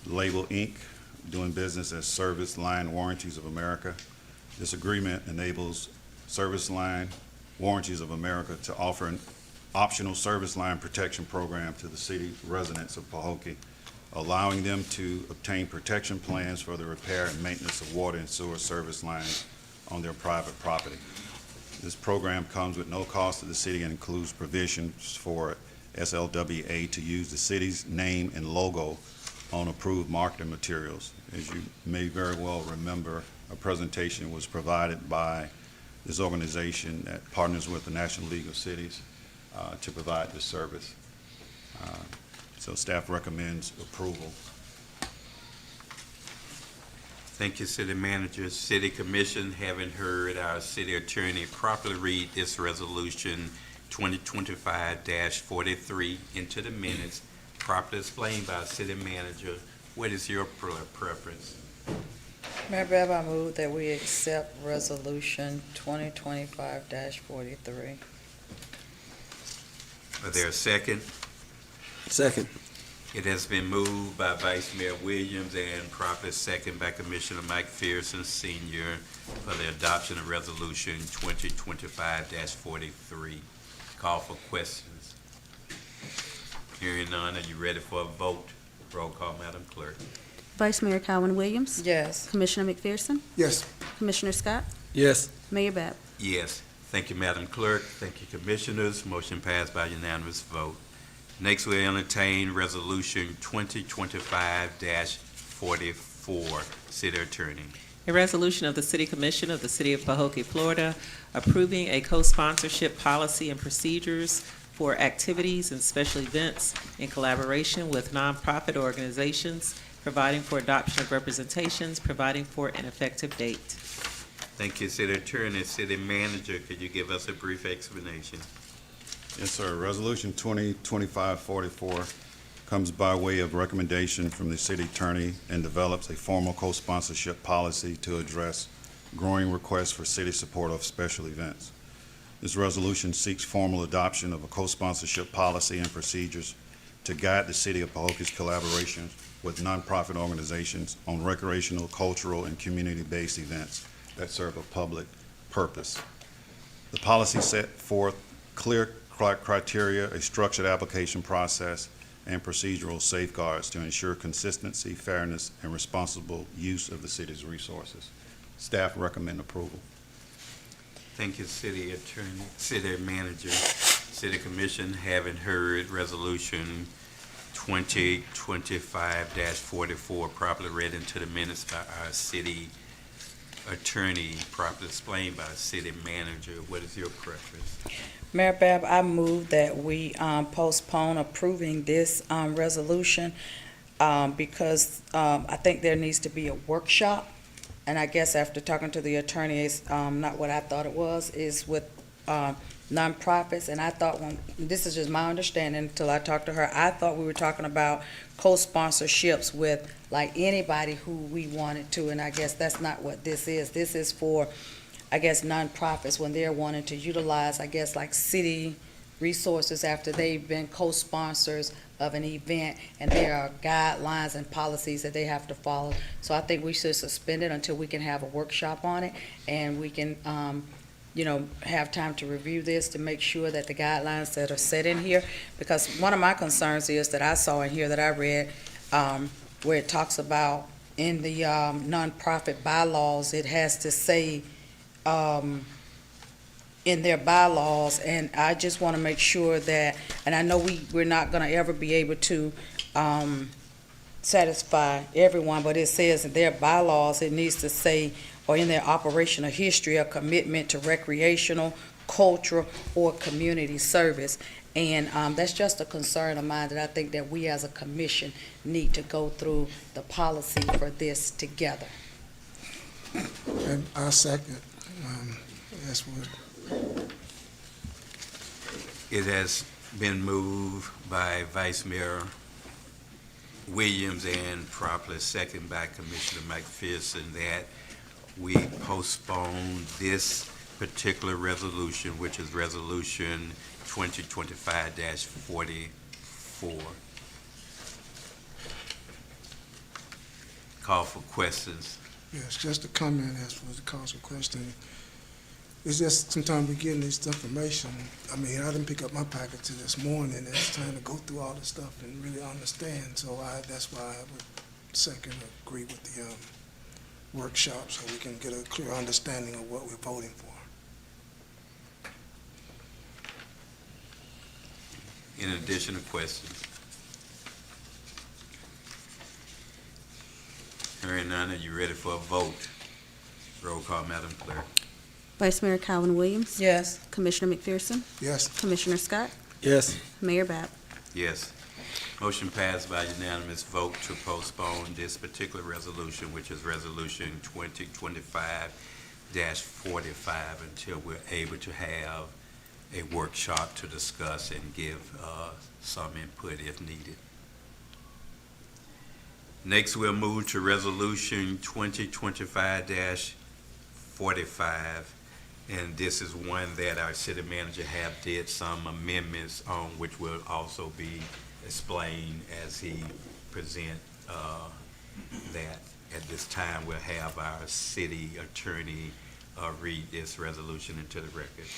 Label Inc., doing business as Service Line Warranties of America. This agreement enables Service Line Warranties of America to offer an optional service line protection program to the city residents of Pahokee, allowing them to obtain protection plans for the repair and maintenance of water and sewer service lines on their private property. This program comes with no cost to the city and includes provisions for SLWA to use the city's name and logo on approved marketing materials. As you may very well remember, a presentation was provided by this organization that partners with the National League of Cities to provide this service. So staff recommends approval. Thank you, City Manager. City Commission, having heard our City Attorney properly read this Resolution 2025-43 into the minutes, properly explained by our City Manager, what is your preference? Mayor Bab, I move that we accept Resolution 2025-43. Are there a second? Second. It has been moved by Vice Mayor Williams and properly second by Commissioner Mike Pearson, Sr., for the adoption of Resolution 2025-43. Call for questions. Hearing none, are you ready for a vote? Roll call, Madam Clerk. Vice Mayor Calvin Williams, Yes. Commissioner McPherson, Yes. Commissioner Scott, Yes. Mayor Bab. Yes. Thank you, Madam Clerk. Thank you, Commissioners. Motion passed by unanimous vote. Next, we entertain Resolution 2025-44. City Attorney. A resolution of the City Commission of the City of Pahokee, Florida, approving a co-sponsorship policy and procedures for activities and special events in collaboration with nonprofit organizations, providing for adoption of representations, providing for an effective date. Thank you, City Attorney. City Manager, could you give us a brief explanation? Yes, sir. Resolution 2025-44 comes by way of recommendation from the city attorney and develops a formal co-sponsorship policy to address growing requests for city support of special events. This resolution seeks formal adoption of a co-sponsorship policy and procedures to guide the city of Pahokee's collaboration with nonprofit organizations on recreational, cultural, and community-based events that serve a public purpose. The policy set forth clear criteria, a structured application process, and procedural safeguards to ensure consistency, fairness, and responsible use of the city's resources. Staff recommend approval. Thank you, City Attorney, City Manager. City Commission, having heard Resolution 2025-44 properly read into the minutes by our City Attorney, properly explained by our City Manager, what is your preference? Mayor Bab, I move that we postpone approving this resolution because I think there needs to be a workshop. And I guess after talking to the attorney, it's not what I thought it was, is with nonprofits. And I thought, this is just my understanding until I talked to her, I thought we were talking about co-sponsorships with like anybody who we wanted to. And I guess that's not what this is. This is for, I guess, nonprofits when they're wanting to utilize, I guess, like city resources after they've been co-sponsors of an event, and there are guidelines and policies that they have to follow. So I think we should suspend it until we can have a workshop on it, and we can have time to review this to make sure that the guidelines that are set in here, because one of my concerns is that I saw in here that I read, where it talks about in the nonprofit bylaws, it has to say in their bylaws, and I just want to make sure that, and I know we're not going to ever be able to satisfy everyone, but it says in their bylaws, it needs to say, or in their operational history, a commitment to recreational, cultural, or community service. And that's just a concern of mine that I think that we as a commission need to go through the policy for this together. And I second, that's what. It has been moved by Vice Mayor Williams and properly seconded by Commissioner McPherson that we postpone this particular resolution, which is Resolution 2025-44. Call for questions. Yes, just a comment as for the cause of question. It's just sometimes we getting this information. I mean, I didn't pick up my packet till this morning, and it's trying to go through all this stuff and really understand. So that's why I would second agree with the workshop so we can get a clear understanding of what we're voting for. Any additional questions? Hearing none, are you ready for a vote? Roll call, Madam Clerk. Vice Mayor Calvin Williams. Yes. Commissioner McPherson. Yes, Commissioner Scott. Yes. Mayor Bab. Yes. Motion passed by unanimous vote to postpone this particular resolution, which is Resolution 2025-45, until we're able to have a workshop to discuss and give some input if needed. Next, we'll move to Resolution 2025-45, and this is one that our city manager have did some amendments on, which will also be explained as he present that. At this time, we'll have our city attorney read this resolution into the record.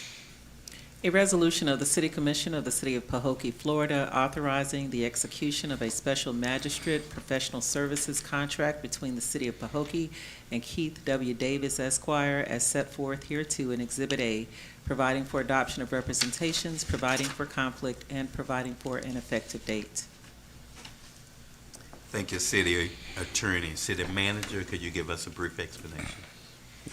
A resolution of the City Commission of the City of Pahokee, Florida, authorizing the execution of a special magistrate professional services contract between the City of Pahokee and Keith W. Davis, Esquire, as set forth hereto in Exhibit A, providing for adoption of representations, providing for conflict, and providing for an effective date. Thank you, city attorney. City manager, could you give us a brief explanation?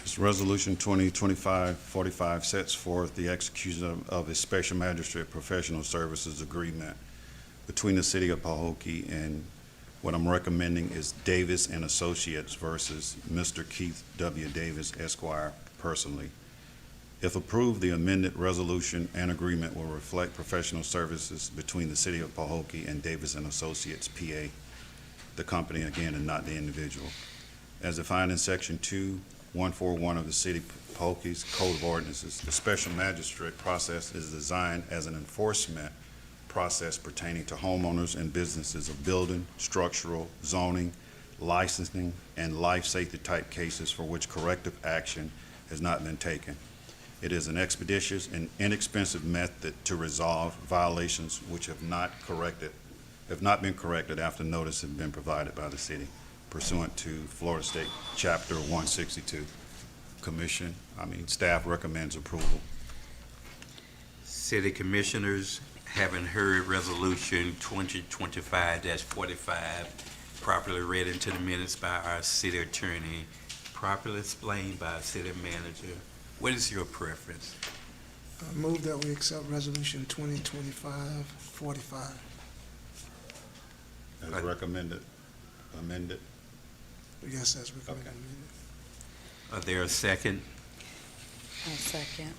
This Resolution 2025-45 sets forth the execution of a special magistrate professional services agreement between the City of Pahokee and what I'm recommending is Davis and Associates versus Mr. Keith W. Davis, Esquire, personally. If approved, the amended resolution and agreement will reflect professional services between the City of Pahokee and Davis and Associates, PA, the company again and not the individual. As defined in Section 2-141 of the City of Pahokee's Code of Ordinances, the special magistrate process is designed as an enforcement process pertaining to homeowners and businesses of building, structural, zoning, licensing, and life safety type cases for which corrective action has not been taken. It is an expeditious and inexpensive method to resolve violations which have not been corrected after notice has been provided by the city pursuant to Florida State Chapter 162. Staff recommends approval. City commissioners, having heard Resolution 2025-45 properly read into the minutes by our city attorney, properly explained by our city manager, what is your preference? I move that we accept Resolution 2025-45. As recommended, amended. Yes, that's recommended. Are there a second? I'll second.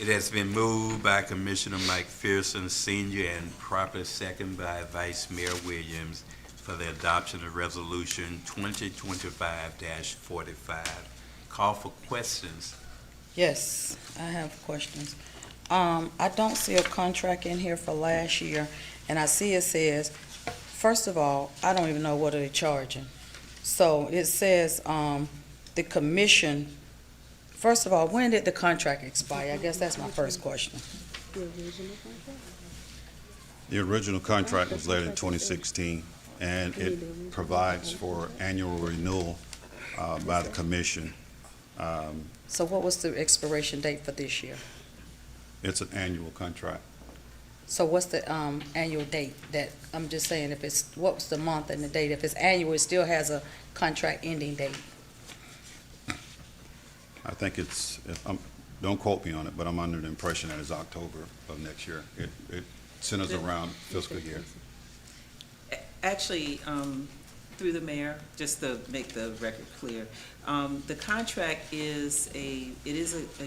It has been moved by Commissioner McPherson Sr. and properly seconded by Vice Mayor Williams for the adoption of Resolution 2025-45. Call for questions. Yes, I have questions. I don't see a contract in here for last year, and I see it says, first of all, I don't even know what are they charging. So it says, the commission First of all, when did the contract expire? I guess that's my first question. The original contract was laid in 2016, and it provides for annual renewal by the commission. So what was the expiration date for this year? It's an annual contract. So what's the annual date that, I'm just saying, if it's, what was the month and the date? If it's annual, it still has a contract ending date. I think it's, don't quote me on it, but I'm under the impression that it's October of next year. It centers around fiscal year. Actually, through the mayor, just to make the record clear, the contract is a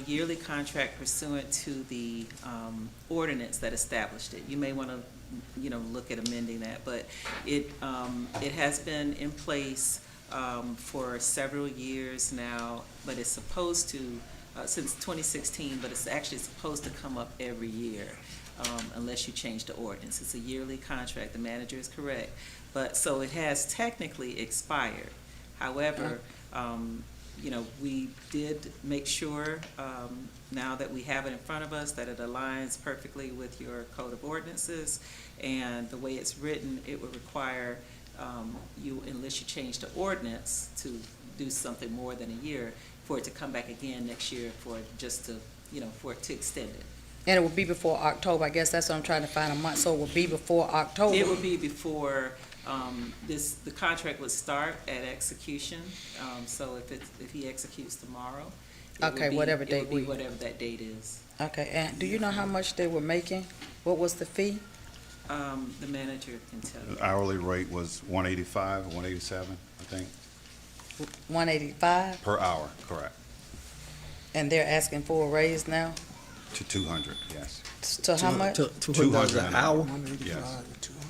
yearly contract pursuant to the ordinance that established it. You may want to, look at amending that, but it has been in place for several years now, but it's supposed to, since 2016, but it's actually supposed to come up every year, unless you change the ordinance. It's a yearly contract, the manager is correct. But, so it has technically expired. However, we did make sure, now that we have it in front of us, that it aligns perfectly with your code of ordinances. And the way it's written, it would require you, unless you change the ordinance to do something more than a year, for it to come back again next year for just to, for it to extend it. And it will be before October. I guess that's what I'm trying to find a month. So it will be before October. It would be before, the contract would start at execution. So if he executes tomorrow. Okay, whatever date it would be whatever that date is. Okay, and do you know how much they were making? What was the fee? The manager can tell you. The hourly rate was $185, $187, I think, 185, per hour, correct, and they're asking for a raise now? to 200, yes. To how much? $200 an hour? 185 Yes. to 200.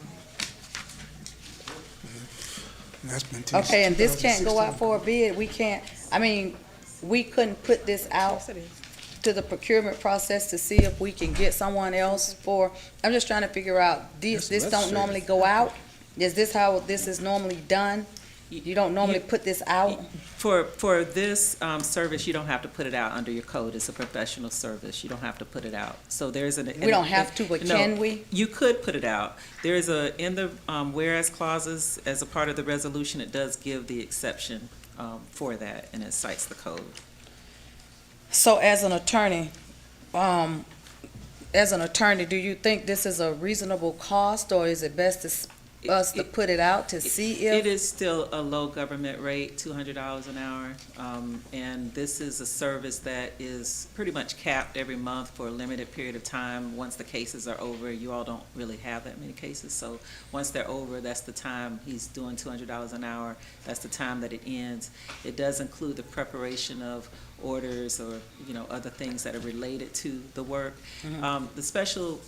And that's been since Okay, and this can't go out 2016. for a bid? We can't, we couldn't put this out to the procurement process to see if we can get someone else for, I'm just trying to figure out, this That's don't necessary. normally go out? Is this how this is normally done? You don't normally put this out? For this service, you don't have to put it out under your code. It's a professional service. You don't have to put it out. So there's an. We don't have to, but No, can we? You could put it out. There's in the whereas clauses, as a part of the resolution, it does give the exception for that, and it cites the code. So as an attorney, do you think this is a reasonable cost, or is it best us to put it out to see It if? is still a low government rate, $200 an hour, and this is a service that is pretty much capped every month for a limited period of time. Once the cases are over, you all don't really have that many cases, so once they're over, that's the time he's doing $200 an hour. That's the time that it ends. It does include the preparation of orders or, other things that are related to the work. The special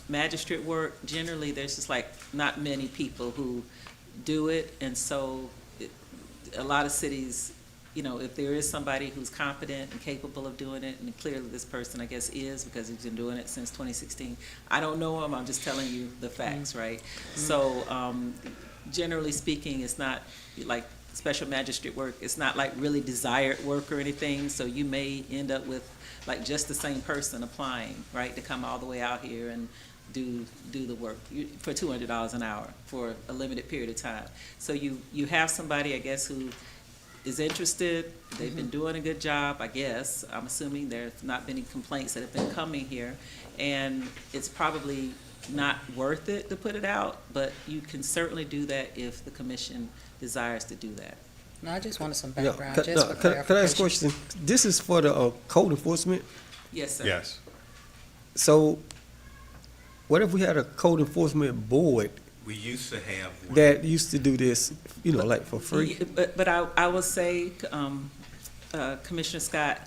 magistrate work, generally, there's just not many people who do it, and so a lot of cities, if there is somebody who's competent and capable of doing it, and clearly this person, I guess, is, because he's been doing it since 2016. I don't know him, I'm just telling you the facts, right? So, generally speaking, it's not like special magistrate work, it's not like really desired work or anything, so you may end up with just the same person applying, right, to come all the way out here and do the work for $200 an hour for a limited period of time. So you have somebody, I guess, who is interested, they've been doing a good job, I guess, I'm assuming there's not been any complaints that have been coming here, and it's probably not worth it to put it out, but you can certainly do that if the commission desires to do that. No, I just wanted some Yeah, background, could just for could I ask a clarification. question? This is for the code enforcement, Yes, sir. Yes. so what if we had a code enforcement board We used to have one. that used to do this, for free? Yeah, but I will say, Commissioner Scott,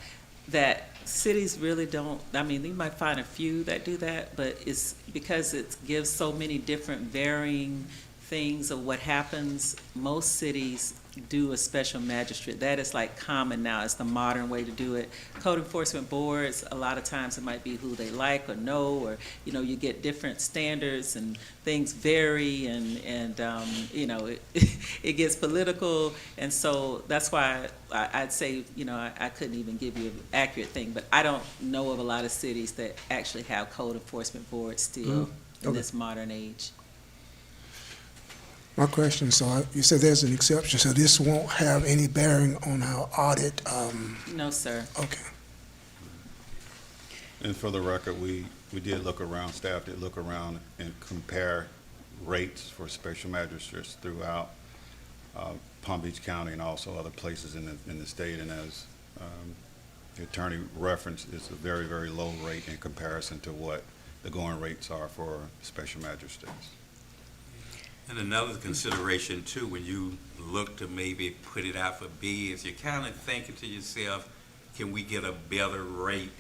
that cities really don't, you might find a few that do that, but it's because it gives so many different varying things of what happens. Most cities do a special magistrate. That is like common now. It's the modern way to do it. Code enforcement boards, a lot of times it might be who they like or know, or, you get different standards and things vary and it gets political. And so that's why I'd say, I couldn't even give you an accurate thing, but I don't know of a lot of cities that actually have code enforcement boards still in Okay. this modern age. My question, so you said there's an exception, so this won't have any bearing on our audit, No, sir. okay. And for the record, we did look around, staff did look around and compare rates for special magistrates throughout Palm Beach County and also other places in the state. And as the attorney referenced, it's a very, very low rate in comparison to what the going rates are for special magistrates. And another consideration too, when you look to maybe put it out for bids, you're kind of thinking to yourself, can we get a better rate?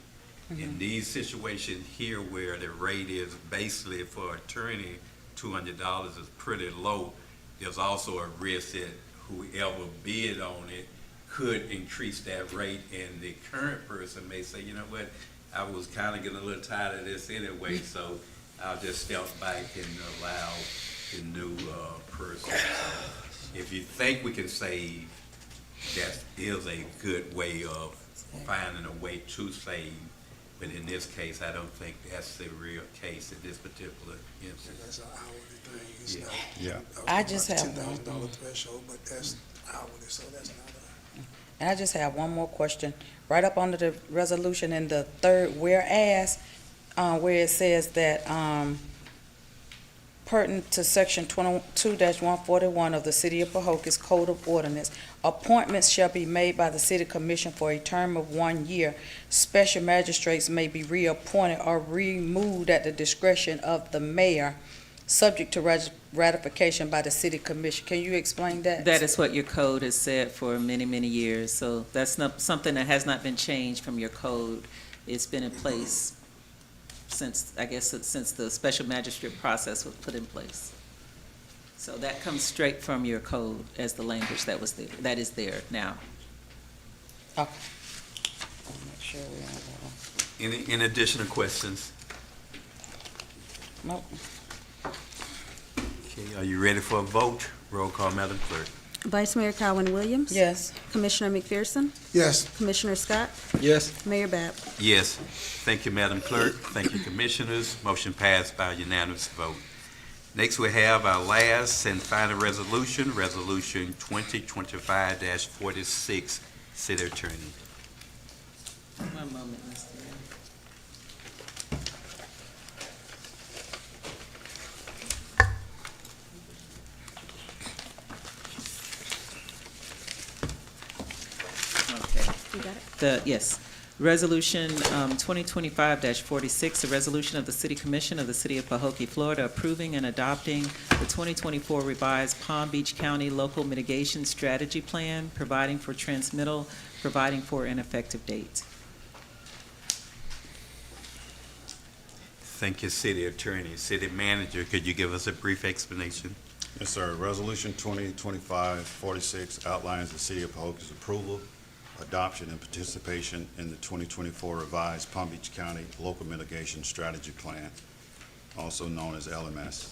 In these situations here where the rate is basically for attorney, $200 is pretty low, there's also a risk that whoever bid on it could increase that rate, and the current person may say, you know what, I was kind of getting a little tired of this anyway, so I'll just step back and allow the new person. So if you think we can save, that is a good way of finding a way to save. But in this case, I don't think that's the real case in this particular instance. That's an hourly thing, it's Yeah. not. Yeah. I just have $10,000 threshold, but that's hourly, so that's not And I just have one more question. Right up under the resolution in the third whereas, where it says that, pertinent to section 22-141 of the City of Pahokee's Code of Ordinance, appointments shall be made by the City Commission for a term of 1 year. Special magistrates may be reappointed or removed at the discretion of the mayor, subject to ratification by the City Commission. Can you explain that? That is what your code has said for many, many years. So that's not something that has not been changed from your code. It's been in place since the special magistrate process was put in place. So that comes straight from your code as the language that was there, that is there now. Okay. I'll make sure we have that one. Any additional questions? Nope. Okay, are you ready for a vote? Roll call, Madam Clerk. Vice Mayor Colin Williams? Yes. Commissioner McPherson? Yes, Commissioner Scott? Yes. Mayor Bab? Yes. Thank you, Madam Clerk. Thank you, Commissioners. Motion passed by unanimous vote. Next, we have our last and final resolution, Resolution 2025-46, City Attorney. One moment, Mr. Mayor. Okay. You got it? Yes. Resolution 2025-46, a resolution of the City Commission of the City of Pahokee, Florida, approving and adopting the 2024 revised Palm Beach County Local Mitigation Strategy Plan, providing for transmittal, providing for an effective date. Thank you, City Attorney. City Manager, could you give us a brief explanation? Yes, sir. Resolution 2025-46 outlines the City of Pahokee's approval, adoption, and participation in the 2024 revised Palm Beach County Local Mitigation Strategy Plan, also known as LMS.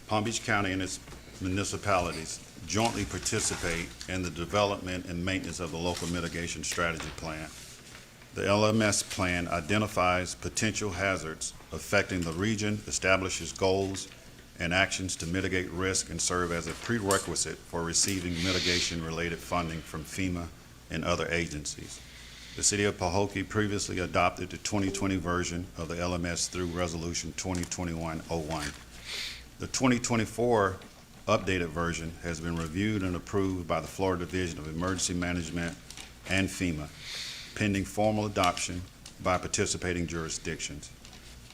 Palm Beach County and its municipalities jointly participate in the development and maintenance of the Local Mitigation Strategy Plan. The LMS plan identifies potential hazards affecting the region, establishes goals and actions to mitigate risk, and serve as a prerequisite for receiving mitigation-related funding from FEMA and other agencies. The City of Pahokee previously adopted the 2020 version of the LMS through Resolution 2021-01. The 2024 updated version has been reviewed and approved by the Florida Division of Emergency Management and FEMA, pending formal adoption by participating jurisdictions.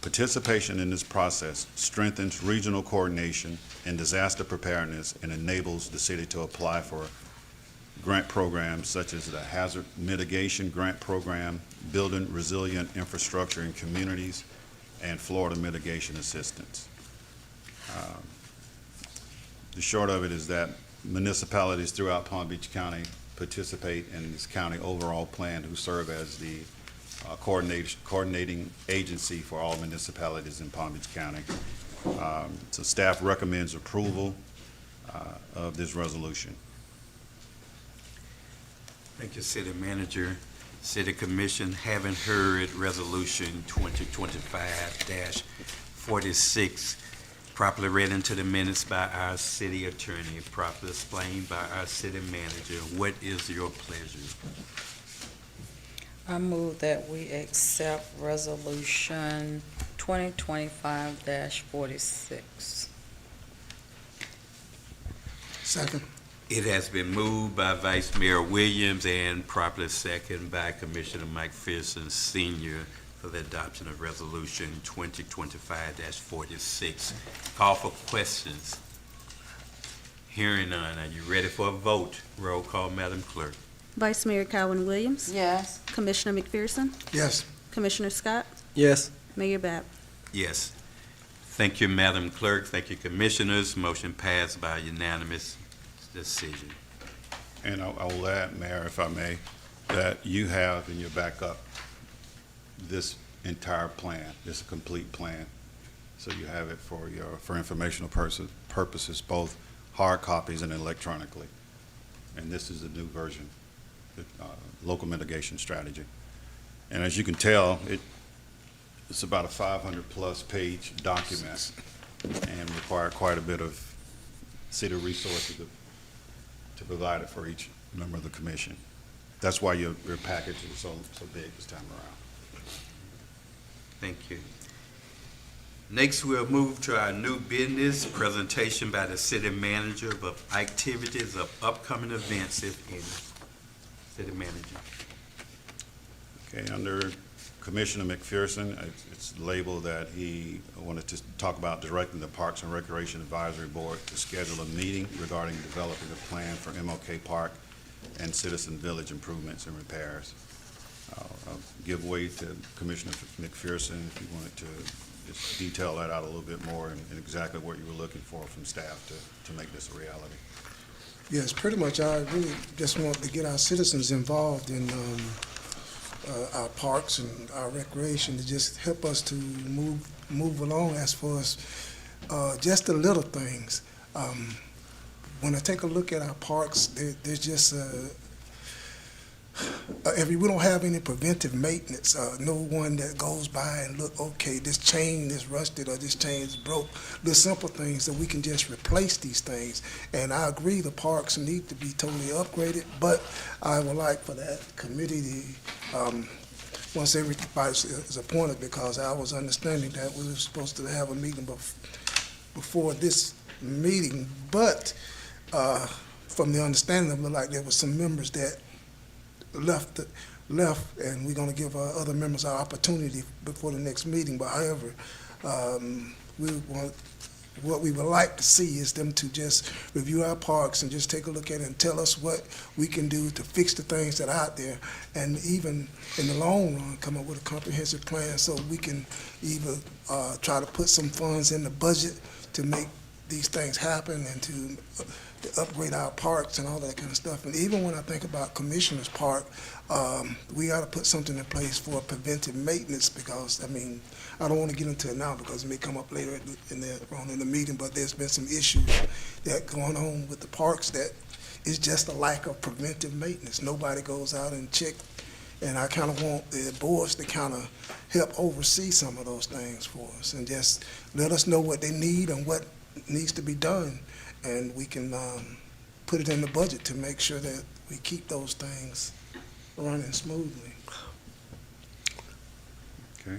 Participation in this process strengthens regional coordination and disaster preparedness and enables the city to apply for grant programs such as the Hazard Mitigation Grant Program, Building Resilient Infrastructure in Communities, and Florida Mitigation Assistance. The short of it is that municipalities throughout Palm Beach County participate in this county overall plan, who serve as the coordinating agency for all municipalities in Palm Beach County. So staff recommends approval of this resolution. Thank you, City Manager. City Commission, having heard Resolution 2025-46, properly read into the minutes by our city attorney, properly explained by our city manager, what is your pleasure? I move that we accept resolution 2025-46. Second. It has been moved by Vice Mayor Williams and properly seconded by Commissioner McPherson Sr. for the adoption of Resolution 2025-46. Call for questions. Hearing none. Are you ready for a vote? Roll call, Madam Clerk. Vice Mayor Calvin Williams, Yes. Commissioner McPherson, Yes. Commissioner Scott, Yes. Mayor Bab. Yes. Thank you, Madam Clerk. Thank you, Commissioners. Motion passed by unanimous decision. And I will add, Mayor, if I may, that you have in your backup this entire plan, this complete plan. So you have it for informational purposes, both hard copies and electronically. And this is the new version, the local mitigation strategy. And as you can tell, it's about a 500-plus page document and require quite a bit of city resources to provide it for each member of the commission. That's why your package is so big this time around. Thank you. Next, we'll move to our new business presentation by the city manager of activities of upcoming events, if any. City manager. Okay, under Commissioner McPherson, it's labeled that he wanted to talk about directing the Parks and Recreation Advisory Board to schedule a meeting regarding developing a plan for MLK Park and Citizen Village improvements and repairs. I'll give way to Commissioner McPherson if you wanted to just detail that out a little bit more and exactly what you were looking for from staff to make this a reality. Yes, pretty much. I really just want to get our citizens involved in our parks and our recreation to just help us to move along as far as just the little things. When I take a look at our parks, there's just if we don't have any preventive maintenance, no one that goes by and look, okay, this chain is rusted or this chain is broke, the simple things that we can just replace these things. And I agree the parks need to be totally upgraded, but I would like for that committee to, once everybody is appointed, because I was understanding that we were supposed to have a meeting before this meeting, but from the understanding, it looked like there were some members that left, and we're going to give other members our opportunity before the next meeting. But however, what we would like to see is them to just review our parks and just take a look at it and tell us what we can do to fix the things that are out there, and even in the long run, come up with a comprehensive plan so we can either try to put some funds in the budget to make these things happen and to upgrade our parks and all that kind of stuff. And even when I think about Commissioner's Park, we got to put something in place for preventive maintenance, because, I mean, I don't want to get into it now because it may come up later in the meeting, but there's been some issues that going on with the parks that is just a lack of preventive maintenance. Nobody goes out and check, and I kind of want the boards to kind of help oversee some of those things for us and just let us know what they need and what needs to be done, and we can put it in the budget to make sure that we keep those things running smoothly. Okay.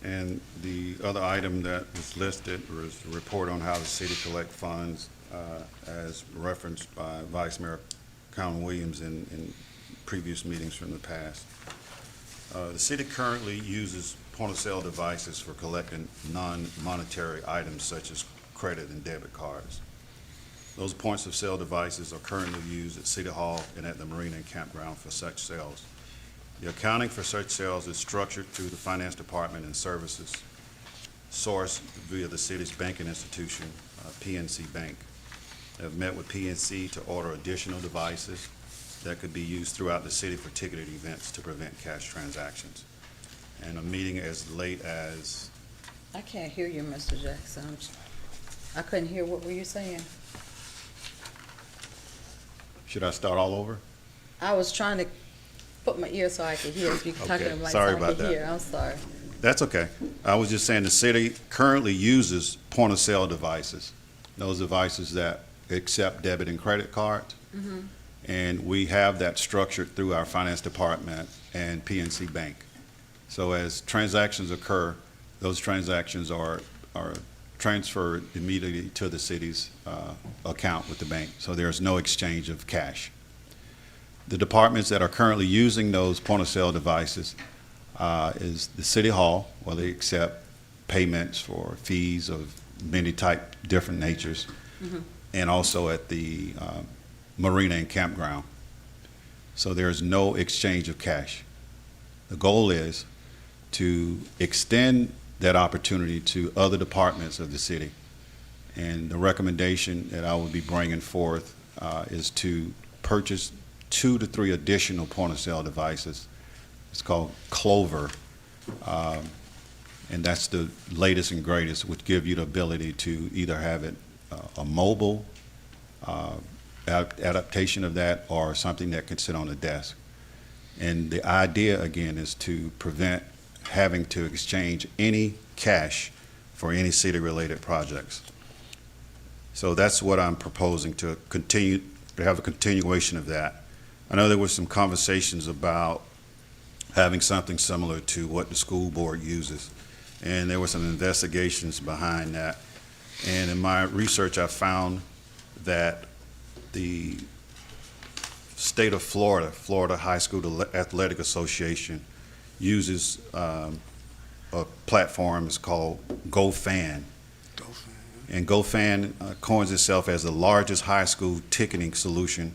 And the other item that was listed was the report on how the city collect funds, as referenced by Vice Mayor Calvin Williams in previous meetings from the past. The city currently uses point-of-sale devices for collecting non-monetary items such as credit and debit cards. Those points-of-sale devices are currently used at City Hall and at the Marina and Campground for such sales. The accounting for such sales is structured through the Finance Department and services sourced via the city's banking institution, PNC Bank. have met with PNC to order additional devices that could be used throughout the city for ticketed events to prevent cash transactions. And a meeting as late as, I can't hear you, Mr. Jackson. I couldn't hear, what were you saying? should I start all over? I was trying to put my ear so I could hear, if you could talk Okay, to the mic sorry so I about could that. hear. I'm sorry. That's okay. I was just saying the city currently uses point-of-sale devices, those devices that accept debit and credit cards. And we have that structured through our finance department and PNC Bank. So as transactions occur, those transactions are transferred immediately to the city's account with the bank. So there's no exchange of cash. The departments that are currently using those point-of-sale devices is the City Hall, where they accept payments for fees of many different natures, and also at the marina and campground. So there's no exchange of cash. The goal is to extend that opportunity to other departments of the city. And the recommendation that I will be bringing forth is to purchase 2 to 3 additional point-of-sale devices. It's called Clover, and that's the latest and greatest, which give you the ability to either have it a mobile adaptation of that or something that can sit on a desk. And the idea, again, is to prevent having to exchange any cash for any city-related projects. So that's what I'm proposing, to continue, to have a continuation of that. I know there were some conversations about having something similar to what the school board uses, and there were some investigations behind that. And in my research, I found that the state of Florida, Florida High School Athletic Association, uses a platform. It's called GoFan. And GoFan coins itself as the largest high school ticketing solution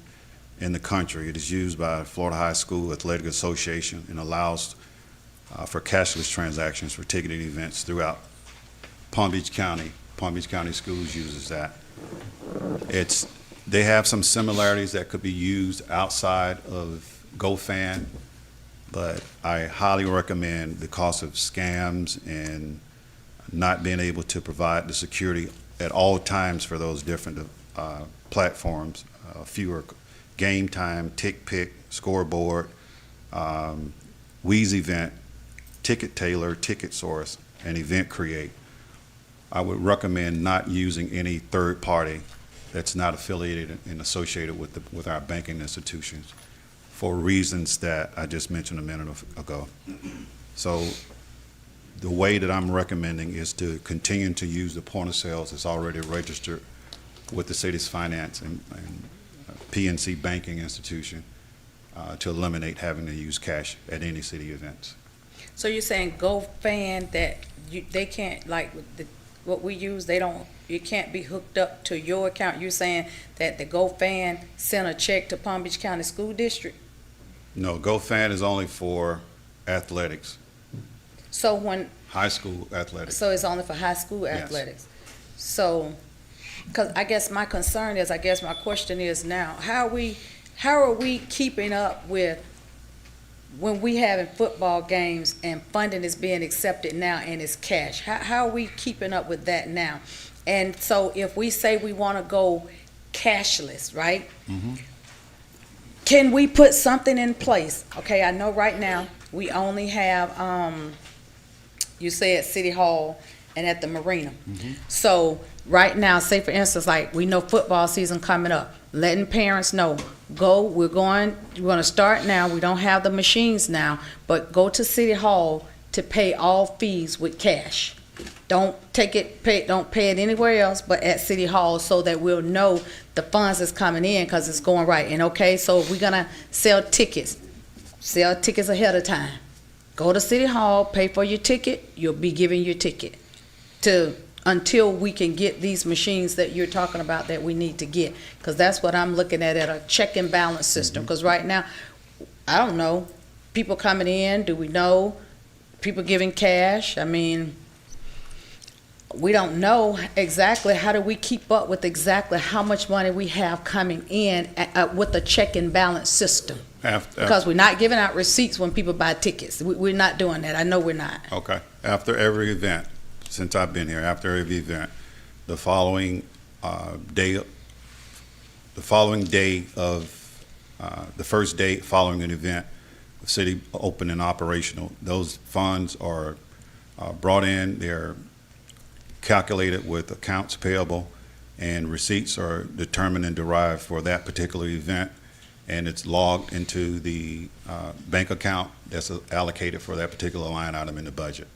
in the country. It is used by Florida High School Athletic Association and allows for cashless transactions for ticketed events throughout Palm Beach County. Palm Beach County Schools uses that. They have some similarities that could be used outside of GoFan, but I highly recommend, because of scams and not being able to provide the security at all times for those different platforms, fewer Game Time, TickPick, Scoreboard, Wheeze Event, Ticket Tailor, Ticket Source, and Event Create. I would recommend not using any third party that's not affiliated and associated with our banking institutions for reasons that I just mentioned a minute ago. So the way that I'm recommending is to continue to use the point of sales that's already registered with the city's finance and PNC banking institution to eliminate having to use cash at any city events. So you're saying GoFan, that they can't, like with what we use, it can't be hooked up to your account? You're saying that the GoFan sent a check to Palm Beach County School District? No, GoFan is only for athletics, So when, high school athletics. so it's only for high school Yes. athletics? So, because I guess my concern is, my question is now, how are we keeping up with when we having football games and funding is being accepted now and it's cash? How are we keeping up with that now? And so if we say we want to go cashless, right? Can we put something in place? Okay, I know right now we only have, you said City Hall and at the marina. So right now, say for instance, like we know football season coming up, letting parents know, we're going to start now. We don't have the machines now, but go to City Hall to pay all fees with cash. Don't don't pay it anywhere else but at City Hall, so that we'll know the funds is coming in because it's going right. And okay, so if we're gonna sell tickets ahead of time. Go to City Hall, pay for your ticket, you'll be giving your ticket until we can get these machines that you're talking about that we need to get. Because that's what I'm looking at a check and balance system. Because right now, I don't know, people coming in, do we know? People giving cash? I mean, we don't know exactly, how do we keep up with exactly how much money we have coming in with the check and balance system? Because we're not giving out receipts when people buy tickets. We're not doing that. I know we're not. Okay. After every event, since I've been here, after every event, the following day of the first day following an event, the city open and operational, those funds are brought in. They're calculated with accounts payable, and receipts are determined and derived for that particular event, and it's logged into the bank account that's allocated for that particular line item in the budget.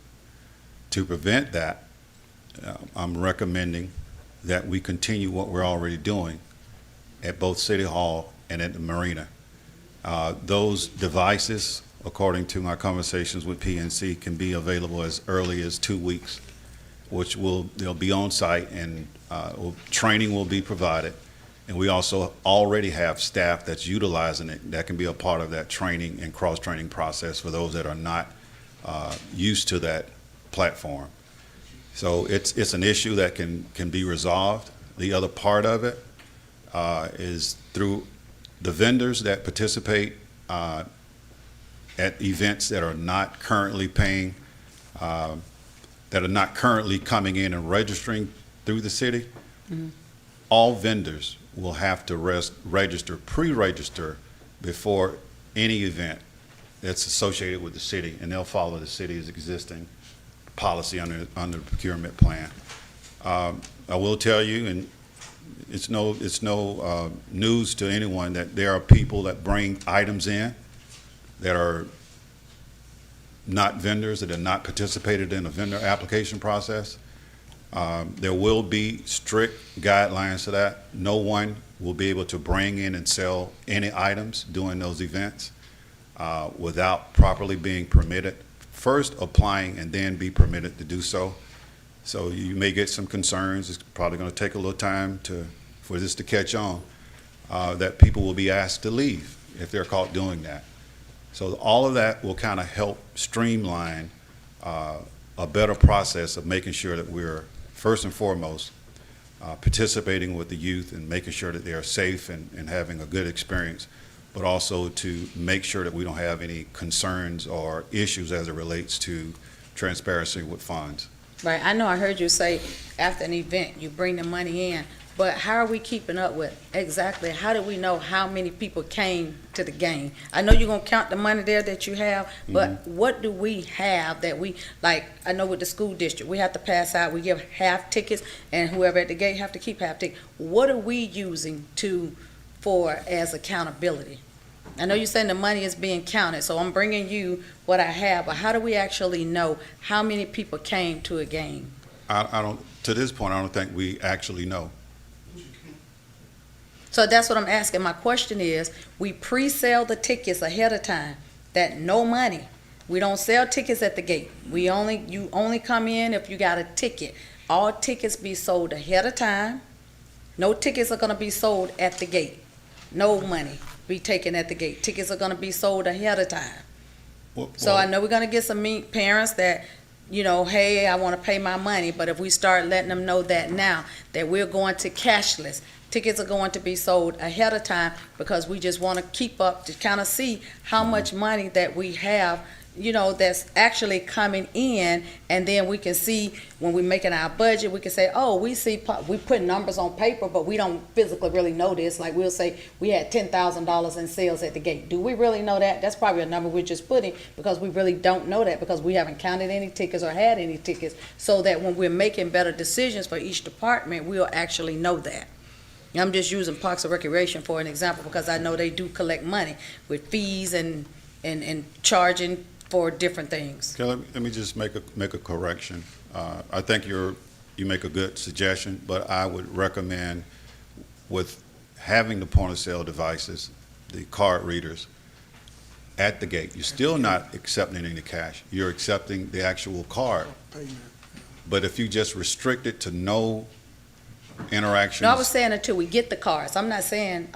To prevent that, I'm recommending that we continue what we're already doing at both City Hall and at the marina. Those devices, according to my conversations with PNC, can be available as early as 2 weeks, which they'll be on site, and training will be provided. And we also already have staff that's utilizing it that can be a part of that training and cross-training process for those that are not used to that platform. So it's an issue that can be resolved. The other part of it is through the vendors that participate at events that are not currently paying, that are not currently coming in and registering through the city. Mm-hmm. All vendors will have to pre-register before any event that's associated with the city, and they'll follow the city's existing policy under the procurement plan. I will tell you, and it's no news to anyone, that there are people that bring items in that are not vendors, that are not participated in a vendor application process. There will be strict guidelines to that. No one will be able to bring in and sell any items during those events without properly being permitted, first applying and then be permitted to do so. So you may get some concerns. It's probably going to take a little time for this to catch on, that people will be asked to leave if they're caught doing that. So all of that will kind of help streamline a better process of making sure that we're, first and foremost, participating with the youth and making sure that they are safe and having a good experience, but also to make sure that we don't have any concerns or issues as it relates to transparency with funds. Right, I know I heard you say after an event, you bring the money in, but how are we keeping up with exactly, how do we know how many people came to the game? I know you're gonna count the money there that you have, but what do we have that we, like, I know with the school district, we have to pass out, we give half tickets, and whoever at the gate have to keep half tickets. What are we using for as accountability? I know you're saying the money is being counted, so I'm bringing you what I have, but how do we actually know how many people came to a game? I don't, to this point, I don't think we actually know. So that's what I'm asking. My question is, we pre-sell the tickets ahead of time, that no money. We don't sell tickets at the gate. You only come in if you got a ticket. All tickets be sold ahead of time. No tickets are gonna be sold at the gate. No money be taken at the gate. Tickets are gonna be sold ahead of time. So I know we're gonna get some parents that, hey, I wanna pay my money, but if we start letting them know that now, that we're going to cashless, tickets are going to be sold ahead of time, because we just want to keep up to kind of see how much money that we have, that's actually coming in, and then we can see when we're making our budget, we can say, oh, we put numbers on paper, but we don't physically really know this. Like we'll say we had $10,000 in sales at the gate. Do we really know that? That's probably a number we're just putting, because we really don't know that, because we haven't counted any tickets or had any tickets, so that when we're making better decisions for each department, we'll actually know that. I'm just using Parks and Recreation for an example, because I know they do collect money with fees and charging for different things. Okay, let me just make a correction. I think you make a good suggestion, but I would recommend, with having the point of sale devices, the card readers at the gate, you're still not accepting any cash. You're accepting the actual card. But if you just restrict it to no interactions. No, I was saying until we get the cards. I'm not saying,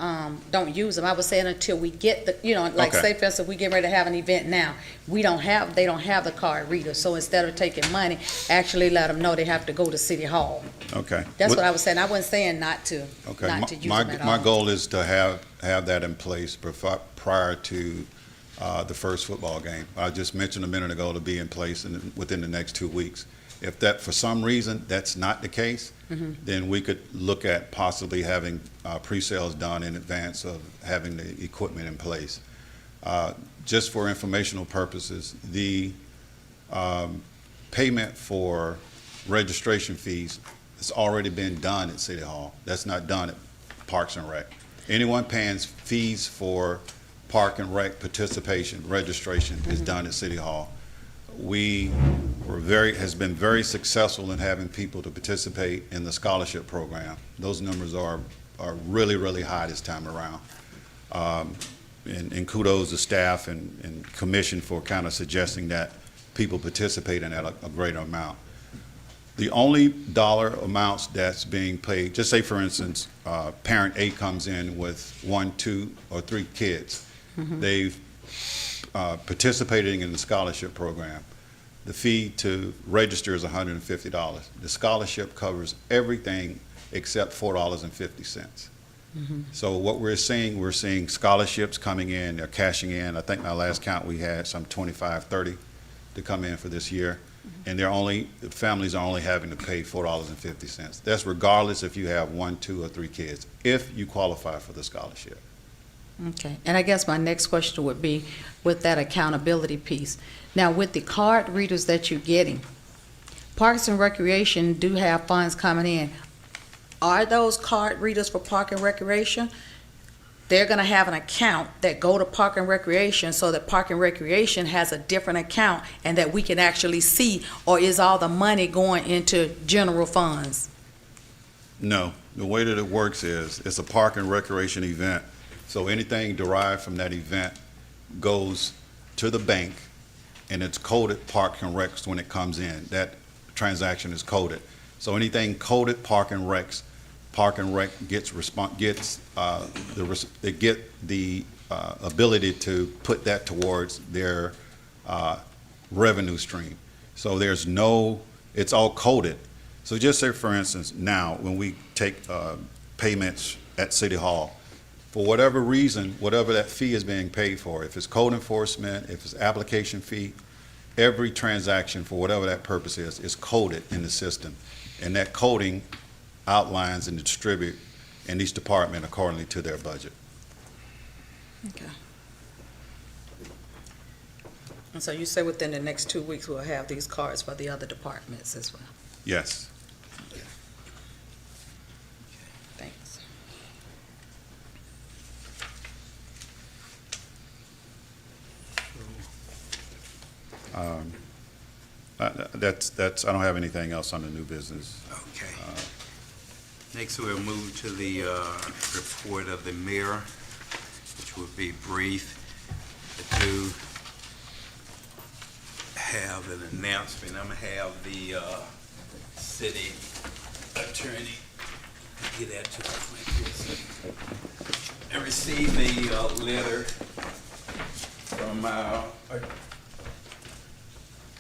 don't use them. I was saying until we get the, like Okay. say for instance, we get ready to have an event now. They don't have the card reader. So instead of taking money, actually let them know they have to go to City Hall. Okay. That's what I was saying. I wasn't saying not to use Okay, them at all. my goal is to have that in place prior to the first football game. I just mentioned a minute ago to be in place within the next 2 weeks. If that, for some reason, that's not the case, then we could look at possibly having pre-sales done in advance of having the equipment in place. Just for informational purposes, the payment for registration fees has already been done at City Hall. That's not done at Parks and Rec. Anyone paying fees for Park and Rec participation, registration is done at City Hall. Has been very successful in having people to participate in the scholarship program. Those numbers are really, really high this time around. And kudos to staff and commission for kind of suggesting that people participate in that a greater amount. The only dollar amounts that's being paid, just say for instance, parent A comes in with 1, 2, or 3 kids. They've participating in the scholarship program. The fee to register is $150. The scholarship covers everything except $4.50. So what we're seeing scholarships coming in, they're cashing in. I think my last count we had some 25, 30 to come in for this year. And the families are only having to pay $4.50. That's regardless if you have 1, 2, or 3 kids, if you qualify for the scholarship. Okay, and I guess my next question would be with that accountability piece. Now, with the card readers that you're getting, Parks and Recreation do have funds coming in. Are those card readers for Park and Recreation? They're gonna have an account that go to Park and Recreation so that Park and Recreation has a different account and that we can actually see, or is all the money going into general funds? No, the way that it works is it's a Park and Recreation event. So anything derived from that event goes to the bank, and it's coded Park and Recs when it comes in. That transaction is coded. So anything coded Park and Rec gets the ability to put that towards their revenue stream. So it's all coded. So just say, for instance, now when we take payments at City Hall, for whatever reason, whatever that fee is being paid for, if it's code enforcement, if it's application fee, every transaction for whatever that purpose is coded in the system. And that coding outlines and distribute in each department accordingly to their budget. Okay. And so you say within the next 2 weeks we'll have these cards for the other departments as well? Yes. Thanks. I don't have anything else on the new business. Okay. Next, we'll move to the report of the mayor, which will be brief. I do have an announcement. I'm gonna have the city attorney get that to us like this. I received a letter from our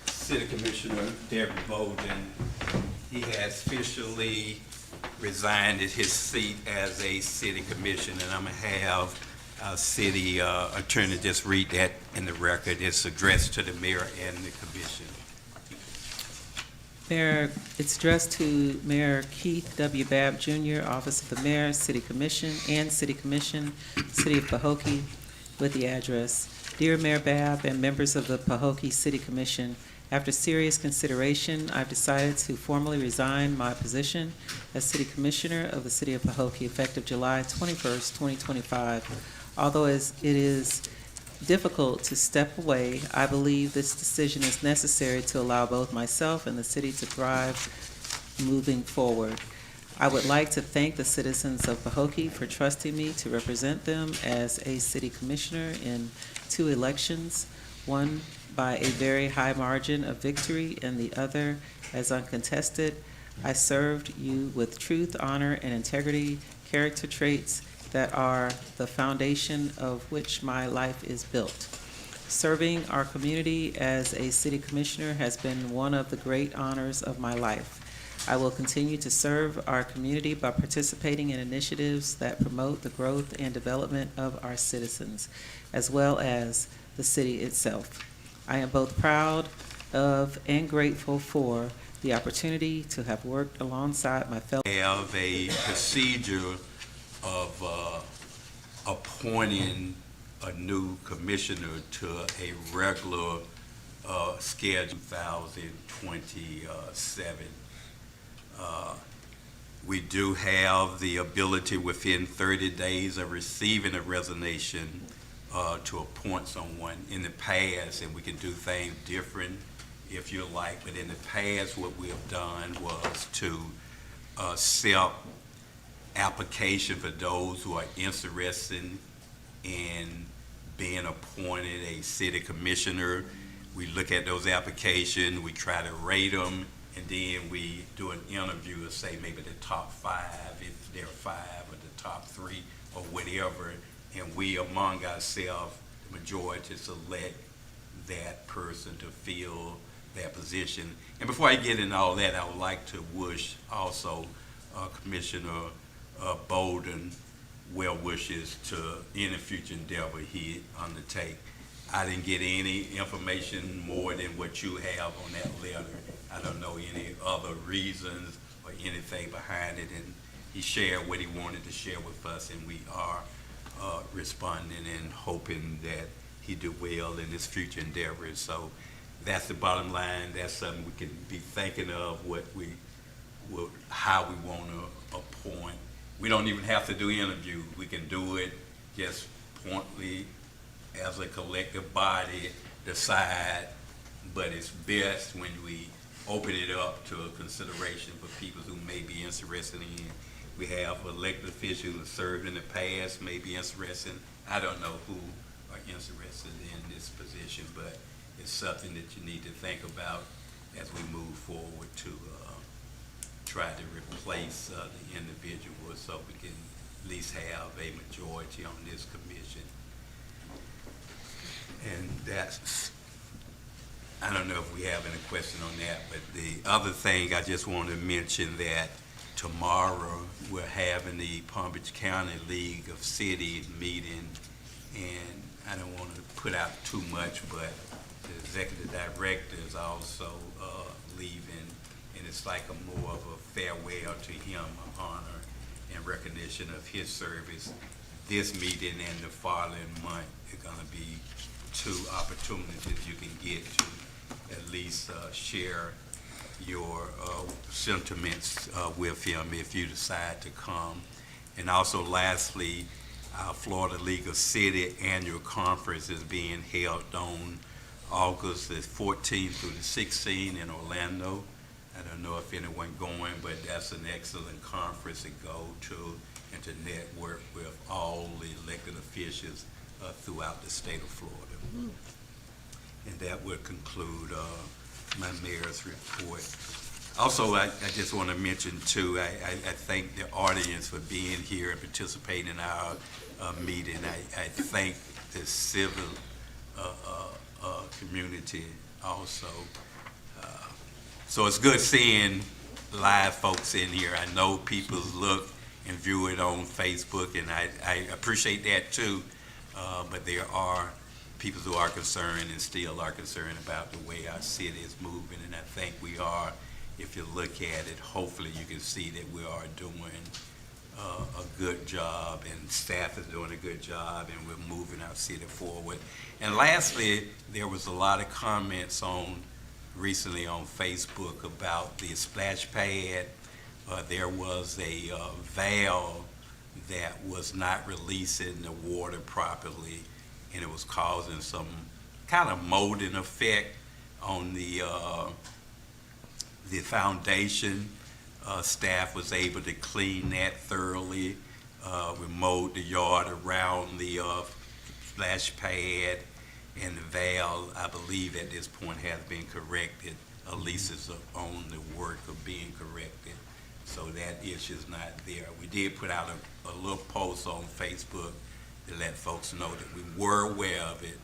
City Commissioner Derek Bolden. He has officially resigned his seat as a city commissioner, and I'm gonna have our city attorney just read that in the record. It's addressed to the mayor and the commission. Mayor, it's addressed to Mayor Keith W. Babb Jr., Office of the Mayor, City Commission, and City Commission, City of Pahokee, with the address: Dear Mayor Babb and members of the Pahokee City Commission, after serious consideration, I've decided to formally resign my position as City Commissioner of the City of Pahokee effective July 21st, 2025. Although it is difficult to step away, I believe this decision is necessary to allow both myself and the city to thrive moving forward. I would like to thank the citizens of Pahokee for trusting me to represent them as a city commissioner in 2 elections, one by a very high margin of victory and the other as uncontested. I served you with truth, honor, and integrity, character traits that are the foundation of which my life is built. Serving our community as a city commissioner has been one of the great honors of my life. I will continue to serve our community by participating in initiatives that promote the growth and development of our citizens, as well as the city itself. I am both proud of and grateful for the opportunity to have worked alongside my fellow. Have a procedure of appointing a new commissioner to a regular schedule 2027. We do have the ability within 30 days of receiving a resignation to appoint someone. In the past, and we can do things different if you like, but in the past, what we have done was to accept application for those who are interested in being appointed a city commissioner. We look at those applications, we try to rate them, and then we do an interview of, say, maybe the top 5, if there are 5, or the top 3, or whatever, and we, among ourselves, the majority, select that person to fill that position. And before I get into all that, I would like to wish also Commissioner Bolden well wishes to any future endeavor he undertake. I didn't get any information more than what you have on that letter. I don't know any other reasons or anything behind it, and he shared what he wanted to share with us, and we are responding and hoping that he do well in his future endeavors. So that's the bottom line. That's something we can be thinking of, how we want to appoint. We don't even have to do interviews. We can do it just pointedly as a collective body, decide, but it's best when we open it up to a consideration for people who may be interested in. We have elected officials who served in the past, may be interested. I don't know who are interested in this position, but it's something that you need to think about as we move forward to try to replace the individual, so we can at least have a majority on this commission. And that's, I don't know if we have any question on that, but the other thing I just want to mention that tomorrow we're having the Palm Beach County League of Cities meeting, and I don't want to put out too much, but the executive director is also leaving, and it's like a more of a farewell to him, an honor and recognition of his service. This meeting and the following month are going to be 2 opportunities you can get to at least share your sentiments with him if you decide to come. And also lastly, our Florida League of City annual conference is being held on August the 14th through the 16th in Orlando. I don't know if anyone going, but that's an excellent conference to go to and to network with all the elected officials throughout the state of Florida. And that would conclude my mayor's report. Also, I just want to mention too, I thank the audience for being here and participating in our meeting. I thank the civil community also. So it's good seeing live folks in here. I know people look and view it on Facebook, and I appreciate that too. But there are people who are concerned and still are concerned about the way our city is moving, and I think we are. If you look at it, hopefully you can see that we are doing a good job, and staff is doing a good job, and we're moving our city forward. And lastly, there was a lot of comments recently on Facebook about the splash pad. There was a valve that was not releasing the water properly, and it was causing some kind of molding effect on the foundation. Staff was able to clean that thoroughly. We mowed the yard around the splash pad, and the valve, I believe at this point, has been corrected. leases on the work of being corrected. So that issue's not there. We did put out a little post on Facebook to let folks know that we were aware of it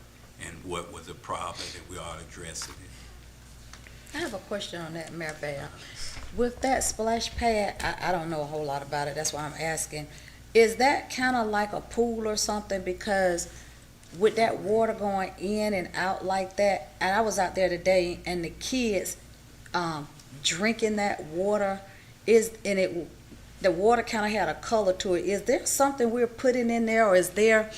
and what was the problem, that we are addressing it. I have a question on that, Mayor Bear. With that splash pad, I don't know a whole lot about it, that's why I'm asking. Is that kind of like a pool or something? Because with that water going in and out like that, and I was out there today, and the kids drinking that water, the water kind of had a color to it. Is there something we're putting in there, or is there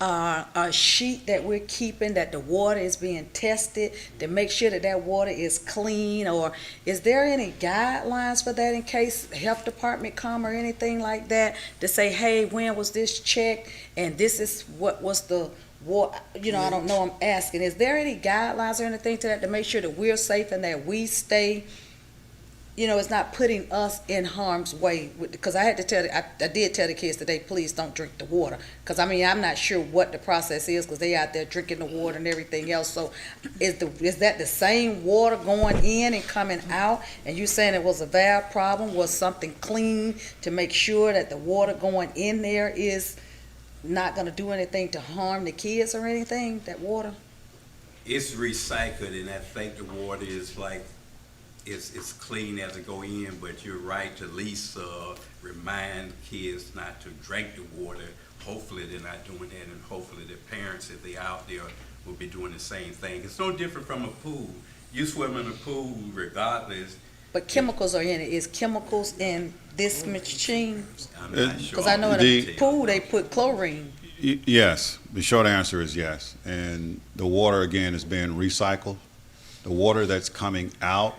a sheet that we're keeping that the water is being tested to make sure that that water is clean? Or is there any guidelines for that in case health department come or anything like that to say, hey, when was this checked and this is what was the water? I don't know, I'm asking. Is there any guidelines or anything to that to make sure that we're safe and that we stay, it's not putting us in harm's way? Because I did tell the kids today, please don't drink the water. Because, I'm not sure what the process is, because they out there drinking the water and everything else. So is that the same water going in and coming out? And you saying it was a valve problem? Was something clean to make sure that the water going in there is not going to do anything to harm the kids or anything, that water? It's recycled, and I think the water is like, it's clean as it go in, but you're right to at least remind kids not to drink the water. Hopefully they're not doing that, and hopefully their parents, if they're out there, will be doing the same thing. It's no different from a pool. You swim in a pool regardless. But chemicals are in it. Is chemicals in this machine? I'm not sure. Because I know in a pool they put chlorine. Yes, the short answer is yes. And the water, again, is being recycled. The water that's coming out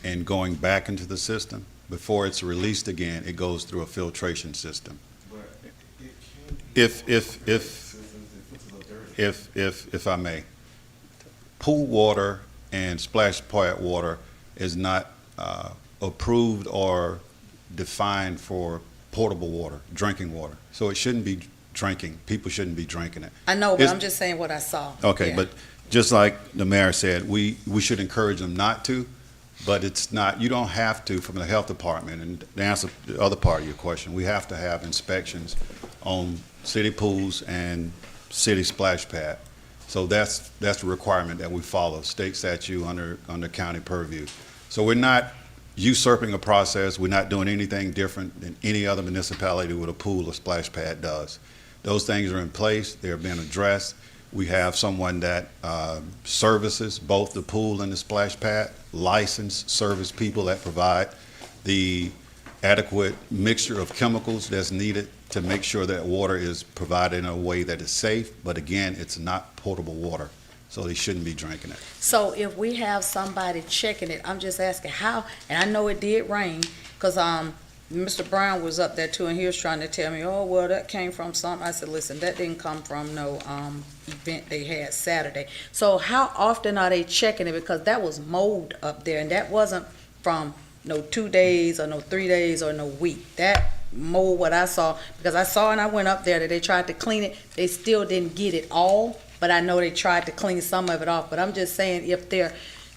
and going back into the system, before it's released again, it goes through a filtration system. If I may, pool water and splash pad water is not approved or defined for potable water, drinking water. So it shouldn't be drinking. People shouldn't be drinking it. I know, but I'm just saying what I saw. Okay, Yeah. but just like the mayor said, we should encourage them not to, but it's not, you don't have to from the health department. And to answer the other part of your question, we have to have inspections on city pools and city splash pad. So that's the requirement that we follow, state statute under county purview. So we're not usurping a process. We're not doing anything different than any other municipality with a pool or splash pad does. Those things are in place. They're being addressed. We have someone that services both the pool and the splash pad, licensed service people that provide the adequate mixture of chemicals that's needed to make sure that water is provided in a way that is safe. But again, it's not potable water, so they shouldn't be drinking it. So if we have somebody checking it, I'm just asking how, and I know it did rain, because Mr. Brown was up there too, and he was trying to tell me, oh, well, that came from something. I said, listen, that didn't come from no event they had Saturday. So how often are they checking it? Because that was mold up there, and that wasn't from no 2 days or no 3 days or no week. That mold, what I saw, because I saw and I went up there that they tried to clean it. They still didn't get it all, but I know they tried to clean some of it off. But I'm just saying,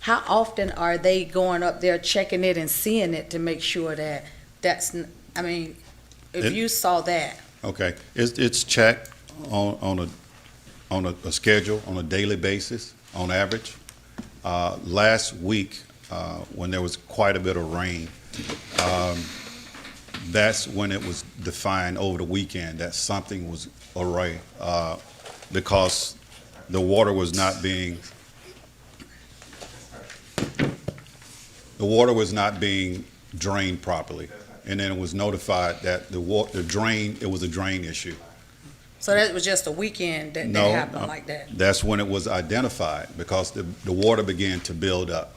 how often are they going up there checking it and seeing it to make sure that if you saw that. Okay, it's checked on a schedule, on a daily basis, on average. Last week, when there was quite a bit of rain, that's when it was defined over the weekend that something was awry, because the water was not being drained properly. And then it was notified that it was a drain issue. So that was just a weekend that happened like that? That's when it was identified, because the water began to build up.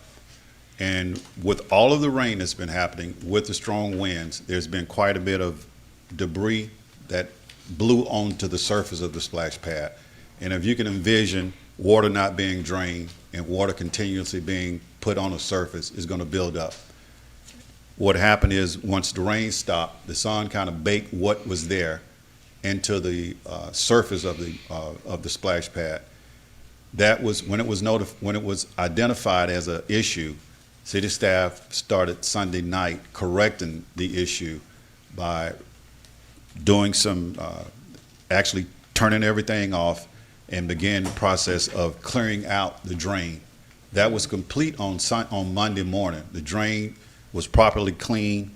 And with all of the rain that's been happening, with the strong winds, there's been quite a bit of debris that blew onto the surface of the splash pad. And if you can envision water not being drained and water continuously being put on the surface, it's going to build up. What happened is, once the rain stopped, the sun kind of baked what was there into the surface of the splash pad. That was when it was identified as an issue. City staff started Sunday night correcting the issue by doing some, actually turning everything off and began the process of clearing out the drain. That was complete on Monday morning. The drain was properly cleaned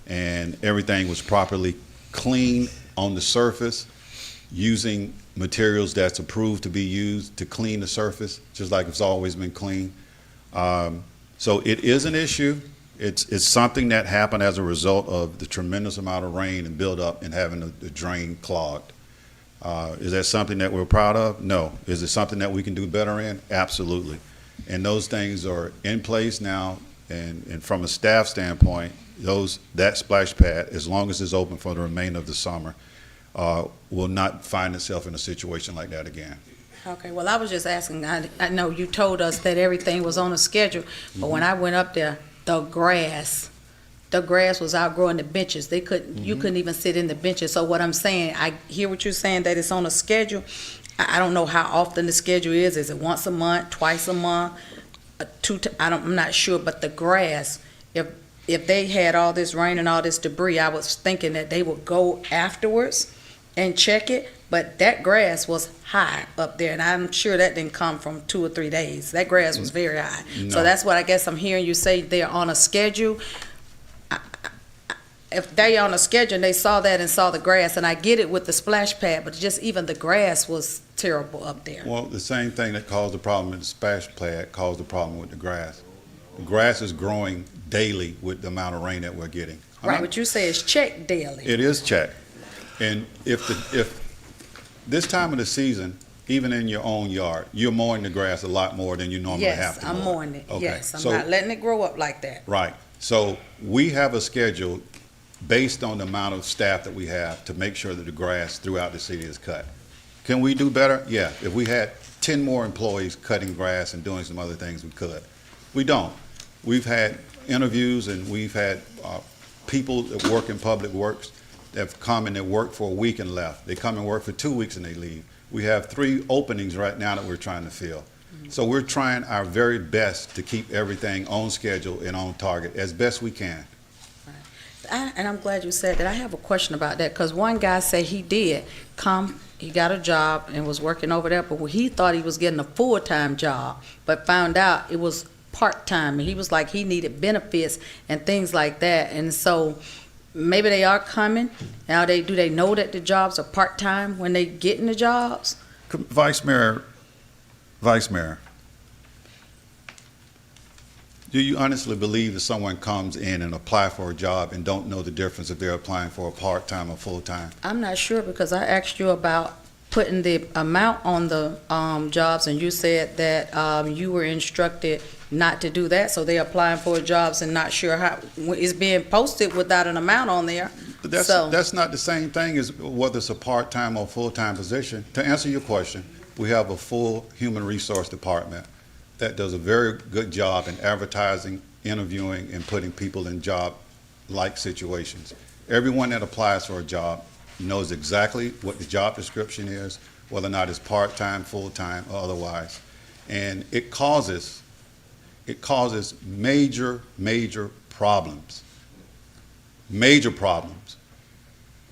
and everything was properly cleaned on the surface using materials that's approved to be used to clean the surface, just like it's always been clean. So it is an issue. It's something that happened as a result of the tremendous amount of rain and buildup and having the drain clogged. Is that something that we're proud of? No. Is it something that we can do better in? Absolutely. And those things are in place now, and from a staff standpoint, that splash pad, as long as it's open for the remainder of the summer, will not find itself in a situation like that again. Okay, well, I was just asking, I know you told us that everything was on a schedule, but when I went up there, the grass was outgrowing the benches. They couldn't, you couldn't even sit in the benches. So what I'm saying, I hear what you're saying, that it's on a schedule. I don't know how often the schedule is. Is it once a month, twice a month, I'm not sure, but the grass, if they had all this rain and all this debris, I was thinking that they would go afterwards and check it, but that grass was high up there, and I'm sure that didn't come from 2 or 3 days. That grass was very high. No. So that's what I guess I'm hearing you say, they're on a schedule. If they on a schedule and they saw that and saw the grass, and I get it with the splash pad, but just even the grass was terrible up there. Well, the same thing that caused the problem with the splash pad caused the problem with the grass. The grass is growing daily with the amount of rain that we're getting. Right, but you say it's checked daily. It is checked. And if this time of the season, even in your own yard, you're mowing the grass a lot more than you normally have Yes, to. I'm mowing it, Okay, yes. I'm so- not letting it grow up like that. Right. So we have a schedule based on the amount of staff that we have to make sure that the grass throughout the city is cut. Can we do better? Yeah. If we had 10 more employees cutting grass and doing some other things, we could. We don't. We've had interviews and we've had people that work in public works that have come and they work for a week and left. They come and work for 2 weeks and they leave. We have 3 openings right now that we're trying to fill. So we're trying our very best to keep everything on schedule and on target as best we can. And I'm glad you said that. I have a question about that, because one guy said he did come, he got a job and was working over there, but he thought he was getting a full-time job, but found out it was part-time, and he was like, he needed benefits and things like that, and so maybe they are coming. Now, do they know that the jobs are part-time when they get in the jobs? Vice Mayor, do you honestly believe that someone comes in and apply for a job and don't know the difference if they're applying for a part-time or full-time? I'm not sure, because I asked you about putting the amount on the jobs, and you said that you were instructed not to do that, so they're applying for jobs and not sure how, it's being posted without an amount on there. But So- that's not the same thing as whether it's a part-time or full-time position. To answer your question, we have a full human resource department that does a very good job in advertising, interviewing, and putting people in job-like situations. Everyone that applies for a job knows exactly what the job description is, whether or not it's part-time, full-time, or otherwise. And it causes major problems. Major problems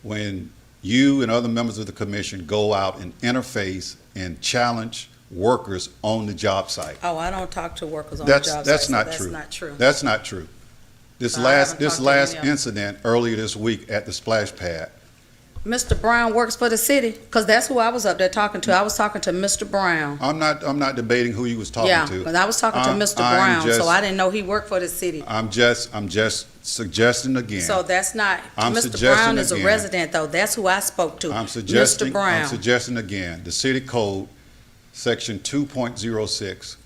when you and other members of the commission go out and interface and challenge workers on the job site. Oh, I don't talk to workers on the job site, That's so not that's true. not true. That's not true. This I last haven't talked to any of them. incident earlier this week at the splash pad, Mr. Brown works for the city, because that's who I was up there talking to. I was talking to Mr. Brown. I'm not debating who you was talking Yeah, to. because I was talking to Mr. I'm Brown, just- so I didn't know he worked for the city. I'm just suggesting again. So that's not, I'm Mr. suggesting Brown is a again. resident, though. That's who I spoke to. I'm suggesting Brown. again, the city code, section 2.06,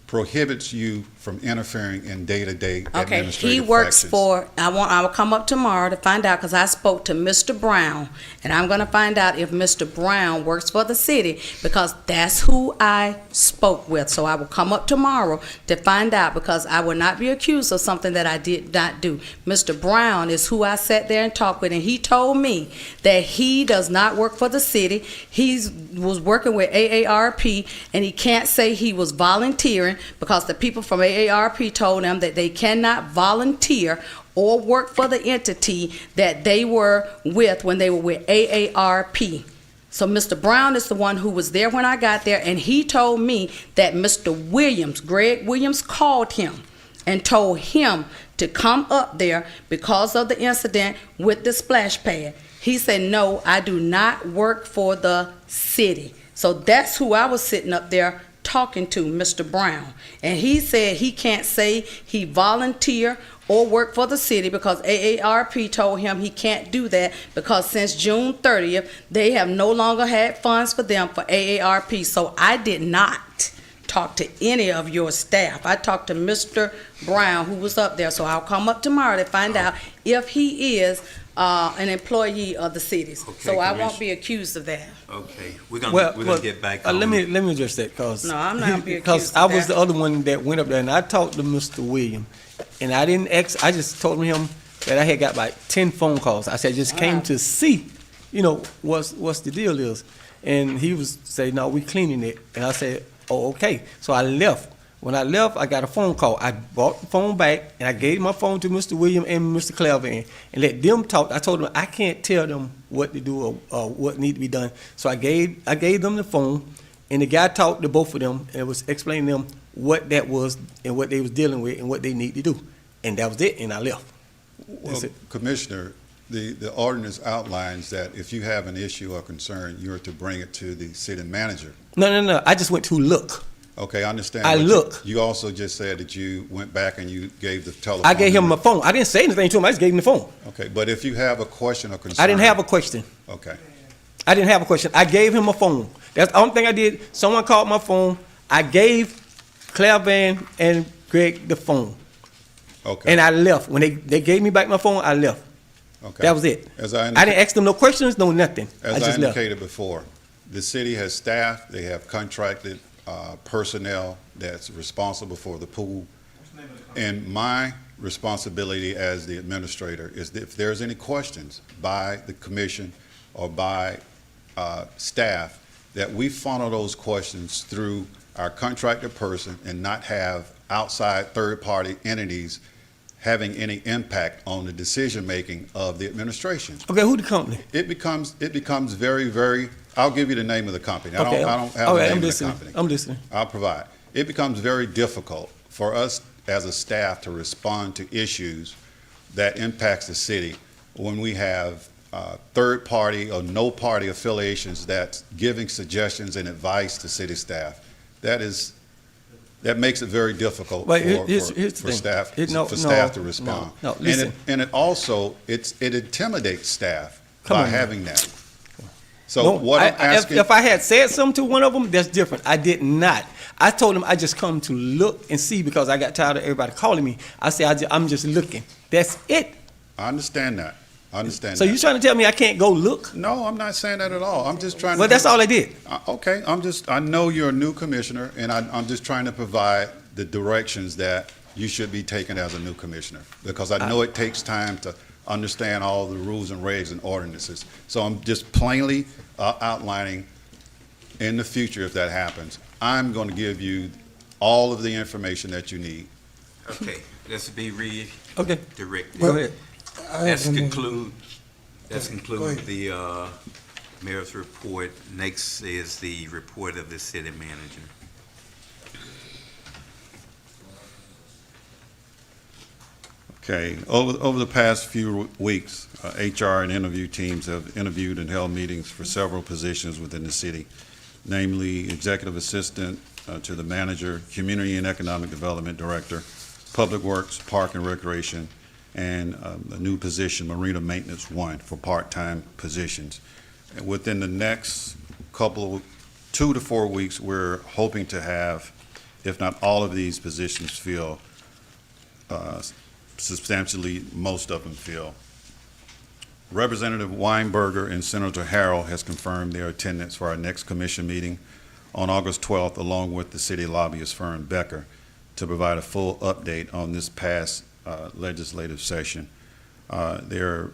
prohibits you from interfering in day-to-day Okay, administrative he works functions. for, I will come up tomorrow to find out, because I spoke to Mr. Brown, and I'm gonna find out if Mr. Brown works for the city, because that's who I spoke with. So I will come up tomorrow to find out, because I will not be accused of something that I did not do. Mr. Brown is who I sat there and talked with, and he told me that he does not work for the city. He was working with AARP, and he can't say he was volunteering, hearing because the people from AARP told them that they cannot volunteer or work for the entity that they were with when they were with AARP. So Mr. Brown is the one who was there when I got there, and he told me that Mr. Williams, Greg Williams, called him and told him to come up there because of the incident with the splash pad. He said, no, I do not work for the city. So that's who I was sitting up there talking to, Mr. Brown. And he said he can't say he volunteer or work for the city because AARP told him he can't do that because since June 30th, they have no longer had funds for them for AARP. So I did not talk to any of your staff. I talked to Mr. Brown, who was up there. So I'll come up tomorrow to find out if he is an employee of the cities. Okay, So I won't be accused of that. Okay, we're gonna get back on. let me address that because No, I'm not gonna be because accused I of was that. the other one that went up there and I talked to Mr. William, and I didn't I just told him that I had got like 10 phone calls. I said I just came to see, what's the deal is, and he was saying no, we cleaning it, and I said oh okay. So I left. When I left, I got a phone call. I brought the phone back, and I gave my phone to Mr. William and Mr. Clairvan and let them talk. I told them I can't tell them what to do or what need to be done. So I gave them the phone, and the guy talked to both of them, and it was explaining to them what that was and what they was dealing with and what they need to do. And that was it, and I left. Well, Commissioner, the ordinance outlines that if you have an issue or concern, you're to bring it to the city manager. No. I just went to look. Okay, I understand. I but look. You also just said that you went back and you gave the telephone. I gave him number. my phone. I didn't say anything to him. I just gave him the phone. Okay, but if you have a question or concern. I didn't have a question. Okay. I didn't have a question. I gave him a phone. That's the only thing I did. Someone called my phone. I gave Clairvan and Greg the phone. Okay. And I left. When they gave me back my phone, I left. Okay. That was it. As I I didn't ask them no questions, no nothing. As I I just left. indicated before, the city has staff, they have contracted personnel that's responsible for the pool. And my responsibility as the administrator is that if there's any questions by the commission or by staff, that we funnel those questions through our contracted person and not have outside third-party entities having any impact on the decision-making of the administration. Okay, who the company? It becomes very, very, I'll give you the name of the company. I Okay, don't have all the right, name I'm of the listening. company. I'm listening. I'll provide. It becomes very difficult for us as a staff to respond to issues that impacts the city when we have third-party or no-party affiliations that's giving suggestions and advice to city staff. That makes it very difficult But for here's the thing. staff No, to respond. no, listen. And it also it intimidates staff Come by on. having that. So No, what I'm asking. if I had said something to one of them, that's different. I did not. I told them I just come to look and see because I got tired of everybody calling me. I said I'm just looking. That's it. I understand that. I understand So that. you trying to tell me I can't go look? No, I'm not saying that at all. I'm just trying Well, to. that's all I did. Okay, I know you're a new commissioner, and I'm just trying to provide the directions that you should be taking as a new commissioner, because I know it takes time to understand all the rules and regs and ordinances. So I'm just plainly outlining in the future, if that happens, I'm going to give you all of the information that you need. Okay, let's be Okay, redirected. go ahead. I Let's have one more. conclude, let's Go conclude ahead. the mayor's report. Next is the report of the city manager. Okay, over the past few weeks, HR and interview teams have interviewed and held meetings for several positions within the city, namely Executive Assistant to the Manager, Community and Economic Development Director, Public Works, Park and Recreation, and a new position, Marina Maintenance 1, for part-time positions. And within the next couple of 2 to 4 weeks, we're hoping to have, if not all of these positions filled, substantially most of them filled. Representative Weinberger and Senator Harrell has confirmed their attendance for our next commission meeting on August 12th, along with the city lobbyist firm Becker, to provide a full update on this past legislative session. They're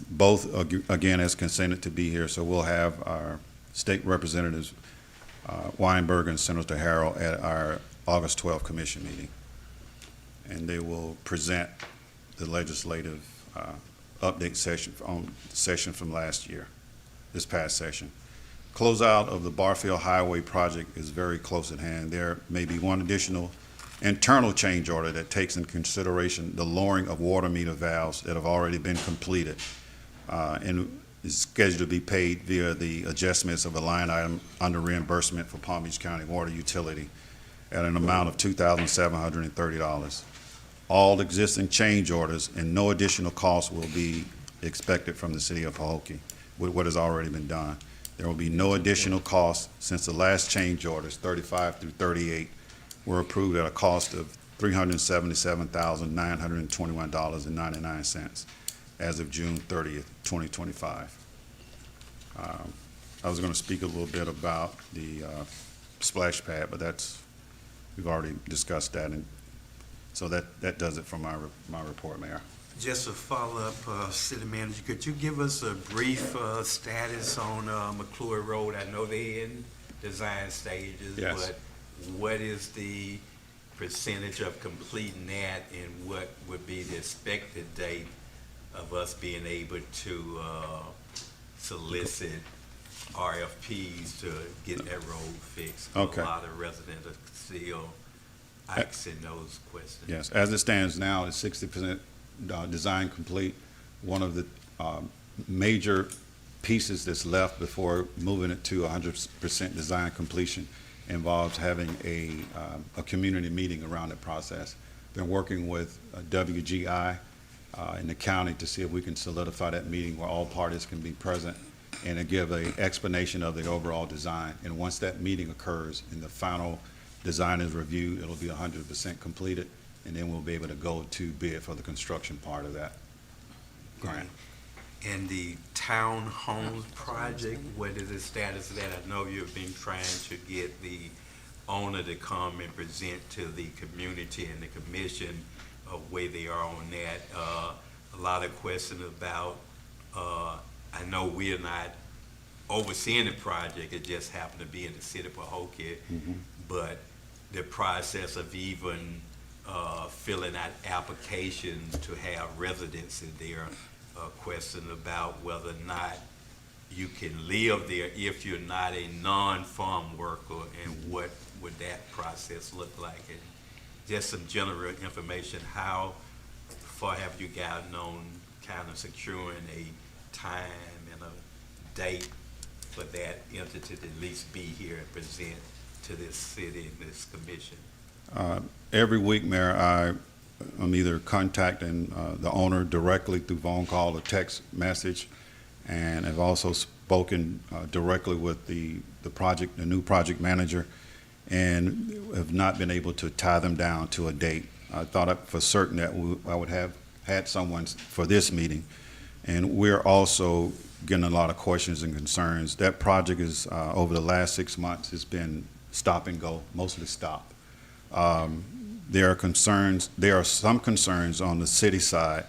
both, again, as consented to be here, so we'll have our state representatives, Weinberger and Senator Harrell, at our August 12th commission meeting. And they will present the legislative update session from last year, this past session. Closeout of the Barfield Highway project is very close at hand. There may be one additional internal change order that takes into consideration the lowering of water meter valves that have already been completed and is scheduled to be paid via the adjustments of a line item under reimbursement for Palm Beach County Water Utility at an amount of $2,730. All existing change orders and no additional costs will be expected from the city of Pahokee with what has already been done. There will be no additional costs since the last change orders, 35 through 38, were approved at a cost of $377,921.99 as of June 30th, 2025. I was going to speak a little bit about the splash pad, but we've already discussed that, and so that does it for my report, Mayor. Just a follow-up, City Manager, could you give us a brief status on McClure Road? I know they're in design stages, Yes. but what is the percentage of completing that, and what would be the expected date of us being able to solicit RFPs to get that road fixed? Okay. A lot of residents are still asking those questions. Yes, as it stands now, it's 60% design complete. One of the major pieces that's left before moving it to 100% design completion involves having a community meeting around the process. Been working with WGI in the county to see if we can solidify that meeting where all parties can be present and to give an explanation of the overall design. And once that meeting occurs and the final design is reviewed, it'll be 100% completed, and then we'll be able to go to bid for the construction part of that grant. And the town homes project, what is the status of that? I know you've been trying to get the owner to come and present to the community and the commission of where they are on that. A lot of questions about, I know we're not overseeing the project, it just happened to be in the city of Pahokee, but the process of even filling out applications to have residency there, a question about whether or not you can live there if you're not a non-farm worker, and what would that process look like? And just some general information, how far have you gotten on kind of securing a time and a date for that entity to at least be here and present to this city and this commission? Every week, Mayor, I'm either contacting the owner directly through phone call or text message, and I've also spoken directly with the new project manager, and have not been able to tie them down to a date. I thought for certain that I would have had someone for this meeting, and we're also getting a lot of questions and concerns. That project is, over the last 6 months, has been stop and go, mostly stop. There are some concerns on the city side.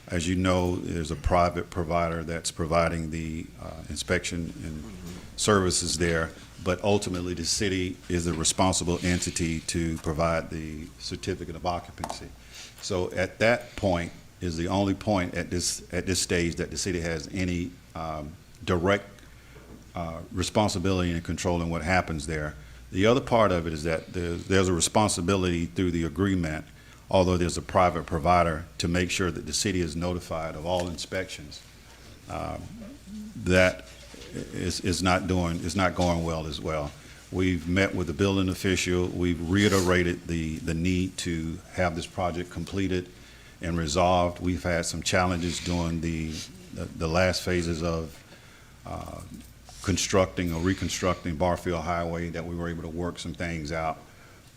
As you know, there's a private provider that's providing the inspection and services there, but ultimately the city is the responsible entity to provide the certificate of occupancy. So at that point is the only point at this stage that the city has any direct responsibility in controlling what happens there. The other part of it is that there's a responsibility through the agreement, although there's a private provider, to make sure that the city is notified of all inspections. That is not going well as well. We've met with the building official. We've reiterated the need to have this project completed and resolved. We've had some challenges during the last phases of constructing or reconstructing Barfield Highway, that we were able to work some things out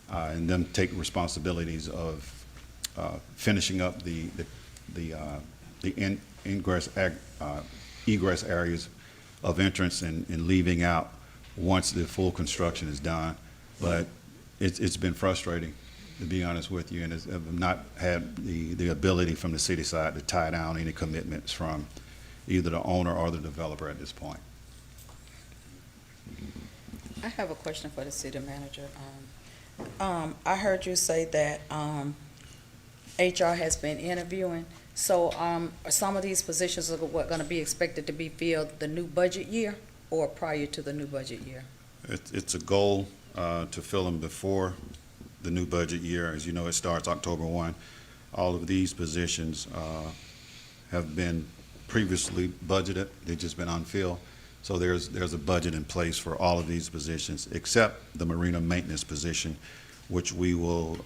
and then take responsibilities of finishing up the egress areas of entrance and leaving out once the full construction is done. But it's been frustrating, to be honest with you, and I've not had the ability from the city side to tie down any commitments from either the owner or the developer at this point. I have a question for the city manager. I heard you say that, HR has been interviewing. So, some of these positions are gonna be expected to be filled the new budget year or prior to the new budget year? It's a goal to fill them before the new budget year. As you know, it starts October 1. All of these positions have been previously budgeted. They've just been unfilled. So there's a budget in place for all of these positions, except the marina maintenance position, which we will,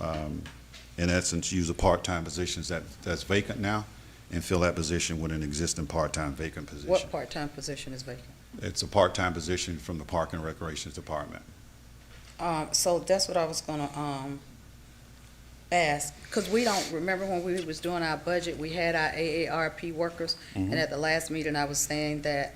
in essence, use a part-time position that's vacant now and fill that position with an existing part-time vacant position. What part-time position is vacant? It's a part-time position from the Park and Recreation Department. So that's what I was gonna, ask, because we don't, remember when we was doing our budget, we had our AARP workers, and at the last meeting, I was saying that,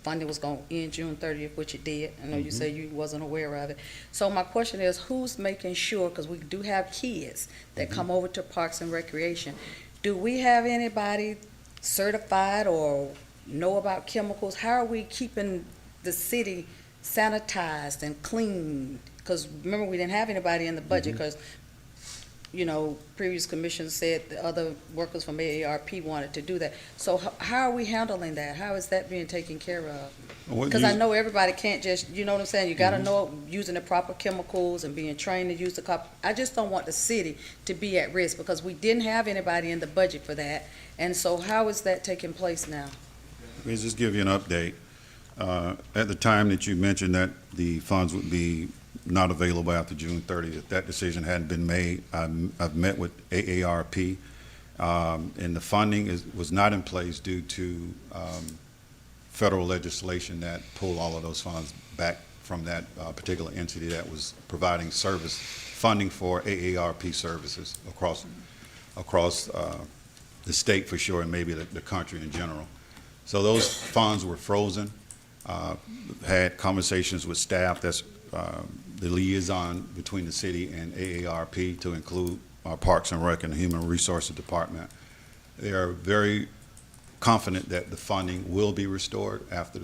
funding was gonna end June 30th, which it did. I know you said you wasn't aware of it. So my question is, who's making sure, because we do have kids that come over to Parks and Recreation, do we have anybody certified or know about chemicals? How are we keeping the city sanitized and clean? Because remember, we didn't have anybody in the budget, because previous commissions said the other workers from AARP wanted to do that. So how are we handling that? How is that being taken care of? Because I know everybody can't just, you know what I'm saying? You gotta know using the proper chemicals and being trained to use the I just don't want the city to be at risk, because we didn't have anybody in the budget for that. And so how is that taking place now? Let me just give you an update. At the time that you mentioned that the funds would be not available after June 30th, that decision hadn't been made. I've met with AARP, and the funding was not in place due to federal legislation that pulled all of those funds back from that particular entity that was providing funding for AARP services across the state for sure, and maybe the country in general. So those funds were frozen. Had conversations with staff, that's the liaison between the city and AARP, to include our Parks and Rec and the Human Resources Department. They are very confident that the funding will be restored after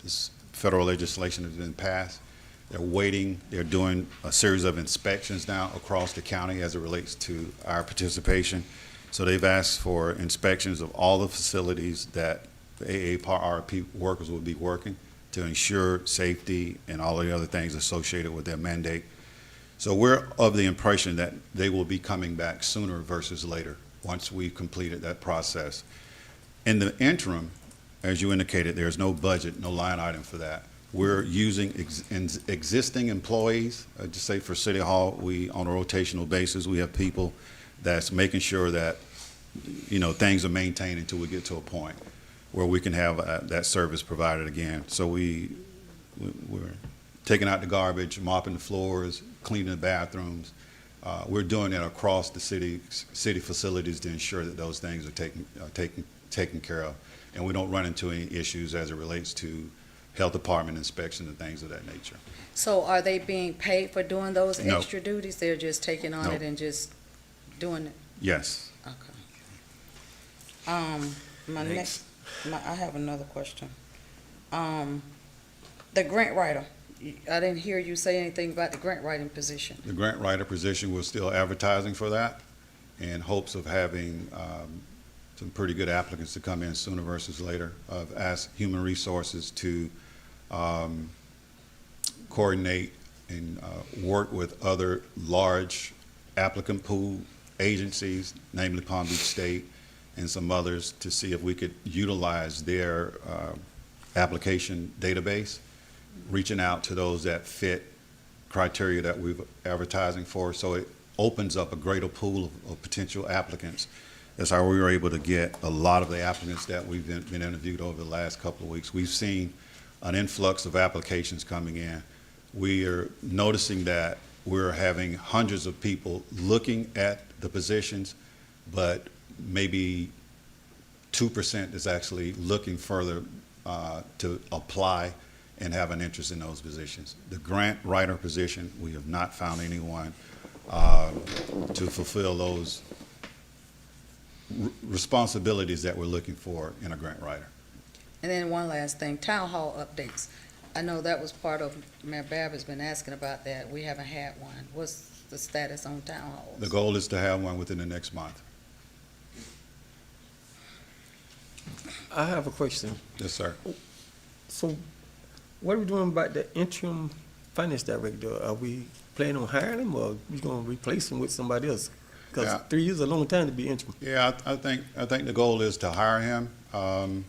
this federal legislation has been passed. They're waiting. They're doing a series of inspections now across the county as it relates to our participation. So they've asked for inspections of all the facilities that the AARP workers will be working to ensure safety and all the other things associated with their mandate. So we're of the impression that they will be coming back sooner versus later once we've completed that process. In the interim, as you indicated, there's no budget, no line item for that. We're using existing employees. Just say for City Hall, on a rotational basis, we have people that's making sure that things are maintained until we get to a point where we can have that service provided again. So we're taking out the garbage, mopping the floors, cleaning the bathrooms. We're doing that across the city facilities to ensure that those things are taken care of, and we don't run into any issues as it relates to health department inspections and things of that nature. So are they being paid for doing those No. extra duties? They're just taking on No. it and just doing it? Yes. Okay. I have another question. The grant writer, I didn't hear you say anything about the grant writing position. The grant writer position, we're still advertising for that in hopes of having some pretty good applicants to come in sooner versus later. I've asked Human Resources to coordinate and work with other large applicant pool agencies, namely Palm Beach State and some others, to see if we could utilize their application database, reaching out to those that fit criteria that we're advertising for. So it opens up a greater pool of potential applicants. That's how we were able to get a lot of the applicants that we've been interviewed over the last couple of weeks. We've seen an influx of applications coming in. We are noticing that we're having hundreds of people looking at the positions, but maybe 2% is actually looking further to apply and have an interest in those positions. The grant writer position, we have not found anyone to fulfill those responsibilities that we're looking for in a grant writer. And then one last thing, town hall updates. I know that was part of, Mayor Babbitt's been asking about that. We haven't had one. What's the status on town halls? The goal is to have one within the next month. I have a question. Yes, sir. So what are we doing about the interim finance director? Are we planning on hiring him, or we gonna replace him with somebody else? Because Yeah. 3 years is a long time to be interim. Yeah, I think the goal is to hire him, and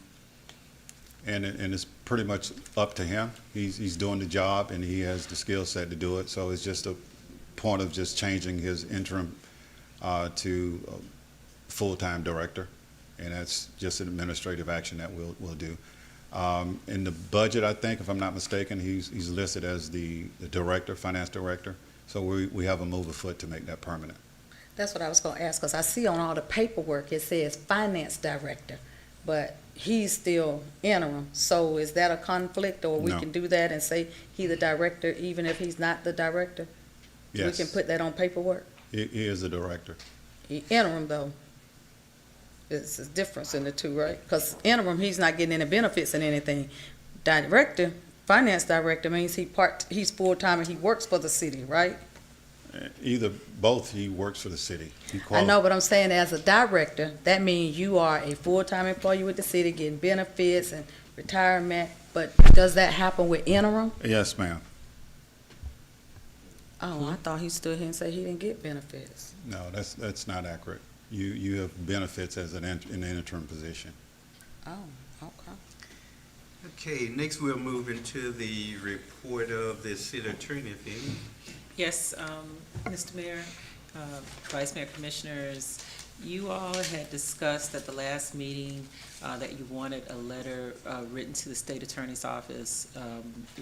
it's pretty much up to him. He's doing the job, and he has the skill set to do it, so it's just a point of just changing his interim to full-time director, and that's just an administrative action that we'll do. In the budget, I think, if I'm not mistaken, he's listed as the director, finance director, so we have a move afoot to make that permanent. That's what I was gonna ask, because I see on all the paperwork, it says finance director, but he's still interim. So is that a conflict, or we No. can do that and say he the director even if he's not the director? Yes. We can put that on paperwork? He is the director. He interim, though. It's a difference in the two, right? Because interim, he's not getting any benefits and anything. Director, finance director means he's full-time and he works for the city, right? Either, both, he works for the city. I know, but I'm saying as a director, that means you are a full-time employee with the city, getting benefits and retirement, but does that happen with interim? Yes, ma'am. Oh, I thought he stood here and said he didn't get benefits. No, that's not accurate. You have benefits as an interim position. Oh, okay. Okay, next we'll move into the report of the city attorney, if any. Yes, Mr. Mayor, Vice Mayor, Commissioners, you all had discussed at the last meeting that you wanted a letter written to the state attorney's office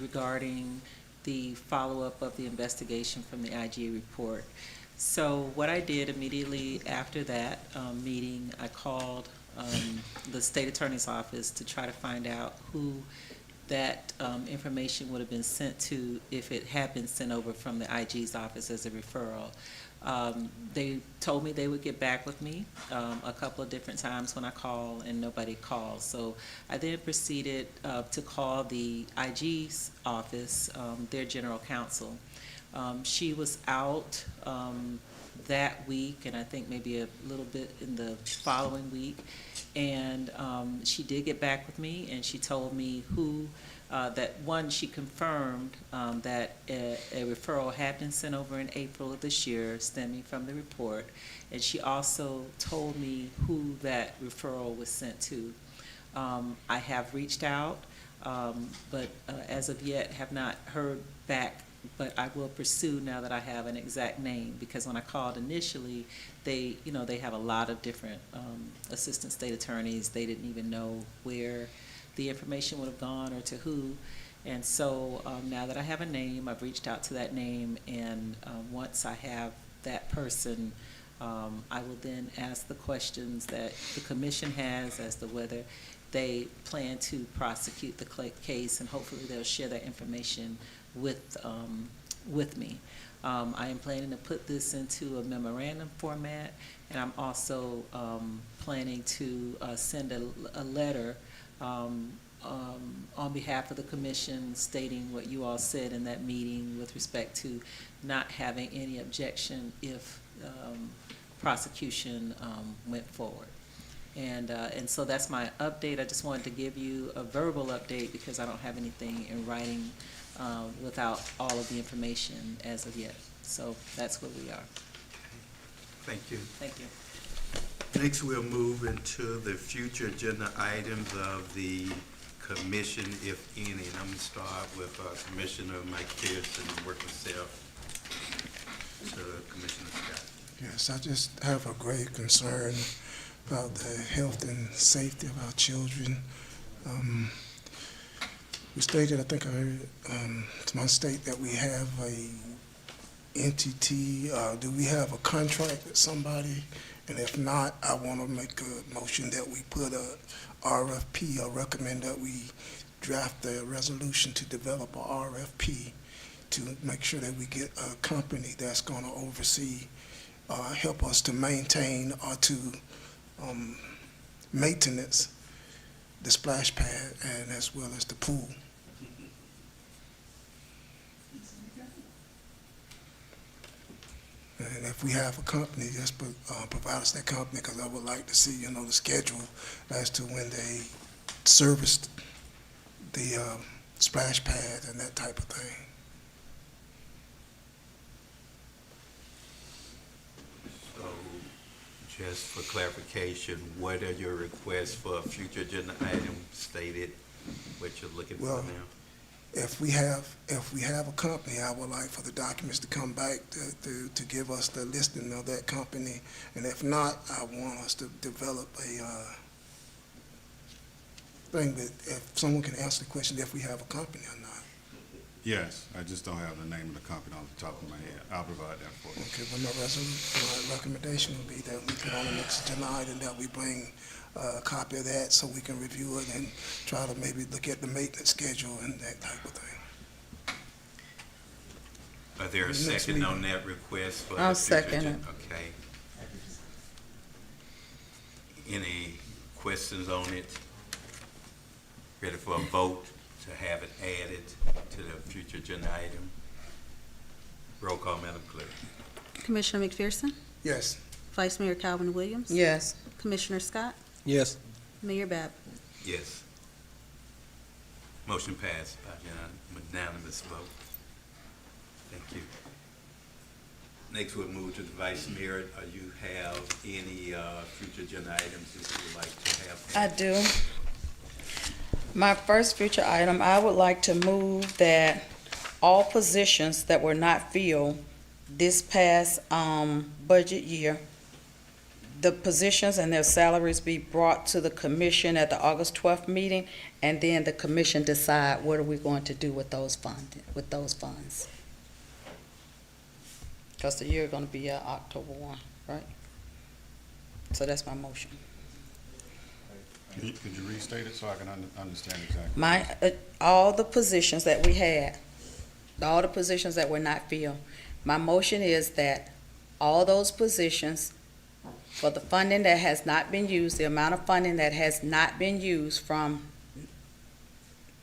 regarding the follow-up of the investigation from the IGA report. So what I did immediately after that meeting, I called the state attorney's office to try to find out who that information would have been sent to if it had been sent over from the IG's office as a referral. They told me they would get back with me a couple of different times when I called, and nobody called. So I then proceeded to call the IG's office, their general counsel. She was out that week, and I think maybe a little bit in the following week. And she did get back with me, and she told me who, she confirmed that a referral had been sent over in April of this year stemming from the report. And she also told me who that referral was sent to. I have reached out, but as of yet have not heard back. But I will pursue now that I have an exact name, because when I called initially, they have a lot of different assistant state attorneys. They didn't even know where the information would have gone or to who. And so now that I have a name, I've reached out to that name, and once I have that person, I will then ask the questions that the commission has as to whether they plan to prosecute the case, and hopefully they'll share that information with me. I am planning to put this into a memorandum format, and I'm also planning to send a letter on behalf of the commission stating what you all said in that meeting with respect to not having any objection if prosecution went forward. And so that's my update. I just wanted to give you a verbal update because I don't have anything in writing without all of the information as of yet. So that's where we are. Thank you. Thank you. Next, we'll move into the future agenda items of the commission, if any. And I'm going to start with Commissioner Mike Pearson and work myself to Commissioner Scott. Yes, I just have a great concern about the health and safety of our children. We stated, I think I heard, to my state that we have a entity, do we have a contract with somebody? And if not, I want to make a motion that we put a RFP, or recommend that we draft a resolution to develop a RFP to make sure that we get a company that's going to oversee, help us to maintain or to maintenance the splash pad, and as well as the pool. And if we have a company, just provide us that company, because I would like to see, the schedule as to when they service the splash pad and that type of thing. So, just for clarification, what are your requests for a future agenda item stated, what you're looking for Well, now? If we have a company, I would like for the documents to come back to give us the listing of that company. And if not, I want us to develop a thing that if someone can answer the question if we have a company or not. Yes, I just don't have the name of the company off the top of my head. I'll provide that for you. Okay, but my recommendation would be that we put on the next agenda item, that we bring a copy of that so we can review it and try to maybe look at the maintenance schedule and that type of thing. Are there a Next second on meeting. that request for I'll the future second agenda? Okay. Any questions on it? Ready for a vote to have it added to the future agenda item? Roll call, Madam Clerk. Commissioner McPherson, Yes. Vice Mayor Calvin Williams. Yes. Commissioner Scott, Yes. Mayor Bab. Yes. Motion passed by unanimous vote. Thank you. Next, we'll move to the Vice Mayor. You have any future agenda items that you would like to have? I do. My first future item, I would like to move that all positions that were not filled this past budget year, the positions and their salaries be brought to the commission at the August 12th meeting, and then the commission decide what are we going to do with those funds. Because the year going to be October 1, right? So that's my motion. Could you restate it so I can understand exactly? All the positions that we had, all the positions that were not filled, my motion is that all those positions for the funding that has not been used, the amount of funding that has not been used from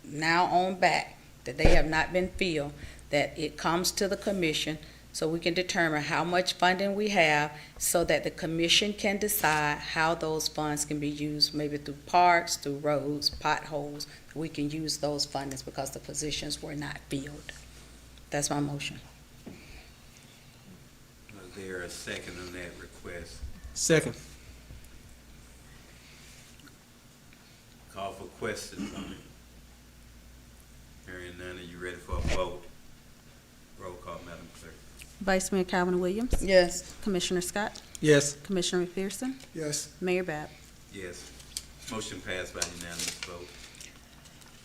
now on back, that they have not been filled, that it comes to the commission so we can determine how much funding we have so that the commission can decide how those funds can be used, maybe through parks, through roads, potholes. We can use those fundings because the positions were not filled. That's my motion. Is there a second on that request? Second. Call for questions on it. Hearing none, are you ready for a vote? Roll call, Madam Clerk. Vice Mayor Calvin Williams. Yes. Commissioner Scott, Yes. Commissioner McPherson, Yes. Mayor Bab. Yes. Motion passed by unanimous vote.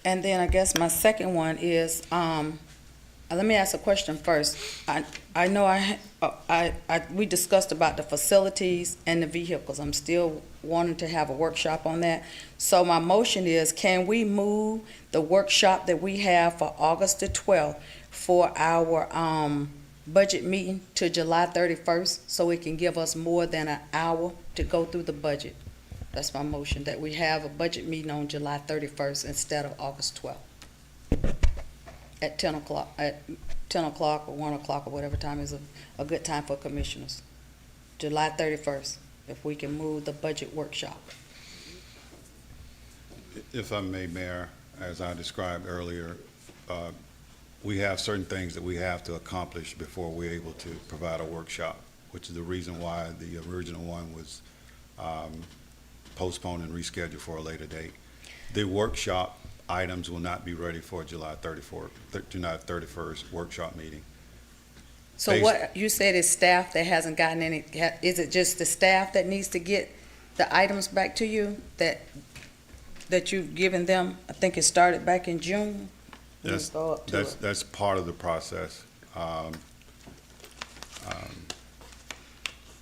And then I guess my second one is, let me ask a question first. I know we discussed about the facilities and the vehicles. I'm still wanting to have a workshop on that. So my motion is, can we move the workshop that we have for August the 12th for our budget meeting to July 31st so it can give us more than an hour to go through the budget? That's my motion, that we have a budget meeting on July 31st instead of August 12th. At 10 o'clock or 1 o'clock or whatever time is a good time for commissioners. July 31st, if we can move the budget workshop. If I may, Mayor, as I described earlier, we have certain things that we have to accomplish before we're able to provide a workshop, which is the reason why the original one was postponed and rescheduled for a later date. The workshop items will not be ready for July 31st workshop meeting. So what, you said is staff that hasn't gotten any, is it just the staff that needs to get the items back to you that you've given them? I think it started back in June. That's part of the process. From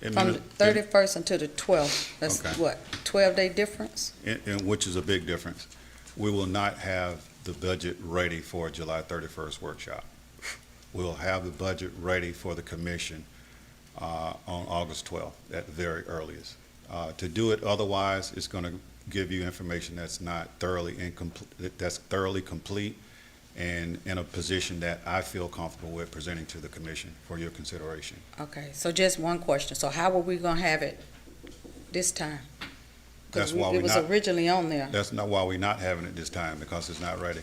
the 31st until the 12th, that's Okay. what, 12-day difference? And which is a big difference. We will not have the budget ready for a July 31st workshop. We'll have the budget ready for the commission on August 12th at the very earliest. To do it otherwise, it's going to give you information that's not thoroughly complete, and in a position that I feel comfortable with presenting to the commission for your consideration. Okay, so just one question. So how are we gonna have it this time? 'Cause That's why it was originally on there. That's not why we're not having it this time, because it's not ready.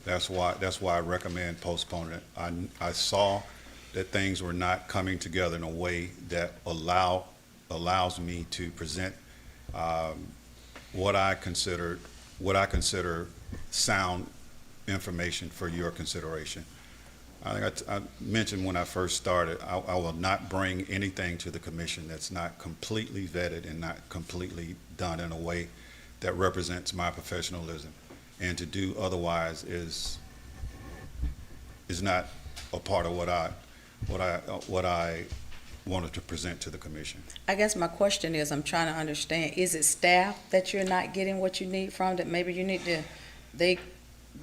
That's why I recommend postponing it. I saw that things were not coming together in a way that allows me to present what I consider sound information for your consideration. I think I mentioned when I first started, I will not bring anything to the commission that's not completely vetted and not completely done in a way that represents my professionalism. And to do otherwise is not a part of what I wanted to present to the commission. I guess my question is, I'm trying to understand, is it staff that you're not getting what you need from, that maybe you need to,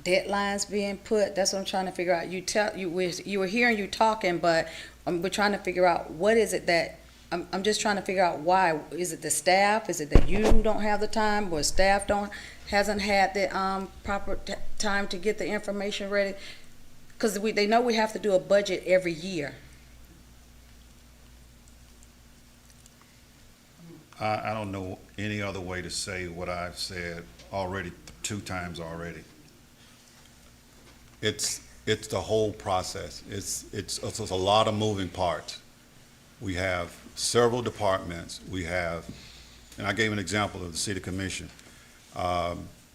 deadlines being put? That's what I'm trying to figure out. You were hearing you talking, but we're trying to figure out what is it that, I'm just trying to figure out why. Is it the staff? Is it that you don't have the time, or staff hasn't had the proper time to get the information ready? Because they know we have to do a budget every year. I don't know any other way to say what I've said already 2 times already. It's the whole process. It's a lot of moving parts. We have several departments. And I gave an example of the city commission.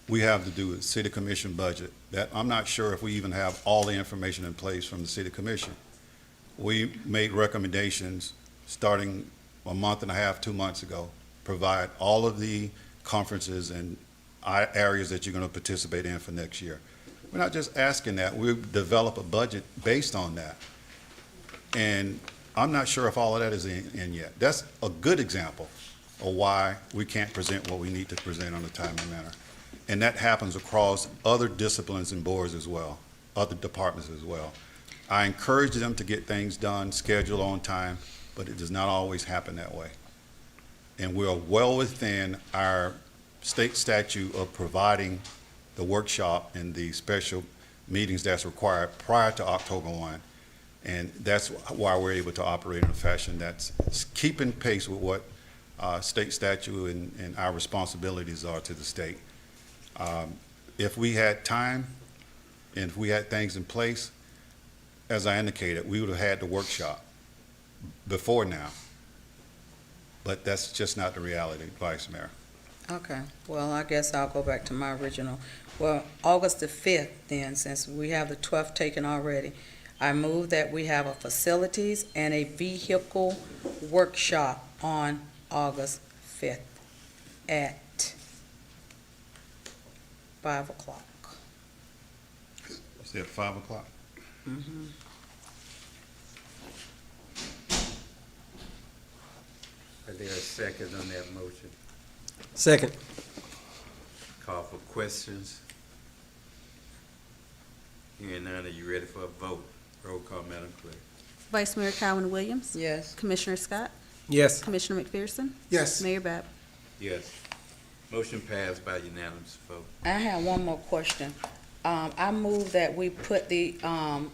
We have to do a city commission budget. That I'm not sure if we even have all the information in place from the city commission. We made recommendations starting a month and a half, 2 months ago, provide all of the conferences and areas that you're going to participate in for next year. We're not just asking that, we develop a budget based on that. And I'm not sure if all of that is in yet. That's a good example of why we can't present what we need to present on a timely manner. And that happens across other disciplines and boards as well, other departments as well. I encourage them to get things done, scheduled on time, but it does not always happen that way. And we're well within our state statute of providing the workshop and the special meetings that's required prior to October 1. And that's why we're able to operate in a fashion that's keeping pace with what state statute and our responsibilities are to the state. If we had time and if we had things in place, as I indicated, we would have had the workshop before now. But that's just not the reality, Vice Mayor. Okay, well, I guess I'll go back to my original. Well, August the 5th then, since we have the 12th taken already, I move that we have a facilities and a vehicle workshop on August 5th at 5 o'clock. Is it 5 o'clock? Mm-hmm. Is there a second on that motion? Second. Call for questions. Hearing none, are you ready for a vote? Roll call, Madam Clerk. Vice Mayor Calvin Williams? Yes. Commissioner Scott? Yes. Commissioner McPherson? Yes. Mayor Bab? Yes. Motion passed by unanimous vote. I have one more question. I move that we put the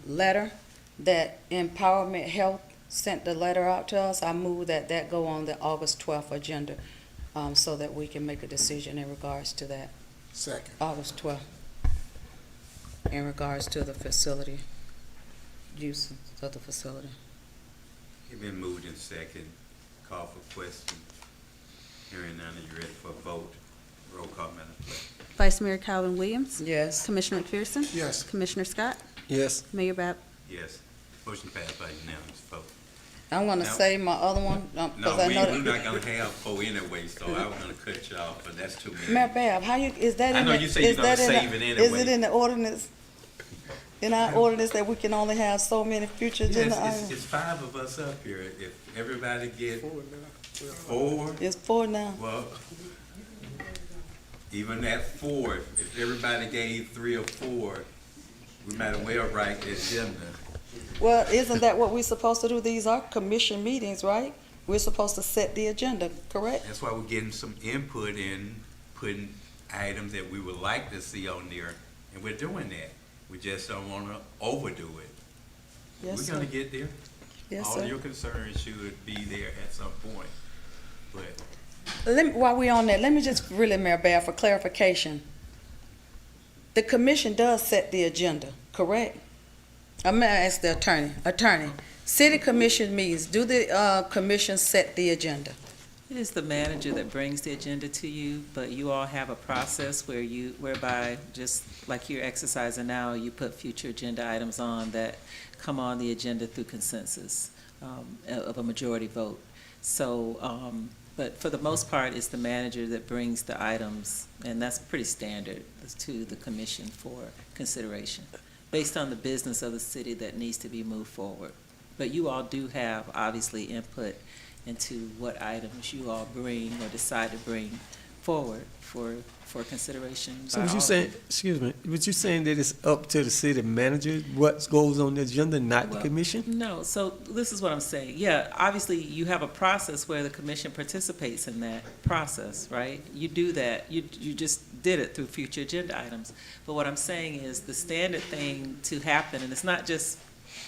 letter that Empowerment Health sent the letter out to us. I move that go on the August 12th agenda so that we can make a decision in regards to that. Second. August 12th, in regards to the facility, use of the facility. It's been moved in second. Call for question. Hearing none, are you ready for a vote? Roll call, Madam Clerk. Vice Mayor Calvin Williams? Yes. Commissioner McPherson? Yes. Commissioner Scott? Yes. Mayor Bab? Yes. Motion passed by unanimous vote. I'm gonna Now- say my other one, No, because I we're know not gonna have four anyway, so I was gonna cut you off, but that's too many. Mayor Bab, how you, is that in I know the- you said you're is gonna that in the- save it Is anyway. it in the ordinance? In our ordinance that we can only have so many future agenda Yes, items? it's 5 of us up here. If everybody get 4, It's 4 now. well, even at 4, if everybody gave 3 or 4, we might as well write the agenda. Well, isn't that what we're supposed to do? These are commission meetings, right? We're supposed to set the agenda, correct? That's why we're getting some input in putting items that we would like to see on there, and we're doing that. We just don't want to overdo it. Yes, We're sir. gonna get there. Yes, All sir. your concerns should be there at some point, but While we're on that, let me just really, Mayor Bear, for clarification. The commission does set the agenda, correct? I'm gonna ask the attorney. Attorney, city commission meetings, do the commission set the agenda? It is the manager that brings the agenda to you, but you all have a process whereby, just like you're exercising now, you put future agenda items on that come on the agenda through consensus of a majority vote. So, but for the most part, it's the manager that brings the items, and that's pretty standard to the commission for consideration, based on the business of the city that needs to be moved forward. But you all do have, obviously, input into what items you all bring or decide to bring forward for consideration So by what all you of saying, excuse me, what you saying that it's up to the city manager what goes on the agenda, not the Well, commission? No, so this is what I'm saying. Yeah, obviously, you have a process where the commission participates in that process, right? You do that, you just did it through future agenda items. But what I'm saying is the standard thing to happen, and it's not just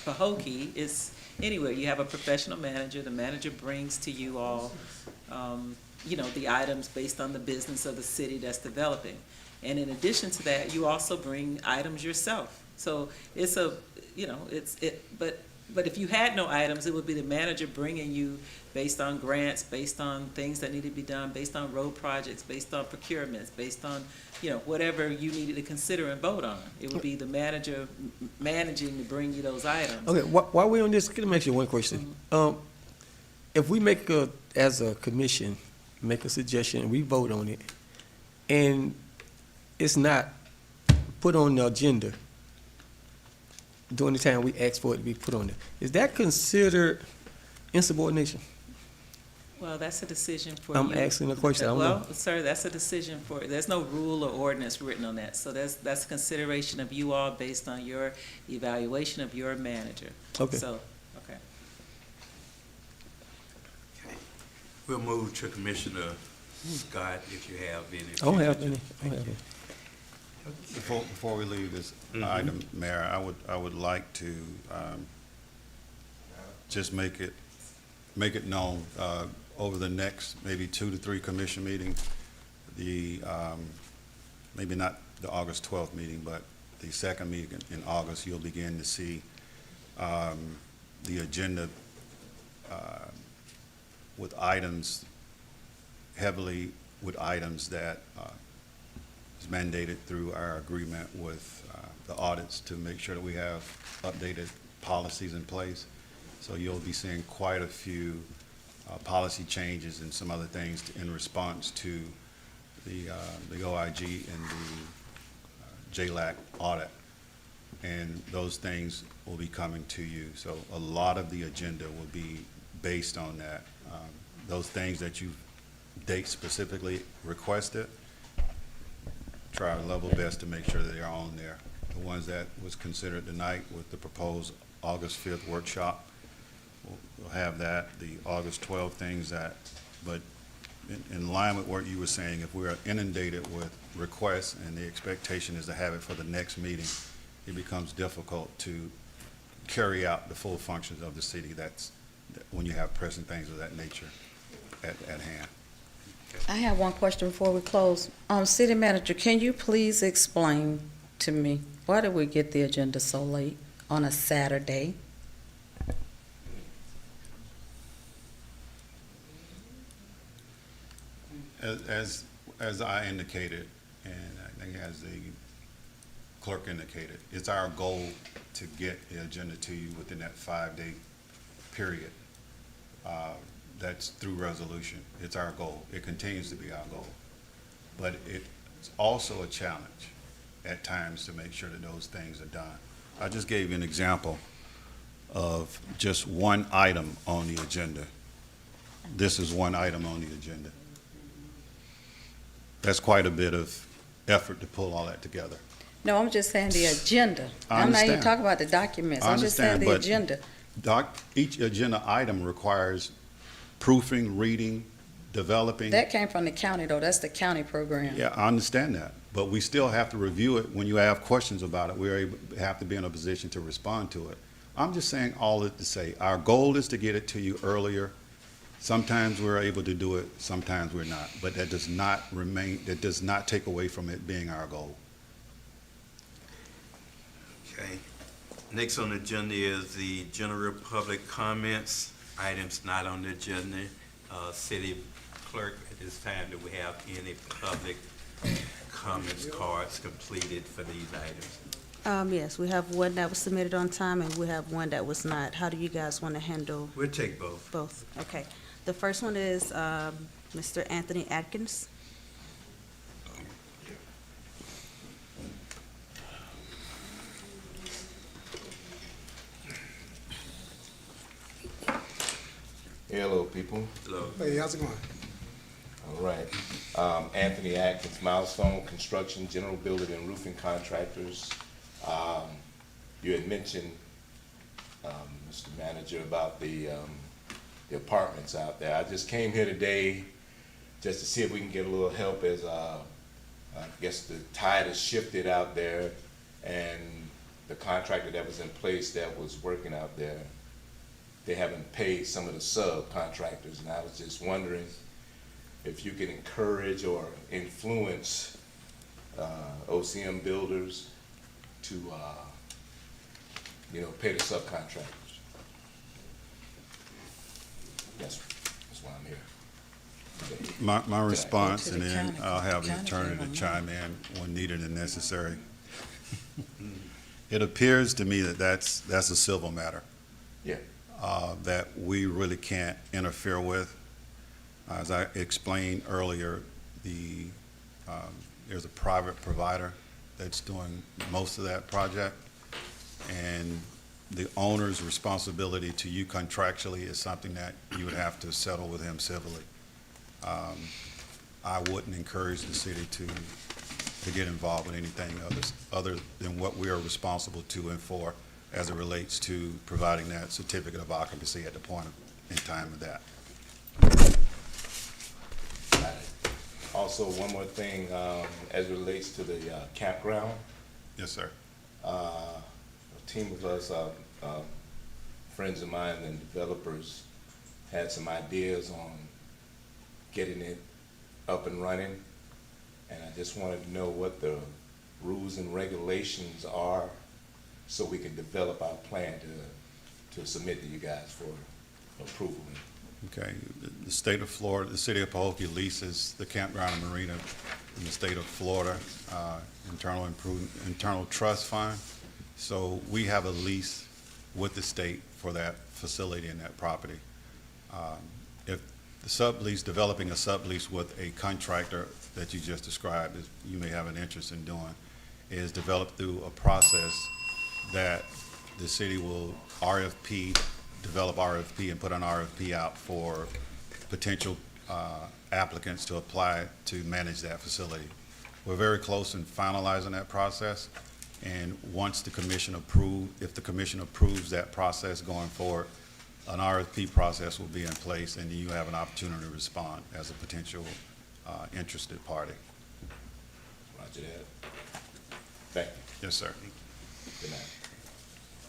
Pahokee, it's anywhere. You have a professional manager, the manager brings to you all, the items based on the business of the city that's developing. And in addition to that, you also bring items yourself. So it's but if you had no items, it would be the manager bringing you based on grants, based on things that need to be done, based on road projects, based on procurements, based on, whatever you needed to consider and vote on. It would be the manager managing to bring you those items. Okay, while we're on this, can I ask you one question? If we as a commission, make a suggestion, and we vote on it, and it's not put on the agenda during the time we ask for it to be put on there, is that considered insubordination? Well, that's a decision for you. I'm asking a question, I don't know. Well, sir, that's a decision there's no rule or ordinance written on that. So that's a consideration of you all based on your evaluation of your manager. Okay. So, okay. we'll move to Commissioner Scott if you have any. I don't have future- any. I don't have any. Before we leave this item, Mayor, I would like to just make it known over the next maybe 2 to 3 commission meetings, maybe not the August 12th meeting, but the second meeting in August, you'll begin to see the agenda with items, heavily with items that is mandated through our agreement with the audits to make sure that we have updated policies in place. So you'll be seeing quite a few policy changes and some other things in response to the OIG and the JLAC audit. And those things will be coming to you. So a lot of the agenda will be based on that. Those things that you date specifically requested, try our level best to make sure that they're on there. The ones that was considered tonight with the proposed August 5th workshop, we'll have that. The August 12th things but in line with what you were saying, if we're inundated with requests and the expectation is to have it for the next meeting, it becomes difficult to carry out the full functions of the city. That's when you have pressing things of that nature at hand. I have one question before we close. City Manager, can you please explain to me, why did we get the agenda so late on a Saturday? As I indicated, and I think as the clerk indicated, it's our goal to get the agenda to you within that 5-day period. That's through resolution. It's our goal. It continues to be our goal. But it's also a challenge at times to make sure that those things are done. I just gave you an example of just one item on the agenda. This is one item on the agenda. That's quite a bit of effort to pull all that together. No, I'm just saying the agenda. I I'm not even understand. talking about the documents. I I'm just saying understand, the but agenda. Each agenda item requires proofing, reading, developing. That came from the county, though. That's the county program. Yeah, I understand that, but we still have to review it. When you have questions about it, have to be in a position to respond to it. I'm just saying all that to say, our goal is to get it to you earlier. Sometimes we're able to do it, sometimes we're not, but that does not take away from it being our goal. Okay. Next on the agenda is the general public comments. Items not on the agenda. City clerk, at this time, do we have any public comments cards completed for these items? Yes, we have one that was submitted on time, and we have one that was not. How do you guys want to handle We'll take both. both? Okay. The first one is Mr. Anthony Atkins. Hello, people. Hello. Hey, how's it going? All right. Anthony Atkins, Milestone Construction, General Building and Roofing Contractors. You had mentioned, Mr. Manager, about the apartments out there. I just came here today just to see if we can get a little help as, I guess the tide has shifted out there, and the contractor that was in place that was working out there, they haven't paid some of the subcontractors, and I was just wondering if you can encourage or influence OCM builders to, pay the subcontractors. That's why I'm here. My response, to and the then county. I'll have the County attorney gave to them chime in when needed and necessary. It appears to me that that's a civil matter. Yeah. That we really can't interfere with. As I explained earlier, there's a private provider that's doing most of that project, and the owner's responsibility to you contractually is something that you would have to settle with him civilly. I wouldn't encourage the city to get involved with anything other than what we are responsible to and for as it relates to providing that certificate of occupancy at the point in time of that. Got it. Also, one more thing, as it relates to the campground, Yes, sir. a team of us, friends of mine and developers, had some ideas on getting it up and running, and I just wanted to know what the rules and regulations are so we can develop our plan to submit to you guys for approval. Okay, the state of Florida, the city of Pahokee leases the campground and marina in the state of Florida, internal trust fund. So we have a lease with the state for that facility and that property. If the sublease, developing a sublease with a contractor that you just described, as you may have an interest in doing, is developed through a process that the city will develop RFP and put an RFP out for potential applicants to apply to manage that facility. We're very close in finalizing that process, and once the commission if the commission approves that process going forward, an RFP process will be in place, and you have an opportunity to respond as a potential interested party. Roger that. Thank you. Yes, sir. Good night.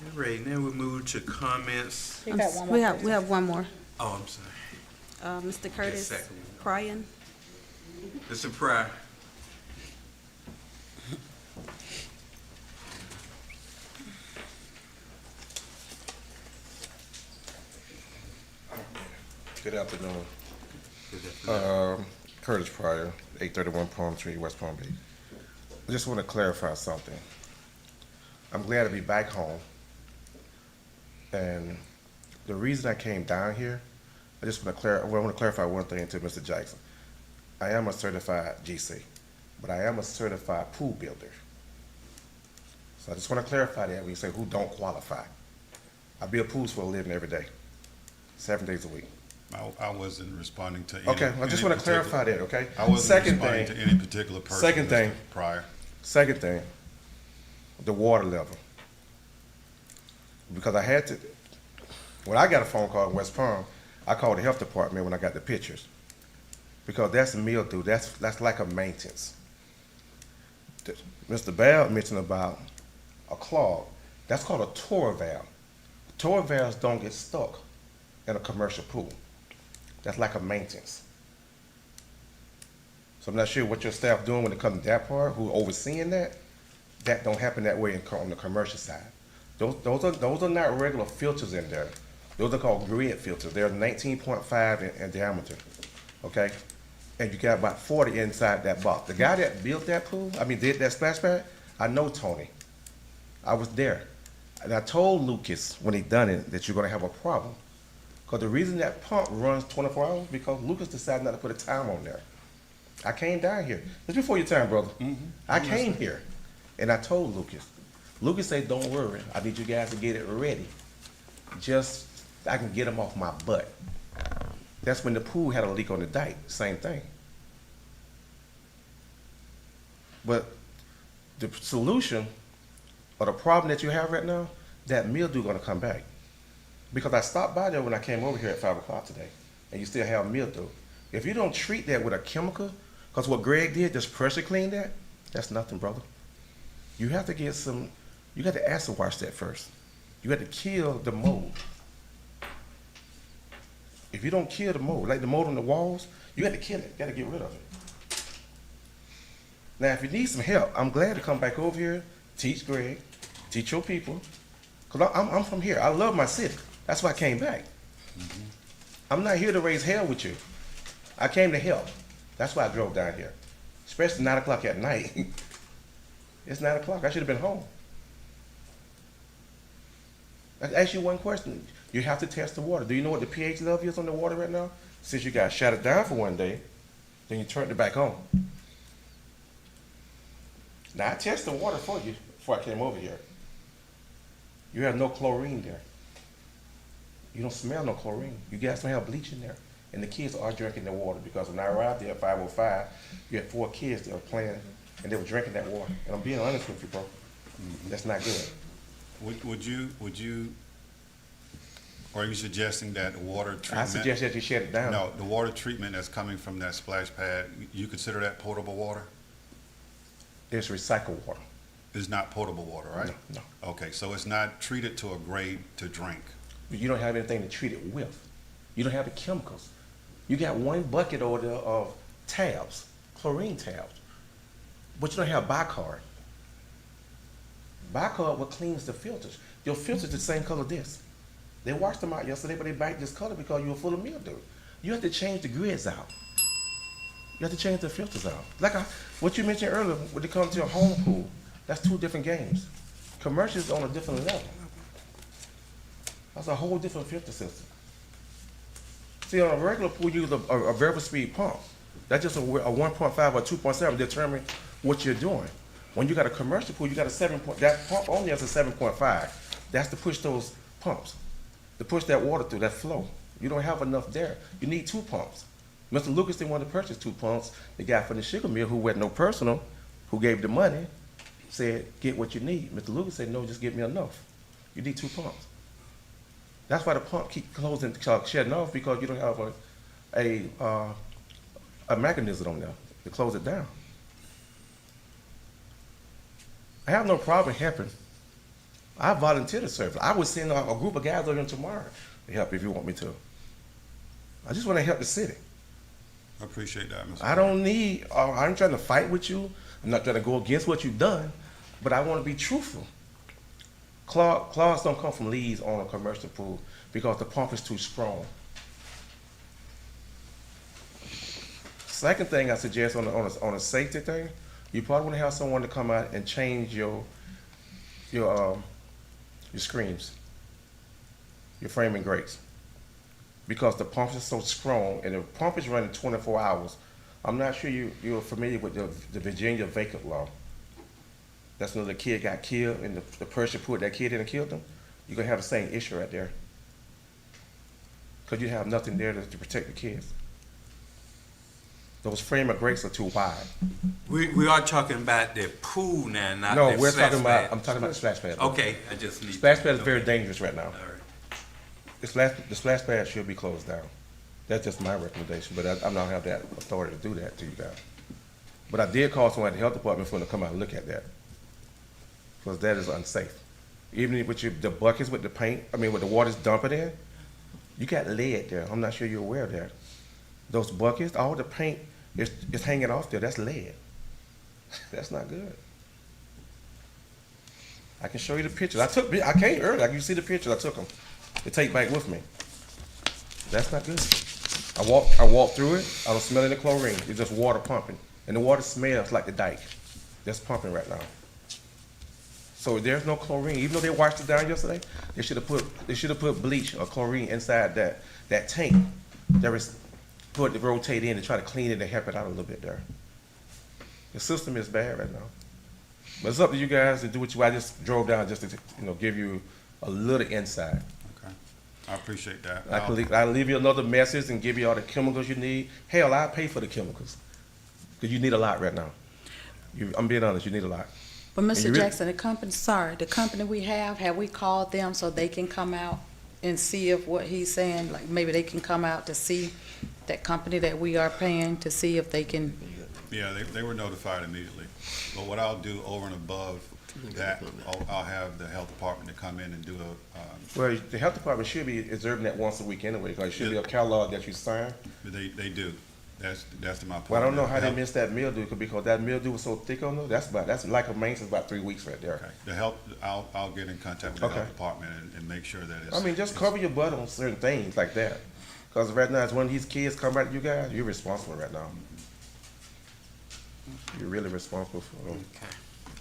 All right, now we move to comments. We got one more We have person. one more. Oh, I'm sorry. Mr. Curtis second. Pryan. Mr. Pryor. Good afternoon. Good afternoon. Curtis Pryor, 831 Palm Tree, West Palm Beach. I just want to clarify something. I'm glad to be back home. And the reason I came down here, I want to clarify one thing to Mr. Jackson. I am a certified GC, but I am a certified pool builder. So I just want to clarify that when you say who don't qualify. I build pools for a living every day, 7 days a week. I wasn't responding to any. Okay, I just want to clarify that, okay? I wasn't Second responding thing- to any particular person. Second Mr. thing. Pryor. Second thing, the water level. Because I had to, when I got a phone call in West Palm, I called the health department when I got the pictures. because that's mildew. That's like a maintenance. Mr. Bell mentioned about a clog. That's called a torr valve. Torr valves don't get stuck in a commercial pool. That's like a maintenance. So I'm not sure what your staff doing when it comes to that part, who overseeing that. That don't happen that way on the commercial side. Those are not regular filters in there. Those are called grid filters. They're 19.5 in diameter, okay? And you got about 40 inside that box. The guy that built that pool, did that splash pad, I know Tony. I was there. And I told Lucas when he done it that you're gonna have a problem. Because the reason that pump runs 24 hours, because Lucas decided not to put a time on there. I came down here. It's before your time, brother. I came here and I told Lucas. Lucas said, don't worry, I need you guys to get it ready. Just, I can get them off my butt. That's when the pool had a leak on the dike, same thing. But the solution or the problem that you have right now, that mildew gonna come back. Because I stopped by there when I came over here at 5 o'clock today, and you still have mildew. If you don't treat that with a chemical, because what Greg did, just pressure clean that, that's nothing, brother. You have to get some, you got to acid wash that first. You got to kill the mold. If you don't kill the mold, like the mold on the walls, you got to kill it, you got to get rid of it. Now, if you need some help, I'm glad to come back over here, teach Greg, teach your people, because I'm from here. I love my city. That's why I came back. I'm not here to raise hell with you. I came to help. That's why I drove down here, especially 9 o'clock at night. It's 9 o'clock. I should have been home. I ask you one question. You have to test the water. Do you know what the pH level is on the water right now? Since you got shut it down for one day, then you turned it back on. Now, I tested the water for you before I came over here. You have no chlorine there. You don't smell no chlorine. You guys don't have bleach in there. And the kids are drinking the water, because when I arrived there at 5:05, you had 4 kids that were playing and they were drinking that water. And I'm being honest with you, bro. That's not good. Would you, or are you suggesting that water treatment? I suggest that you shut it down. No, the water treatment that's coming from that splash pad, you consider that potable water? It's recycled water. It's not potable water, right? No. Okay, so it's not treated to a grade to drink. You don't have anything to treat it with. You don't have the chemicals. You got one bucket over there of tabs, chlorine tabs, but you don't have bicarb. Bicarb what cleans the filters. Your filters the same color this. They washed them out yesterday, but they backed this color because you were full of mildew. You have to change the grids out. You have to change the filters out. Like what you mentioned earlier, when it comes to a home pool, that's 2 different games. Commercial is on a different level. That's a whole different filter system. See, on a regular pool, you use a variable speed pump. That's just a 1.5 or 2.7 determine what you're doing. When you got a commercial pool, you got a 7. That pump only has a 7.5. That's to push those pumps, to push that water through, that flow. You don't have enough there. You need 2 pumps. Mr. Lucas didn't want to purchase 2 pumps. The guy from the sugar mill, who had no personal, who gave the money, said, get what you need. Mr. Lucas said, no, just give me enough. You need 2 pumps. That's why the pump keep closing, shutting off, because you don't have a mechanism on there to close it down. I have no problem helping. I volunteer to serve. I would send a group of guys over here tomorrow to help if you want me to. I just want to help the city. I appreciate that, Mr. I don't need, I'm trying to fight with you. I'm not trying to go against what you've done, but I want to be truthful. Clogs don't come from leads on a commercial pool because the pump is too strong. Second thing I suggest on a safety thing, you probably want to have someone to come out and change your screens, your framing grates, because the pump is so strong and the pump is running 24 hours. I'm not sure you're familiar with the Virginia vacant law. That's when the kid got killed and the person put that kid in and killed them. You're going to have the same issue right there, because you have nothing there to protect the kids. Those framing grates are too wide. We are talking about the pool now, not No, the we're splash talking pad. about, I'm talking about the splash pad. Okay, I just need. Splash pad is very dangerous right now. All right. The splash pad should be closed down. That's just my recommendation, but I'm not have that authority to do that to you guys. But I did call someone at the health department for them to come out and look at that, because that is unsafe. Even with the buckets with the paint, with the water's dumping in, you got lead there. I'm not sure you're aware of that. Those buckets, all the paint is hanging off there. That's lead. That's not good. I can show you the pictures. I came earlier. You see the pictures. I took them to take back with me. That's not good. I walked through it. I don't smell any chlorine. It's just water pumping, and the water smells like the dike that's pumping right now. So there's no chlorine. Even though they washed it down yesterday, they should have put bleach or chlorine inside that tank. There is put to rotate in and try to clean it and help it out a little bit there. The system is bad right now. But it's up to you guys to do what I just drove down just to give you a little insight. Okay, I appreciate that. I'll leave you another message and give you all the chemicals you need. Hell, I'll pay for the chemicals, because you need a lot right now. I'm being honest, you need a lot. But Mr. really- Jackson, the company we have we called them so they can come out and see if what he's saying, like maybe they can come out to see that company that we are paying to see if they can. Yeah, they were notified immediately. But what I'll do over and above that, I'll have the health department to come in and do Well, the health department should be observing that once a week anyway, because it should be a catalog that you sign. they do. That's to my point. Well, I don't know how they Health- missed that mildew, because that mildew was so thick on there. That's like a maintenance about 3 weeks right there. Okay, I'll get in contact with the Okay. health department and make sure that it's. Just cover your butt on certain things like that. Because right now, it's when these kids come back to you guys, you're responsible right now. You're really responsible for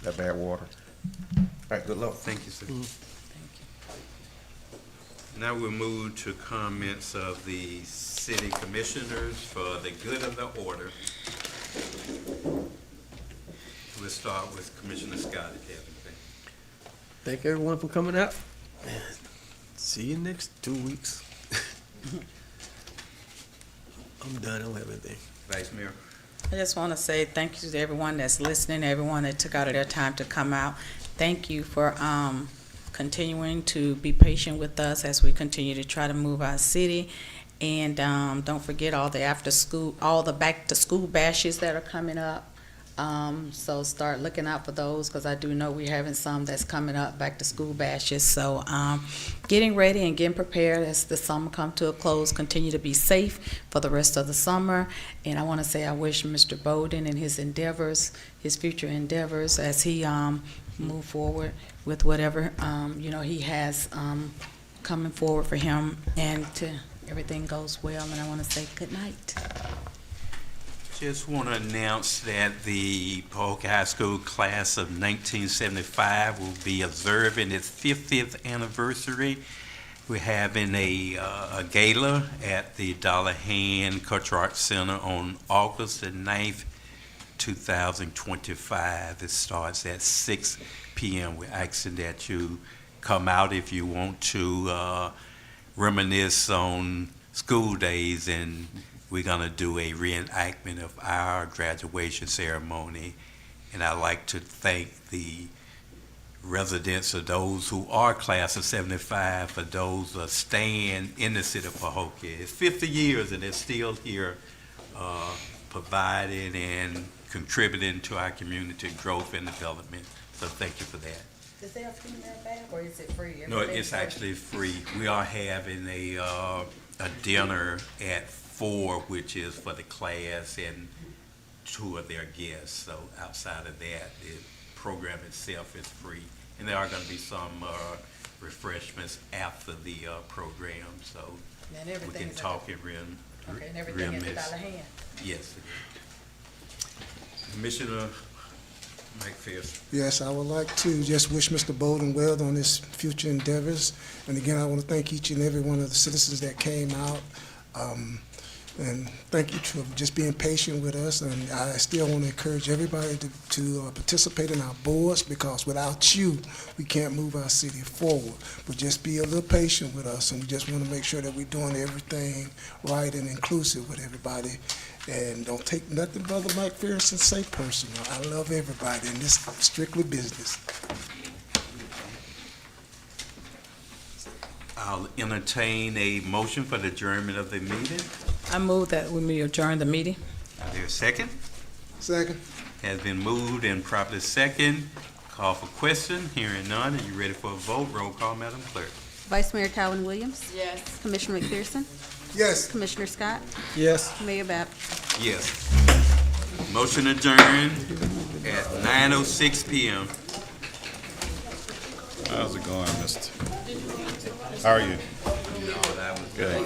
that bad water. All right, good luck. Thank you, sir. Now we'll move to comments of the city commissioners for the good of the order. We'll start with Commissioner Scott. Thank everyone for coming out. See you next 2 weeks. I'm done. I don't have anything. Vice Mayor. I just want to say thank you to everyone that's listening, everyone that took out of their time to come out. Thank you for continuing to be patient with us as we continue to try to move our city. And don't forget all the back to school bashes that are coming up. So start looking out for those, because I do know we're having some that's coming up, back to school bashes. So getting ready and getting prepared as the summer come to a close. Continue to be safe for the rest of the summer. And I want to say I wish Mr. Bowden and his endeavors, his future endeavors, as he move forward with whatever he has coming forward for him, and everything goes well. And I want to say good night. Just want to announce that the Pahokee High School class of 1975 will be observing its 50th anniversary. We're having a gala at the Dollar Hand Cultural Arts Center on August the 9th, 2025. It starts at 6 p.m. We're asking that you come out if you want to reminisce on school days, and we're going to do a reenactment of our graduation ceremony. And I'd like to thank the residents of those who are class of 75 for those staying in the city of Pahokee. It's 50 years and they're still here providing and contributing to our community growth and development. So thank you for that. Is there a female bag, or is it free? No, it's actually free. We are having a dinner at 4, which is for the class and 2 of their guests. So outside of that, the program itself is free. And there are going to be some refreshments after the program, so And we everything can is talk and real okay, and everything at the Dollar Hand. Yes. Commissioner McPherson. Yes, I would like to just wish Mr. Bowden well on his future endeavors. And again, I want to thank each and every one of the citizens that came out. And thank you for just being patient with us. And I still want to encourage everybody to participate in our boards, because without you, we can't move our city forward. But just be a little patient with us, and we just want to make sure that we're doing everything right and inclusive with everybody. And don't take nothing Brother Mike Ferguson say personal. I love everybody, and this is strictly business. I'll entertain a motion for the adjournment of the meeting. I move that we adjourn the meeting. Is there a second? Second. Has been moved and properly second. Call for question. Hearing none. Are you ready for a vote? Roll call, Madam Clerk. Vice Mayor Calvin Williams, Yes. Commissioner McPherson, Yes. Commissioner Scott, Yes. Mayor Bab. Yes. Motion adjourned at 9:06 p.m. How's it going, mister? How are you? No, that was Good.